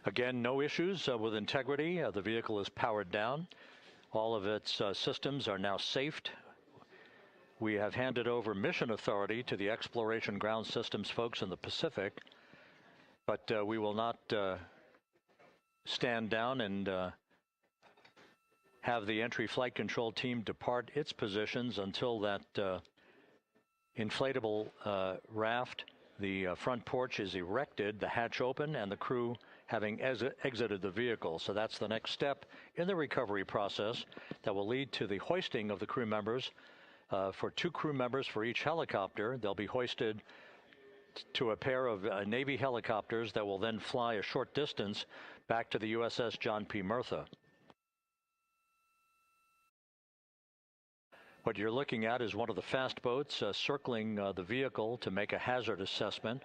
Again, no issues with Integrity. The vehicle is powered down. All of its systems are now safed. We have handed over mission authority to the Exploration Ground Systems folks in the Pacific, but we will not stand down and have the entry flight control team depart its positions until that inflatable raft, the front porch, is erected, the hatch open, and the crew having exited the vehicle. So that's the next step in the recovery process that will lead to the hoisting of the crew members. For 2 crew members for each helicopter, they'll be hoisted to a pair of Navy helicopters that will then fly a short distance back to the USS John P. Murtha. What you're looking at is one of the fast boats circling the vehicle to make a hazard assessment.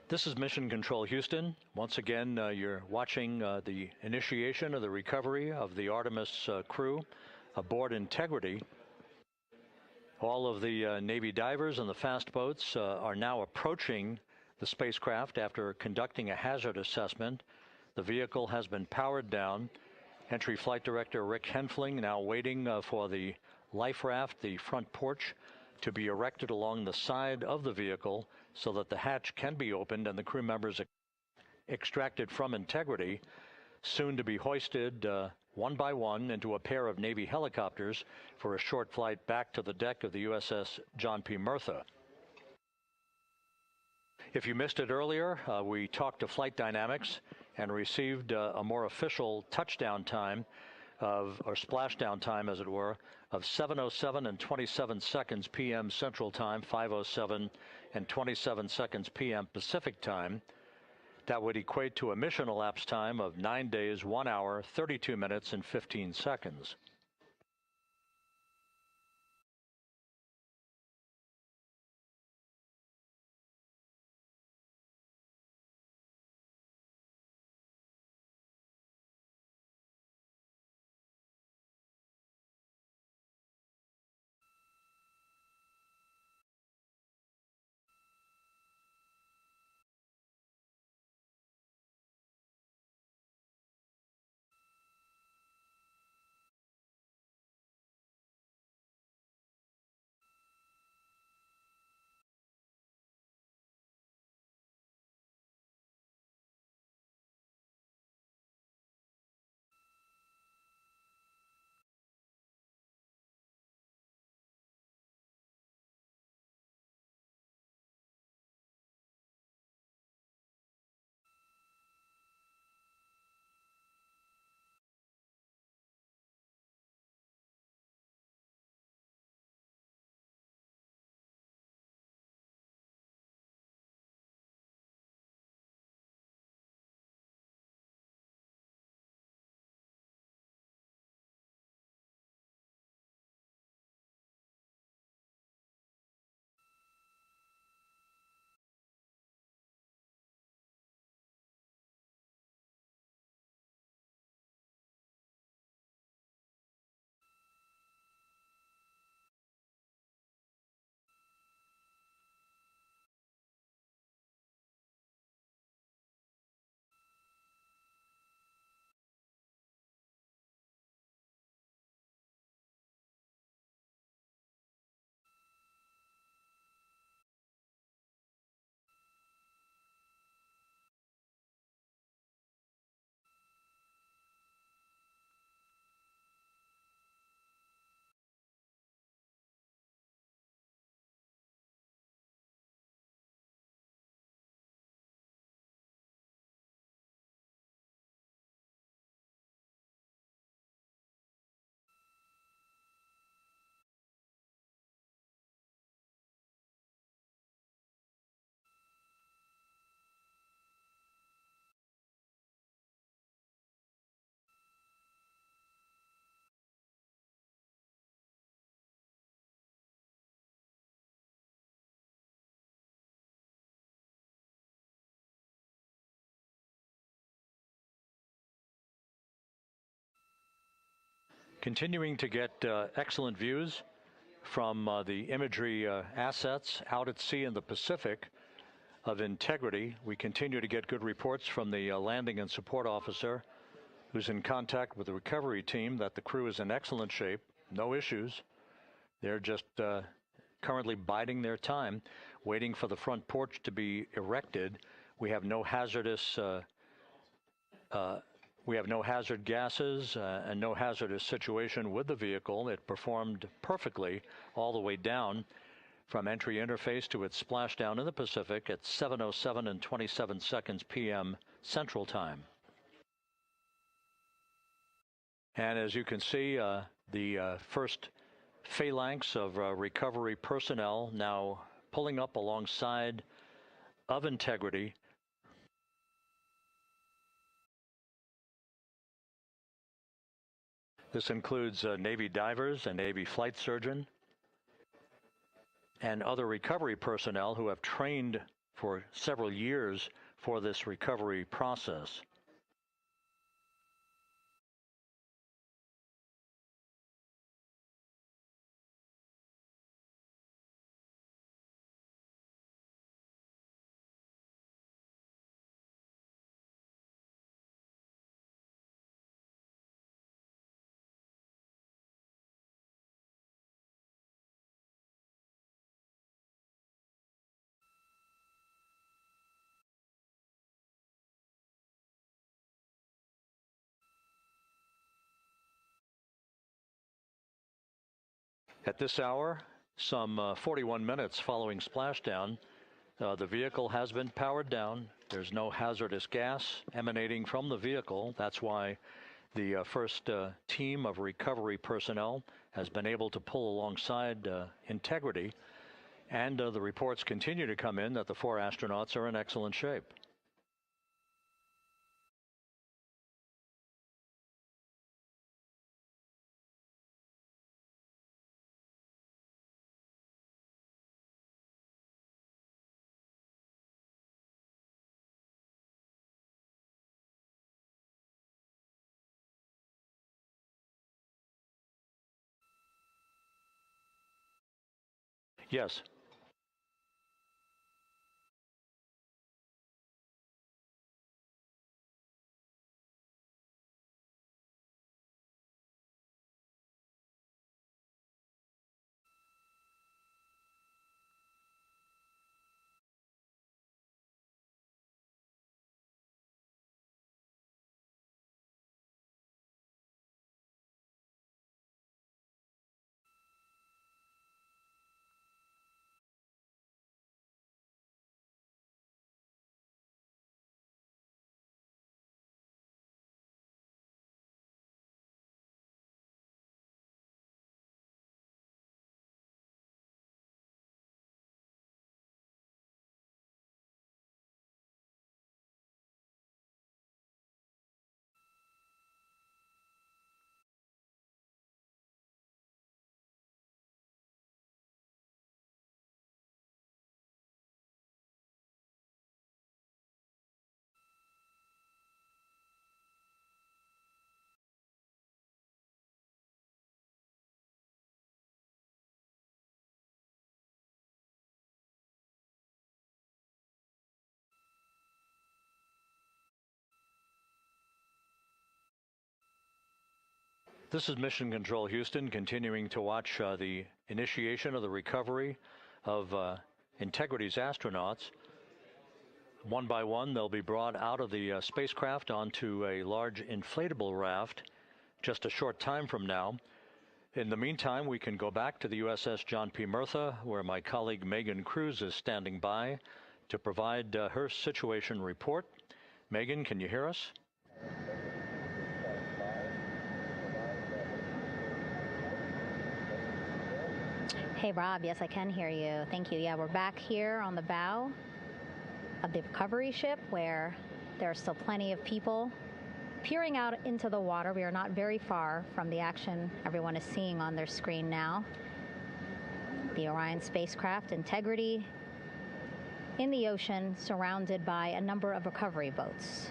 This is Mission Control Houston. Once again, you're watching the initiation of the recovery of the Artemis crew aboard Integrity. All of the Navy divers and the fast boats are now approaching the spacecraft after conducting a hazard assessment. The vehicle has been powered down. Entry Flight Director Rick Henfling now waiting for the life raft, the front porch, to be erected along the side of the vehicle so that the hatch can be opened and the crew members extracted from Integrity, soon to be hoisted one by one into a pair of Navy helicopters for a short flight back to the deck of the USS John P. Murtha. If you missed it earlier, we talked to Flight Dynamics and received a more official touchdown time or splashdown time, as it were, of 7:07 and 27 seconds p.m. Central Time, 5:07 and 27 seconds p.m. Pacific Time. That would equate to a mission elapsed time of 9 days, 1 hour, 32 minutes, and 15 seconds. Continuing to get excellent views from the imagery assets out at sea in the Pacific of Integrity. We continue to get good reports from the landing and support officer, who's in contact with the recovery team, that the crew is in excellent shape, no issues. They're just currently biding their time, waiting for the front porch to be erected. We have no hazardous hazard gases and no hazardous situation with the vehicle. It performed perfectly all the way down from entry interface to its splashdown in the Pacific at 7:07 and 27 seconds p.m. Central Time. And as you can see, the first phalanx of recovery personnel now pulling up alongside of Integrity. This includes Navy divers and Navy flight surgeon and other recovery personnel who have trained for several years for this recovery process. At this hour, some 41 minutes following splashdown, The vehicle has been powered down. There's no hazardous gas emanating from the vehicle. That's why the first team of recovery personnel has been able to pull alongside Integrity. And the reports continue to come in that the 4 astronauts are in excellent shape. Yes. This is Mission Control Houston, continuing to watch the initiation of the recovery of Integrity's astronauts. One by one, they'll be brought out of the spacecraft onto a large inflatable raft just a short time from now. In the meantime, we can go back to the USS John P. Murtha, where my colleague Megan Cruz is standing by to provide her situation report. Megan, can you hear us? Hey, Rob. Yes, I can hear you. Thank you. Yeah, we're back here on the bow of the recovery ship where there are still plenty of people peering out into the water. We are not very far from the action everyone is seeing on their screen now. The Orion spacecraft, Integrity, in the ocean, surrounded by a number of recovery boats.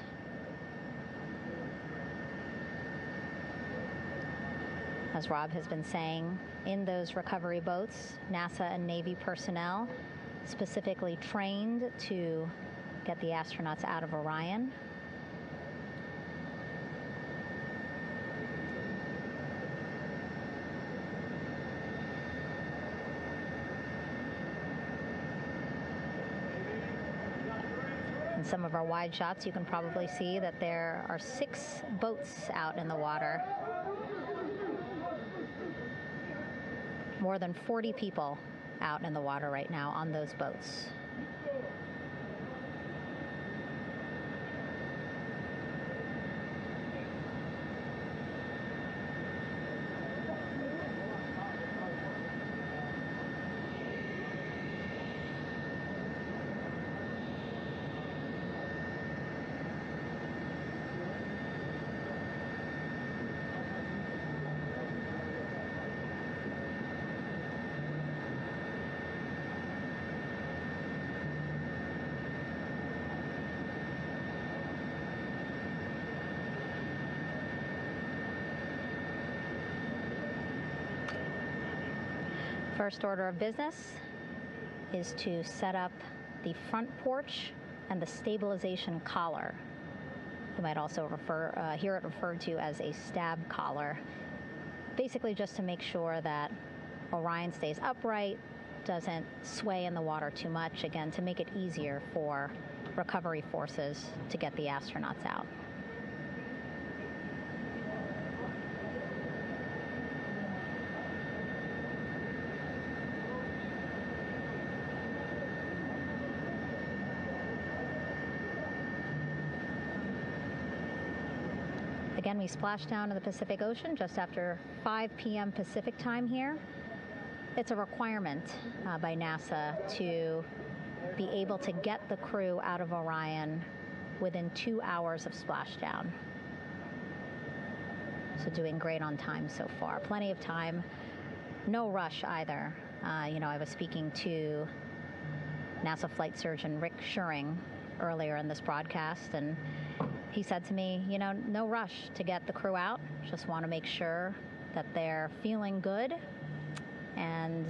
As Rob has been saying, in those recovery boats, NASA and Navy personnel specifically trained to get the astronauts out of Orion. In some of our wide shots, you can probably see that there are 6 boats out in the water. More than 40 people out in the water right now on those boats. First order of business is to set up the front porch and the stabilization collar. You might also hear it referred to as a stab collar. Basically just to make sure that Orion stays upright, doesn't sway in the water too much, again, to make it easier for recovery forces to get the astronauts out. Again, we splashed down in the Pacific Ocean just after 5 p.m. Pacific time here. It's a requirement by NASA to be able to get the crew out of Orion within 2 hours of splashdown. So doing great on time so far. Plenty of time. No rush either. I was speaking to NASA flight surgeon Rick Schuring earlier in this broadcast, and he said to me, no rush to get the crew out. Just want to make sure that they're feeling good, and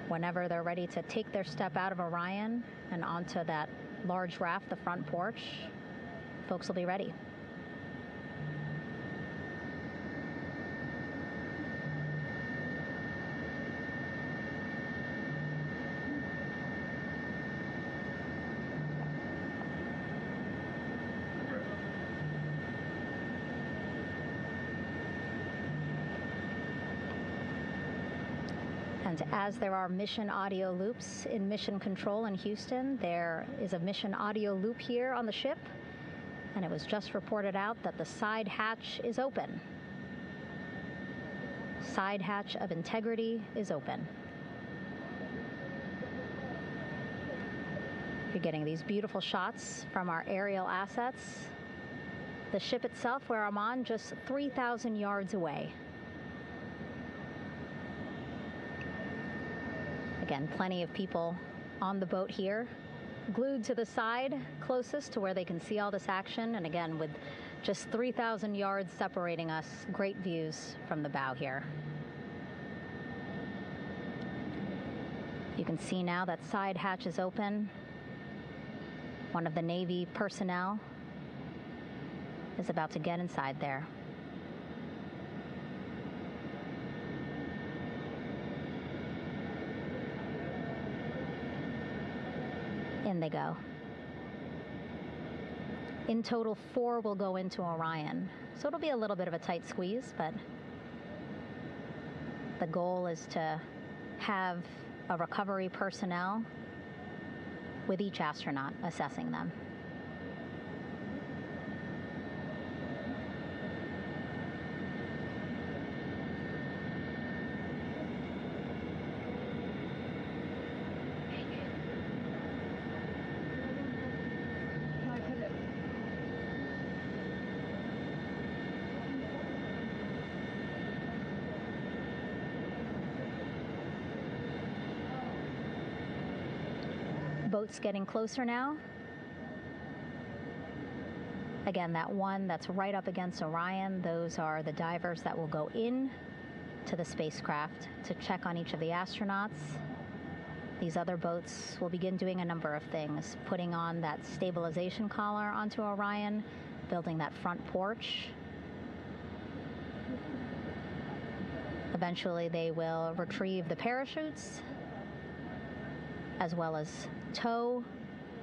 whenever they're ready to take their step out of Orion and onto that large raft, the front porch, folks will be ready. And as there are mission audio loops in Mission Control in Houston, there is a mission audio loop here on the ship, and it was just reported out that the side hatch is open. Side hatch of integrity is open. You're getting these beautiful shots from our aerial assets. The ship itself, where I'm on, just 3,000 yards away. Again, plenty of people on the boat here, glued to the side closest to where they can see all this action. And again, with just 3,000 yards separating us, great views from the bow here. You can see now that side hatch is open. One of the Navy personnel is about to get inside there. In they go. In total, 4 will go into Orion. So it'll be a little bit of a tight squeeze, but the goal is to have a recovery personnel with each astronaut assessing them. Boats getting closer now. Again, that one that's right up against Orion, those are the divers that will go in to the spacecraft to check on each of the astronauts. These other boats will begin doing a number of things, putting on that stabilization collar onto Orion, building that front porch. Eventually, they will retrieve the parachutes, as well as tow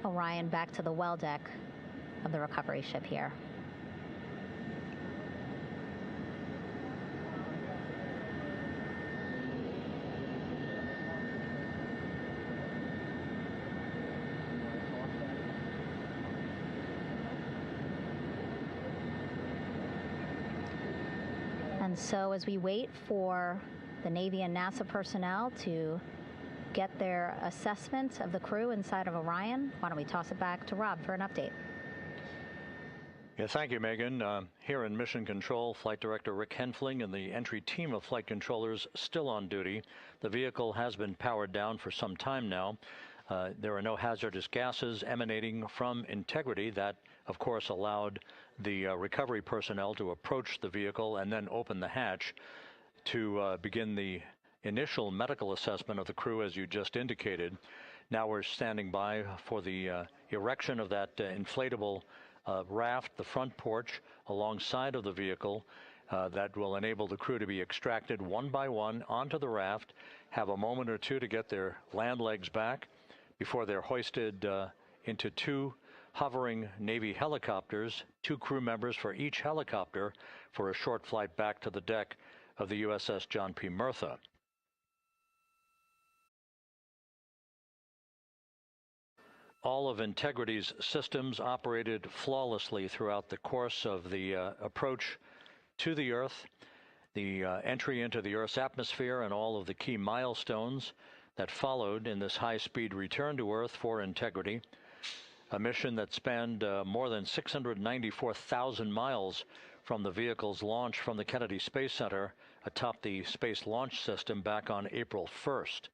Orion back to the well deck of the recovery ship here. And so as we wait for the Navy and NASA personnel to get their assessment of the crew inside of Orion, why don't we toss it back to Rob for an update? Yeah, thank you, Megan. Here in Mission Control, Flight Director Rick Henfling and the entry team of flight controllers still on duty. The vehicle has been powered down for some time now. There are no hazardous gases emanating from integrity. That, of course, allowed the recovery personnel to approach the vehicle and then open the hatch to begin the initial medical assessment of the crew, as you just indicated. Now we're standing by for the erection of that inflatable raft, the front porch, alongside of the vehicle that will enable the crew to be extracted one by one onto the raft, have a moment or two to get their land legs back before they're hoisted into 2 hovering Navy helicopters, 2 crew members for each helicopter, for a short flight back to the deck of the USS John P. Murtha. all of Integrity's systems operated flawlessly throughout the course of the approach to the Earth, the entry into the Earth's atmosphere, and all of the key milestones that followed in this high-speed return to Earth for Integrity, a mission that spanned more than 694,000 miles from the vehicle's launch from the Kennedy Space Center atop the Space Launch System back on April 1st.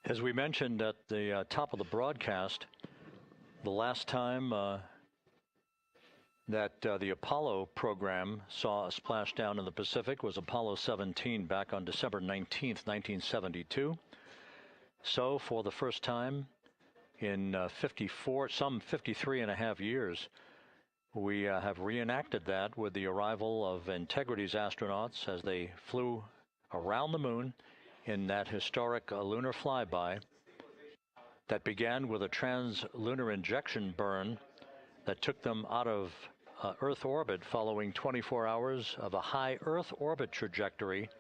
As we mentioned at the top of the broadcast, the last time that the Apollo program saw a splashdown in the Pacific was Apollo 17 back on December 19th, 1972. So for the first time in 53 and a half years, we have reenacted that with the arrival of Integrity's astronauts as they flew around the moon in that historic lunar flyby that began with a trans-lunar injection burn that took them out of Earth orbit following 24 hours of a high Earth orbit trajectory.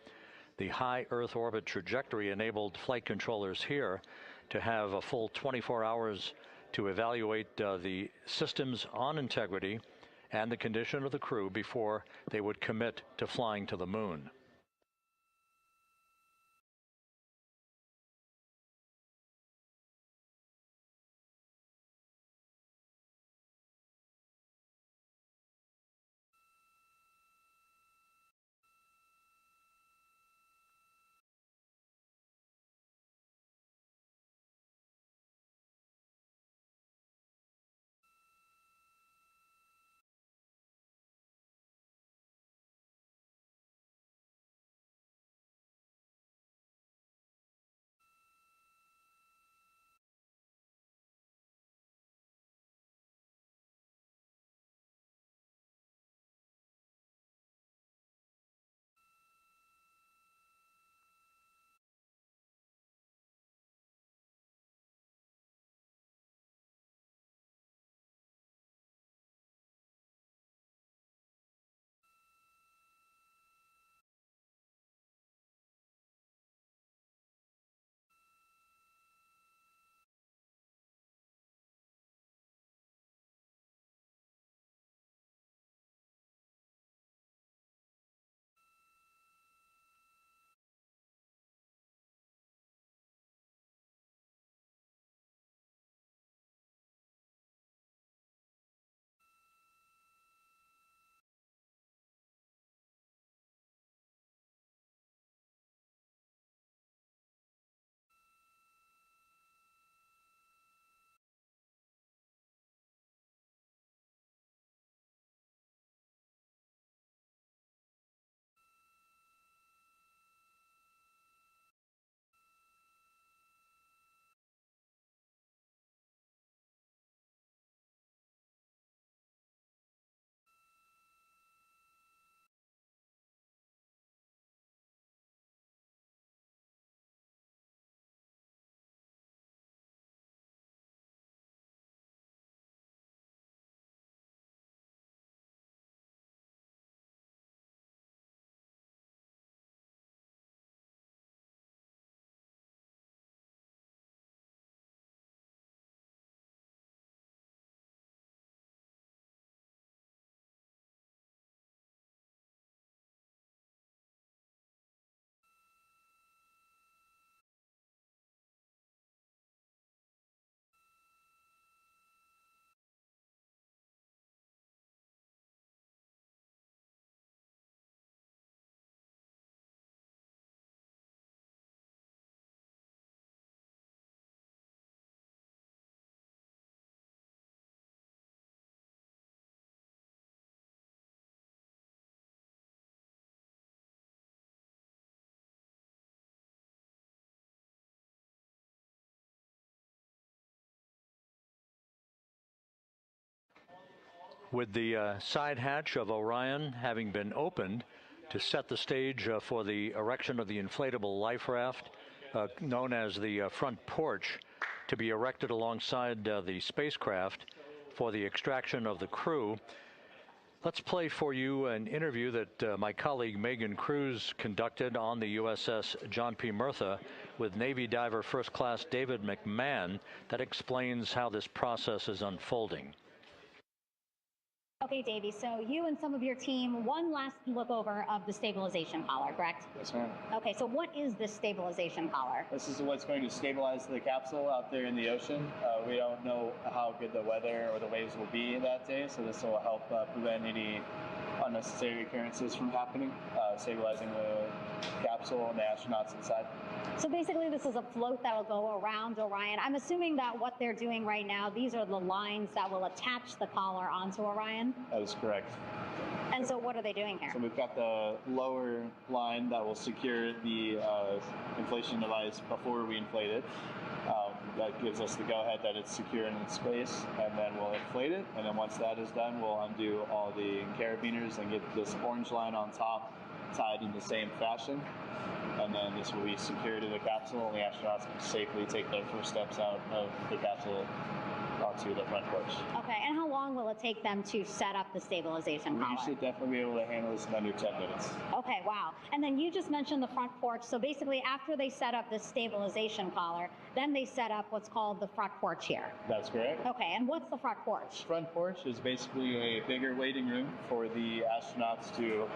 The high Earth orbit trajectory enabled flight controllers here to have a full 24 hours to evaluate the systems on Integrity and the condition of the crew before they would commit to flying to the moon. With the side hatch of Orion having been opened to set the stage for the erection of the inflatable life raft, known as the front porch, to be erected alongside the spacecraft for the extraction of the crew. Let's play for you an interview that my colleague Megan Cruz conducted on the USS John P. Murtha with Navy diver First Class David McMahon that explains how this process is unfolding. Okay, Davey, so you and some of your team, one last look over of the stabilization collar, correct? Yes, ma'am. Okay, so what is this stabilization collar? This is what's going to stabilize the capsule out there in the ocean. We don't know how good the weather or the waves will be that day, so this will help prevent any unnecessary occurrences from happening, stabilizing the capsule and the astronauts inside. So basically this is a float that will go around Orion. I'm assuming that what they're doing right now, these are the lines that will attach the collar onto Orion? That is correct. And so what are they doing here? So we've got the lower line that will secure the inflation device before we inflate it. That gives us the go-ahead that it's secure in its space, and then we'll inflate it, and then once that is done, we'll undo all the carabiners and get this orange line on top tied in the same fashion, and then this will be secured to the capsule, and the astronauts can safely take their first steps out of the capsule onto the front porch. Okay, and how long will it take them to set up the stabilization collar? We should definitely be able to handle this in under 10 minutes. Okay, wow. And then you just mentioned the front porch. So basically after they set up this stabilization collar, then they set up what's called the front porch here. That's correct. Okay, and what's the front porch? Front porch is basically a bigger waiting room for the astronauts to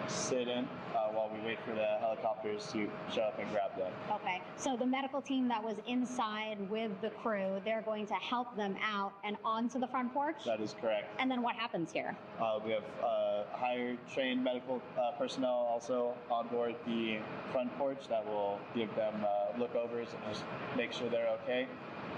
sit in while we wait for the helicopters to show up and grab them. Okay, so the medical team that was inside with the crew, they're going to help them out and onto the front porch? That is correct. And then what happens here? We have higher trained medical personnel also on board the front porch that will give them lookovers and just make sure they're okay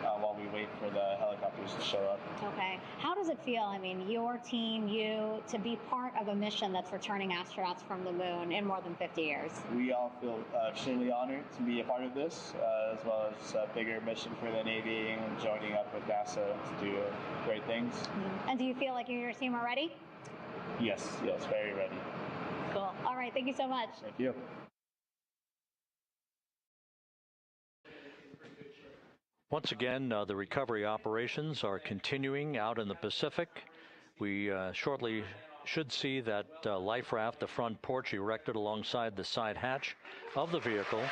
while we wait for the helicopters to show up. Okay. How does it feel, I mean, your team, you, to be part of a mission that's returning astronauts from the moon in more than 50 years? We all feel extremely honored to be a part of this, as well as a bigger mission for the Navy and joining up with NASA to do great things. Mm-hmm. And do you feel like you and your team are ready? Yes, very ready. Cool. All right, thank you so much. Thank you. Once again, the recovery operations are continuing out in the Pacific. We shortly should see that life raft, the front porch, erected alongside the side hatch of the vehicle.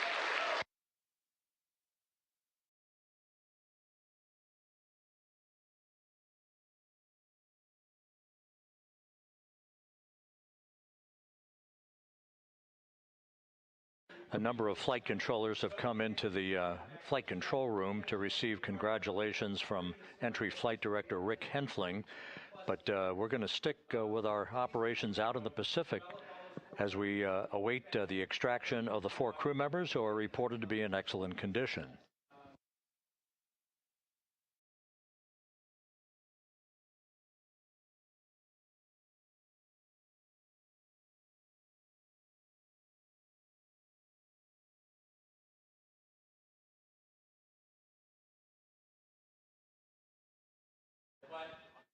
A number of flight controllers have come into the flight control room to receive congratulations from Entry Flight Director Rick Henfling. But we're going to stick with our operations out in the Pacific as we await the extraction of the 4 crew members who are reported to be in excellent condition.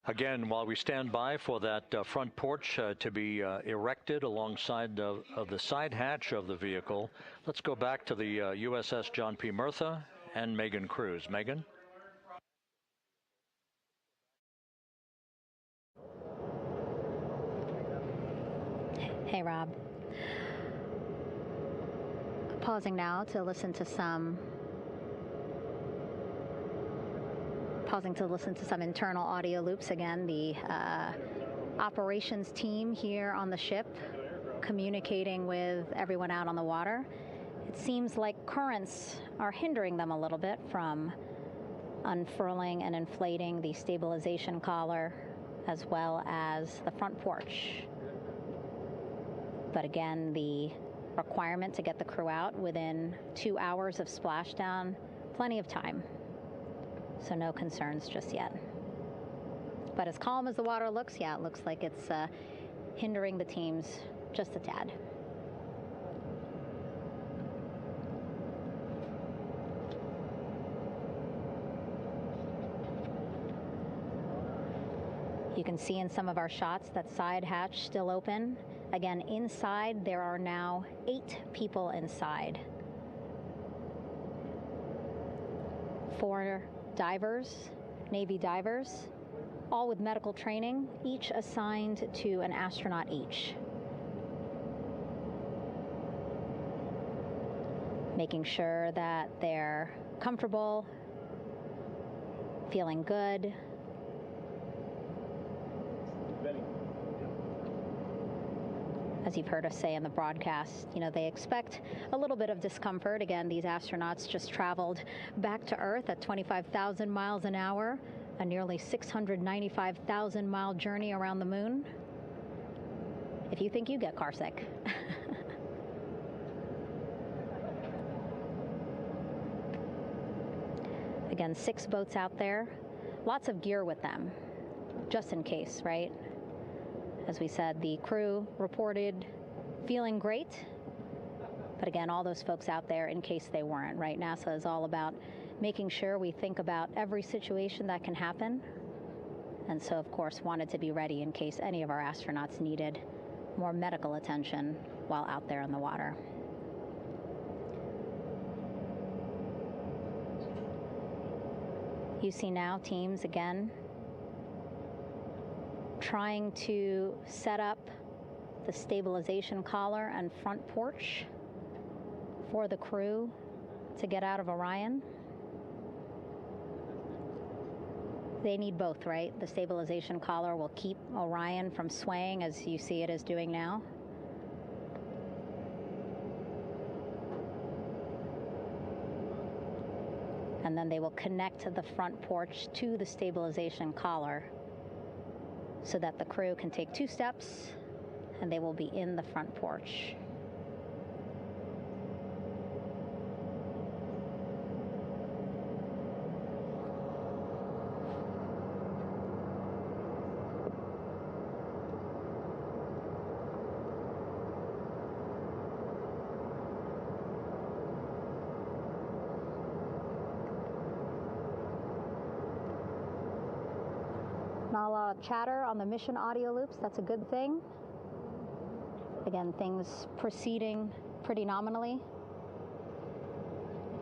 Again, while we stand by for that front porch to be erected alongside of the side hatch of the vehicle, let's go back to the USS John P. Murtha and Megan Cruz. Megan? Hey, Rob. Pausing now to listen to some internal audio loops. Again, the operations team here on the ship communicating with everyone out on the water. It seems like currents are hindering them a little bit from unfurling and inflating the stabilization collar as well as the front porch. But again, the requirement to get the crew out within 2 hours of splashdown, plenty of time. So no concerns just yet. But as calm as the water looks, yeah, it looks like it's hindering the teams just a tad. You can see in some of our shots that side hatch still open. Again, inside there are now 8 people inside. 4 divers, Navy divers, all with medical training, each assigned to an astronaut each. Making sure that they're comfortable, feeling good. As you've heard us say in the broadcast, you know, they expect a little bit of discomfort. Again, these astronauts just traveled back to Earth at 25,000 miles an hour, a nearly 695,000 mile journey around the moon. If you think you get car sick. Again, 6 boats out there, lots of gear with them, just in case, right? As we said, the crew reported feeling great, but again, all those folks out there in case they weren't, right? NASA is all about making sure we think about every situation that can happen, and so, of course, wanted to be ready in case any of our astronauts needed more medical attention while out there in the water. You see now teams, again, trying to set up the stabilization collar and front porch for the crew to get out of Orion. They need both, right? The stabilization collar will keep Orion from swaying as you see it is doing now. And then they will connect the front porch to the stabilization collar so that the crew can take 2 steps and they will be in the front porch. Not a lot of chatter on the mission audio loops. That's a good thing. Again, things proceeding pretty nominally,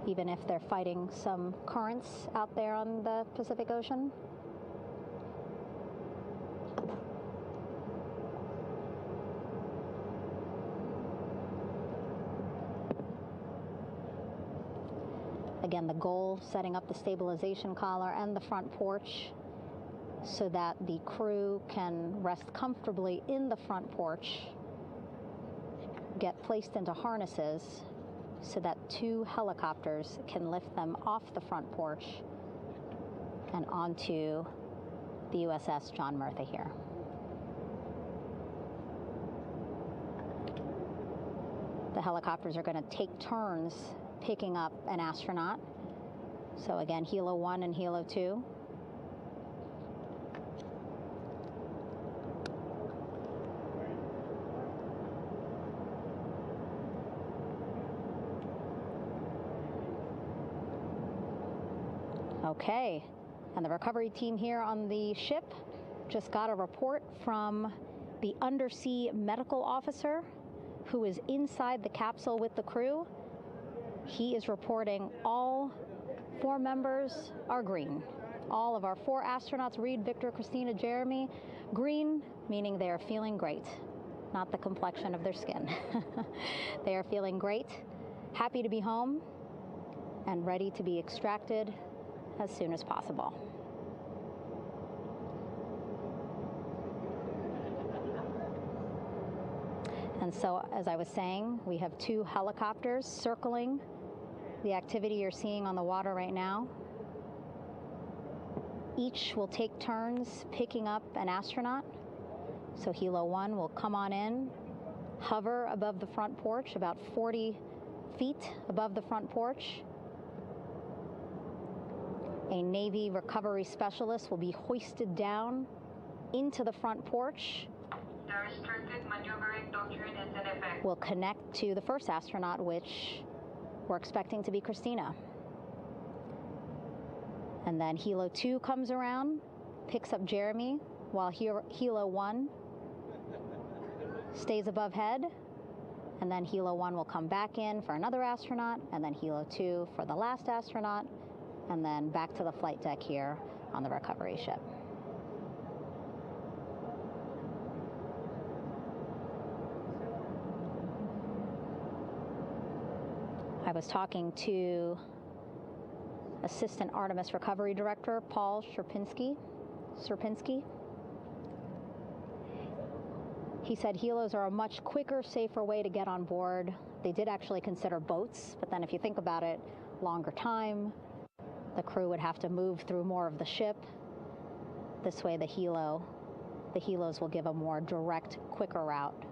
even if they're fighting some currents out there on the Pacific Ocean. Again, the goal, setting up the stabilization collar and the front porch so that the crew can rest comfortably in the front porch, get placed into harnesses so that 2 helicopters can lift them off the front porch and onto the USS John Murtha here. The helicopters are going to take turns picking up an astronaut. So again, Helo 1 and Helo 2. Okay, and the recovery team here on the ship just got a report from the undersea medical officer who is inside the capsule with the crew. He is reporting all 4 members are green. All of our 4 astronauts, Reed, Victor, Christina, Jeremy, green, meaning they are feeling great, not the complexion of their skin. They are feeling great, happy to be home, and ready to be extracted as soon as possible. And so, as I was saying, we have 2 helicopters circling the activity you're seeing on the water right now. Each will take turns picking up an astronaut. So Helo 1 will come on in, hover above the front porch, about 40 feet above the front porch. A Navy recovery specialist will be hoisted down into the front porch. The restricted maneuvering doctrine is in effect. We'll connect to the first astronaut, which we're expecting to be Christina. And then Helo 2 comes around, picks up Jeremy, while Helo 1 stays above head, and then Helo 1 will come back in for another astronaut, and then Helo 2 for the last astronaut, and then back to the flight deck here on the recovery ship. I was talking to Assistant Artemis Recovery Director Paul Sierpinski. He said helos are a much quicker, safer way to get on board. They did actually consider boats, but then if you think about it, longer time, the crew would have to move through more of the ship. This way the helos will give a more direct, quicker route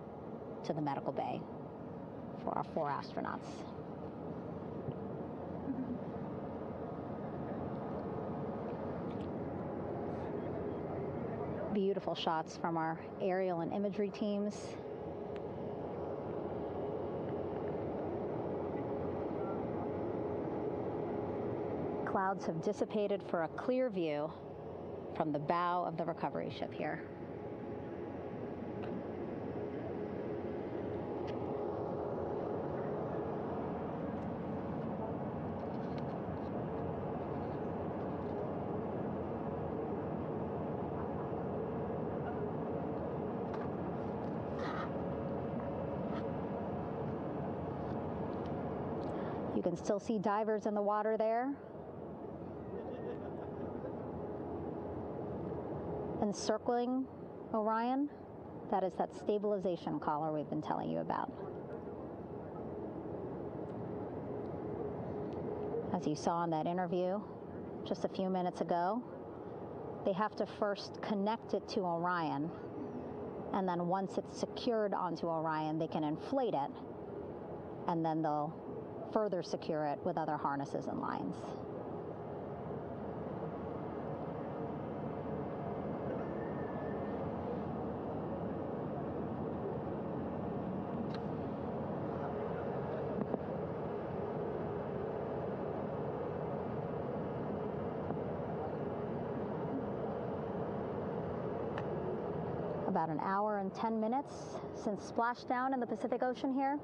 to the medical bay for our 4 astronauts. Beautiful shots from our aerial and imagery teams. Clouds have dissipated for a clear view from the bow of the recovery ship here. You can still see divers in the water there. Encircling Orion, that is that stabilization collar we've been telling you about. As you saw in that interview just a few minutes ago, they have to first connect it to Orion, and then once it's secured onto Orion, they can inflate it, and then they'll further secure it with other harnesses and lines. About an hour and 10 minutes since splashdown in the Pacific Ocean here.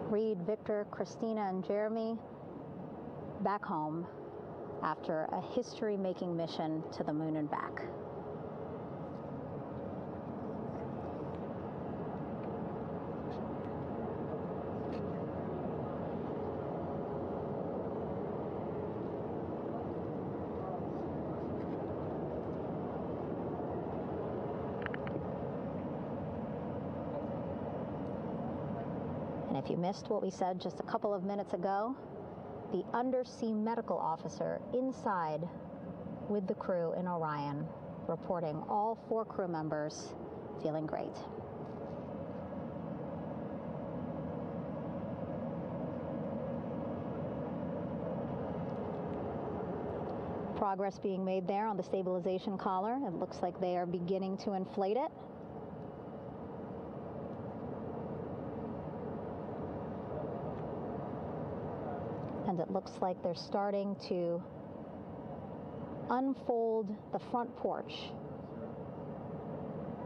Reed, Victor, Christina, and Jeremy back home after a history-making mission to the moon and back. If you missed what we said just a couple of minutes ago, the undersea medical officer inside with the crew in Orion, reporting all 4 crew members feeling great. Progress being made there on the stabilization collar. It looks like they are beginning to inflate it. And it looks like they're starting to unfold the front porch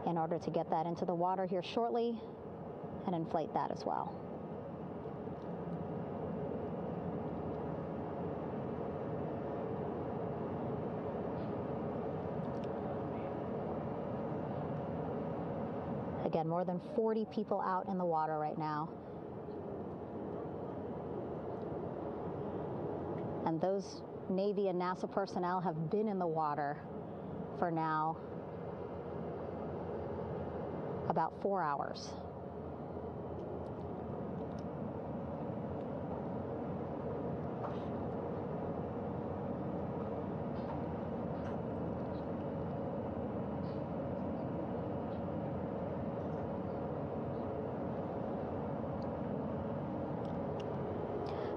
in order to get that into the water here shortly and inflate that as well. Again, more than 40 people out in the water right now. And those Navy and NASA personnel have been in the water for now about 4 hours.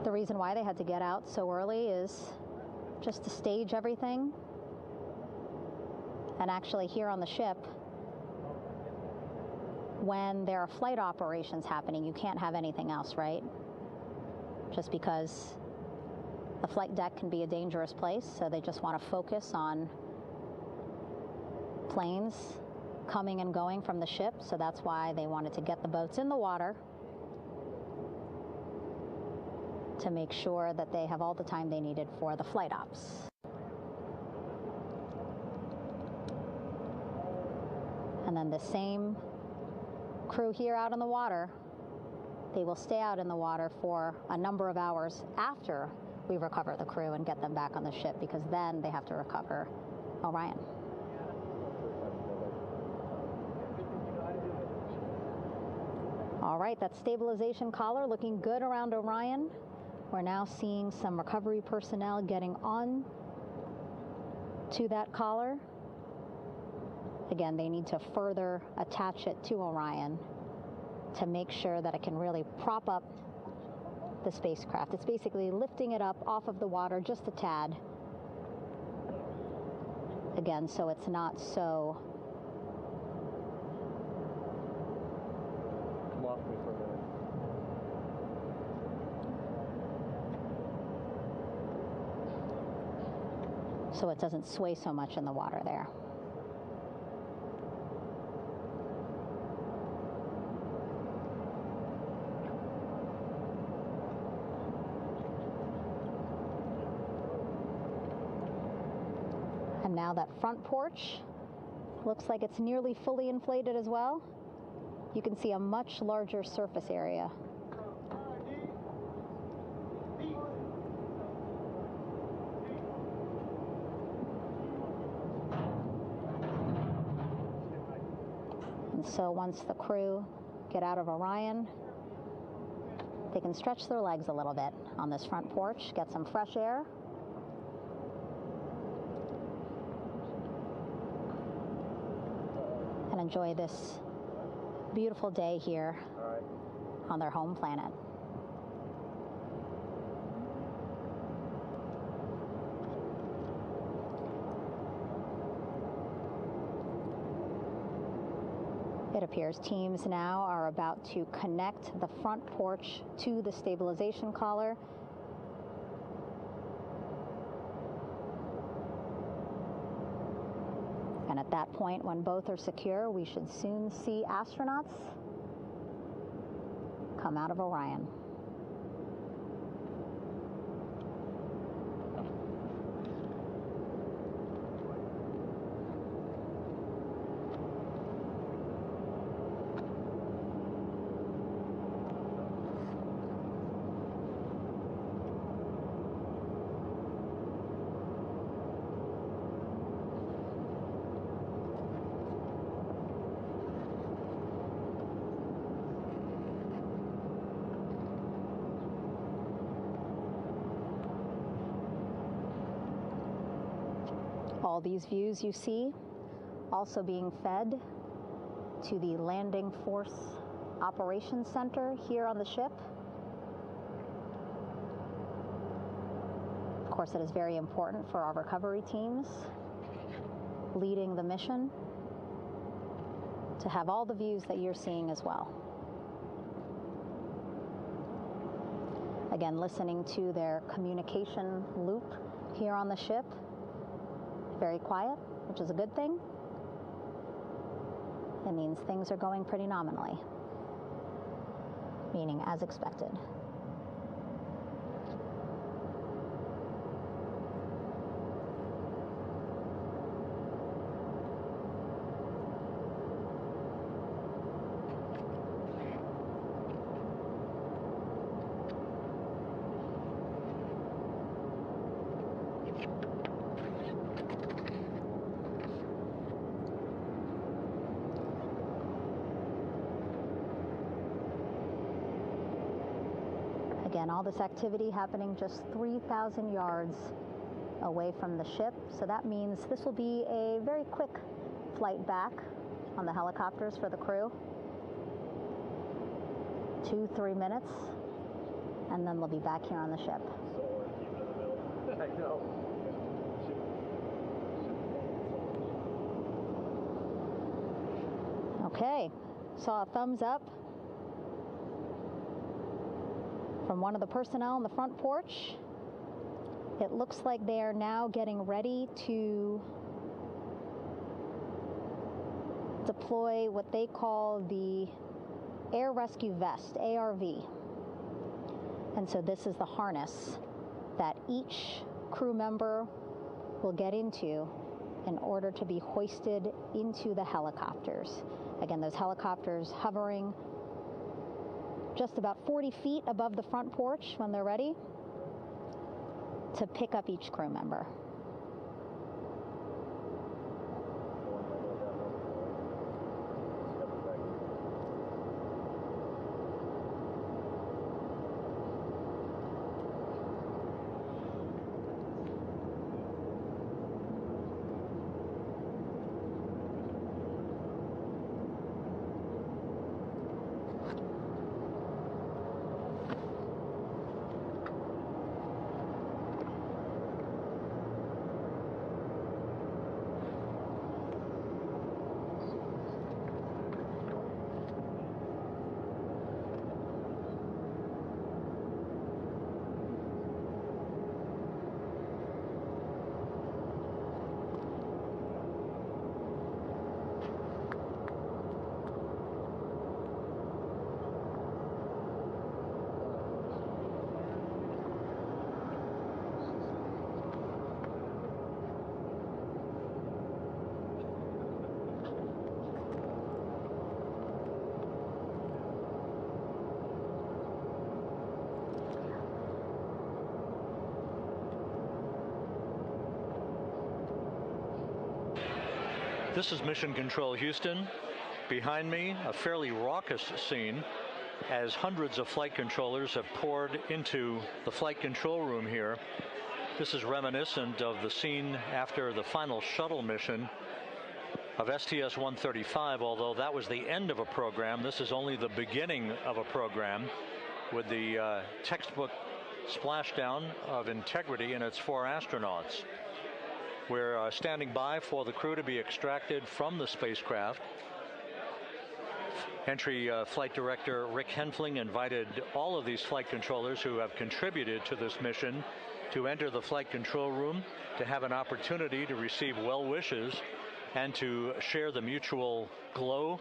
The reason why they had to get out so early is just to stage everything. And actually here on the ship, when there are flight operations happening, you can't have anything else, right? Just because the flight deck can be a dangerous place, so they just want to focus on planes coming and going from the ship, so that's why they wanted to get the boats in the water to make sure that they have all the time they needed for the flight ops. And then the same crew here out in the water, they will stay out in the water for a number of hours after we recover the crew and get them back on the ship, because then they have to recover Orion. All right, that stabilization collar looking good around Orion. We're now seeing some recovery personnel getting on to that collar. Again, they need to further attach it to Orion to make sure that it can really prop up the spacecraft. It's basically lifting it up off of the water just a tad. Again, so it's not so so it doesn't sway so much in the water there. And now that front porch looks like it's nearly fully inflated as well. You can see a much larger surface area. And so once the crew get out of Orion, they can stretch their legs a little bit on this front porch, get some fresh air. And enjoy this beautiful day here on their home planet. It appears teams now are about to connect the front porch to the stabilization collar. And at that point, when both are secure, we should soon see astronauts come out of Orion. All these views you see also being fed to the Landing Force Operations Center here on the ship. Of course, it is very important for our recovery teams leading the mission to have all the views that you're seeing as well. Again, listening to their communication loop here on the ship. Very quiet, which is a good thing. It means things are going pretty nominally, meaning as expected. Again, all this activity happening just 3,000 yards away from the ship. So that means this will be a very quick flight back on the helicopters for the crew. 2-3 minutes, and then they'll be back here on the ship. I know. Okay, saw a thumbs up from one of the personnel on the front porch. It looks like they are now getting ready to deploy what they call the Air Rescue Vest, ARV. And so this is the harness that each crew member will get into in order to be hoisted into the helicopters. Again, those helicopters hovering just about 40 feet above the front porch when they're ready to pick up each crew member. This is Mission Control Houston. Behind me, a fairly raucous scene as hundreds of flight controllers have poured into the flight control room here. This is reminiscent of the scene after the final shuttle mission of STS-135, although that was the end of a program. This is only the beginning of a program with the textbook splashdown of Integrity and its 4 astronauts. We're standing by for the crew to be extracted from the spacecraft. Entry Flight Director Rick Henfling invited all of these flight controllers who have contributed to this mission to enter the flight control room to have an opportunity to receive well wishes and to share the mutual glow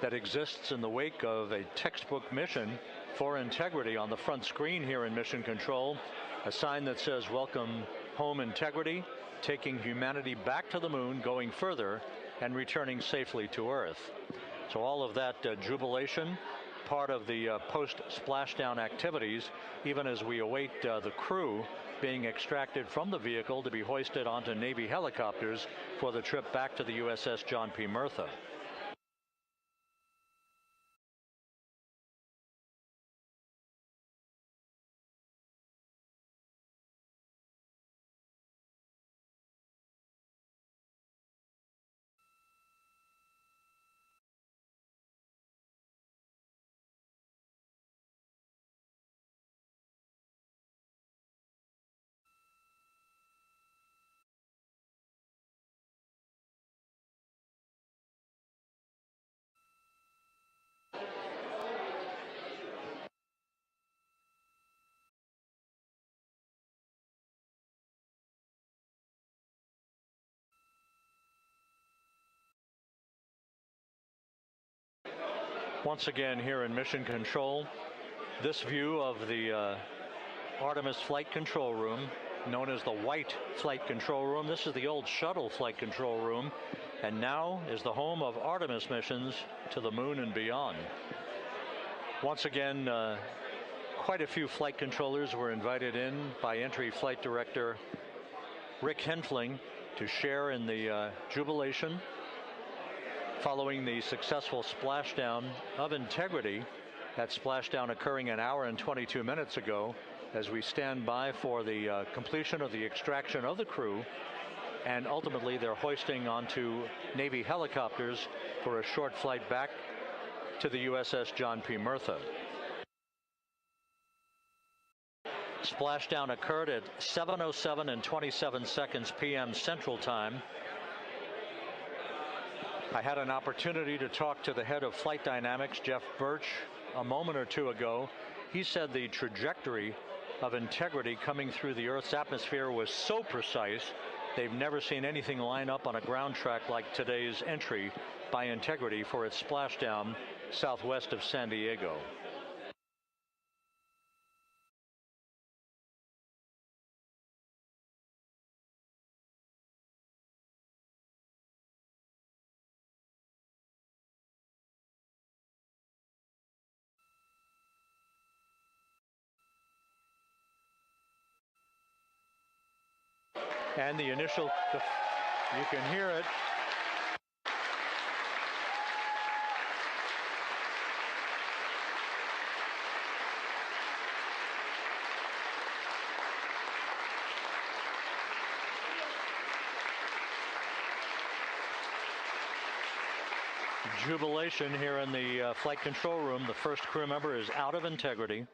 that exists in the wake of a textbook mission for Integrity. On the front screen here in Mission Control, a sign that says "Welcome Home, Integrity," taking humanity back to the moon, going further, and returning safely to Earth. So all of that jubilation, part of the post-splashdown activities, even as we await the crew being extracted from the vehicle to be hoisted onto Navy helicopters for the trip back to the USS John P. Murtha. Once again here in Mission Control, this view of the Artemis Flight Control Room, known as the White Flight Control Room. This is the old shuttle flight control room, and now is the home of Artemis missions to the moon and beyond. Once again, quite a few flight controllers were invited in by Entry Flight Director Rick Henfling to share in the jubilation following the successful splashdown of Integrity. That splashdown occurring an hour and 22 minutes ago, as we stand by for the completion of the extraction of the crew, and ultimately they're hoisting onto Navy helicopters for a short flight back to the USS John P. Murtha. Splashdown occurred at 7:07 and 27 seconds p.m. Central Time. I had an opportunity to talk to the head of flight dynamics, Jeff Birch, a moment or two ago. He said the trajectory of Integrity coming through the Earth's atmosphere was so precise, they've never seen anything line up on a ground track like today's entry by Integrity for its splashdown southwest of San Diego. And the initial, you can hear it. Jubilation here in the flight control room. The first crew member is out of Integrity.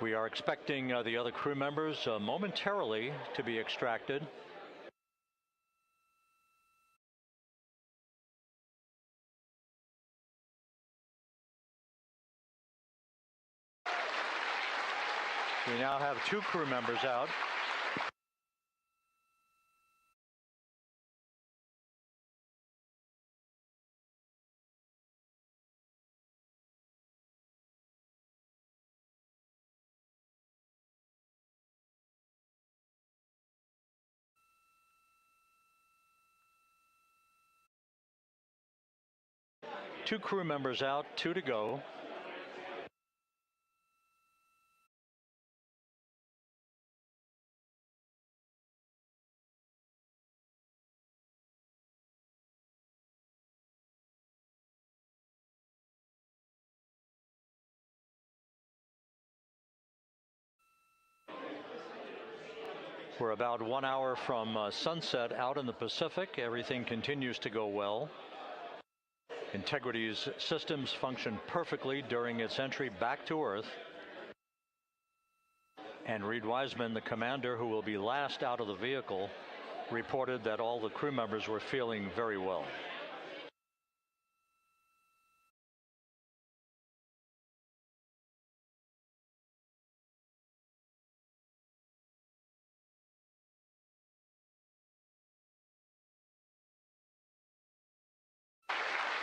We are expecting the other crew members momentarily to be extracted. We now have 2 crew members out. Two crew members out, 2 to go. We're about 1 hour from sunset out in the Pacific. Everything continues to go well. Integrity's systems function perfectly during its entry back to Earth. And Reed Wiseman, the commander who will be last out of the vehicle, reported that all the crew members were feeling very well.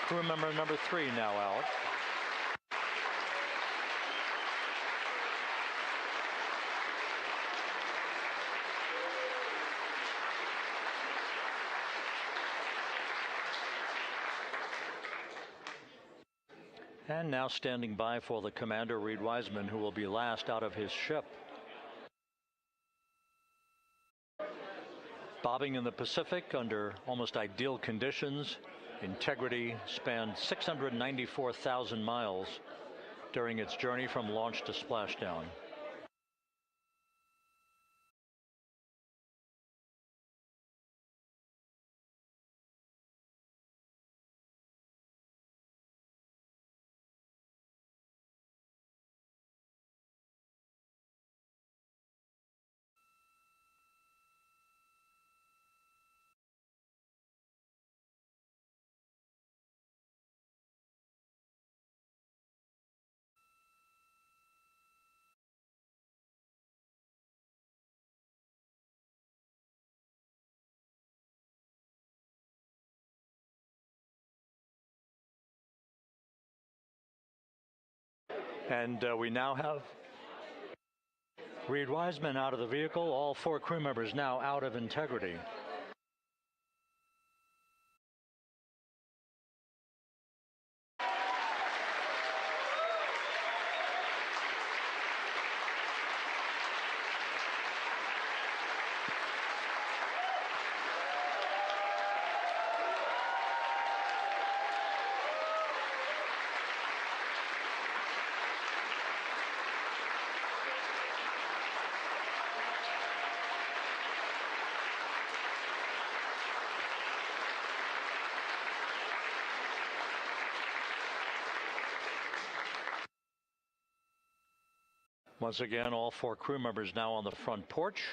Crew member number 3 now out. And now standing by for the commander, Reed Wiseman, who will be last out of his ship. Bobbing in the Pacific under almost ideal conditions, Integrity spanned 694,000 miles during its journey from launch to splashdown. And we now have Reed Wiseman out of the vehicle, all 4 crew members now out of Integrity. Once again, all 4 crew members now on the front porch,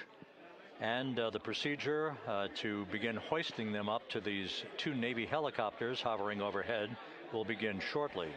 and the procedure to begin hoisting them up to these 2 Navy helicopters hovering overhead will begin shortly.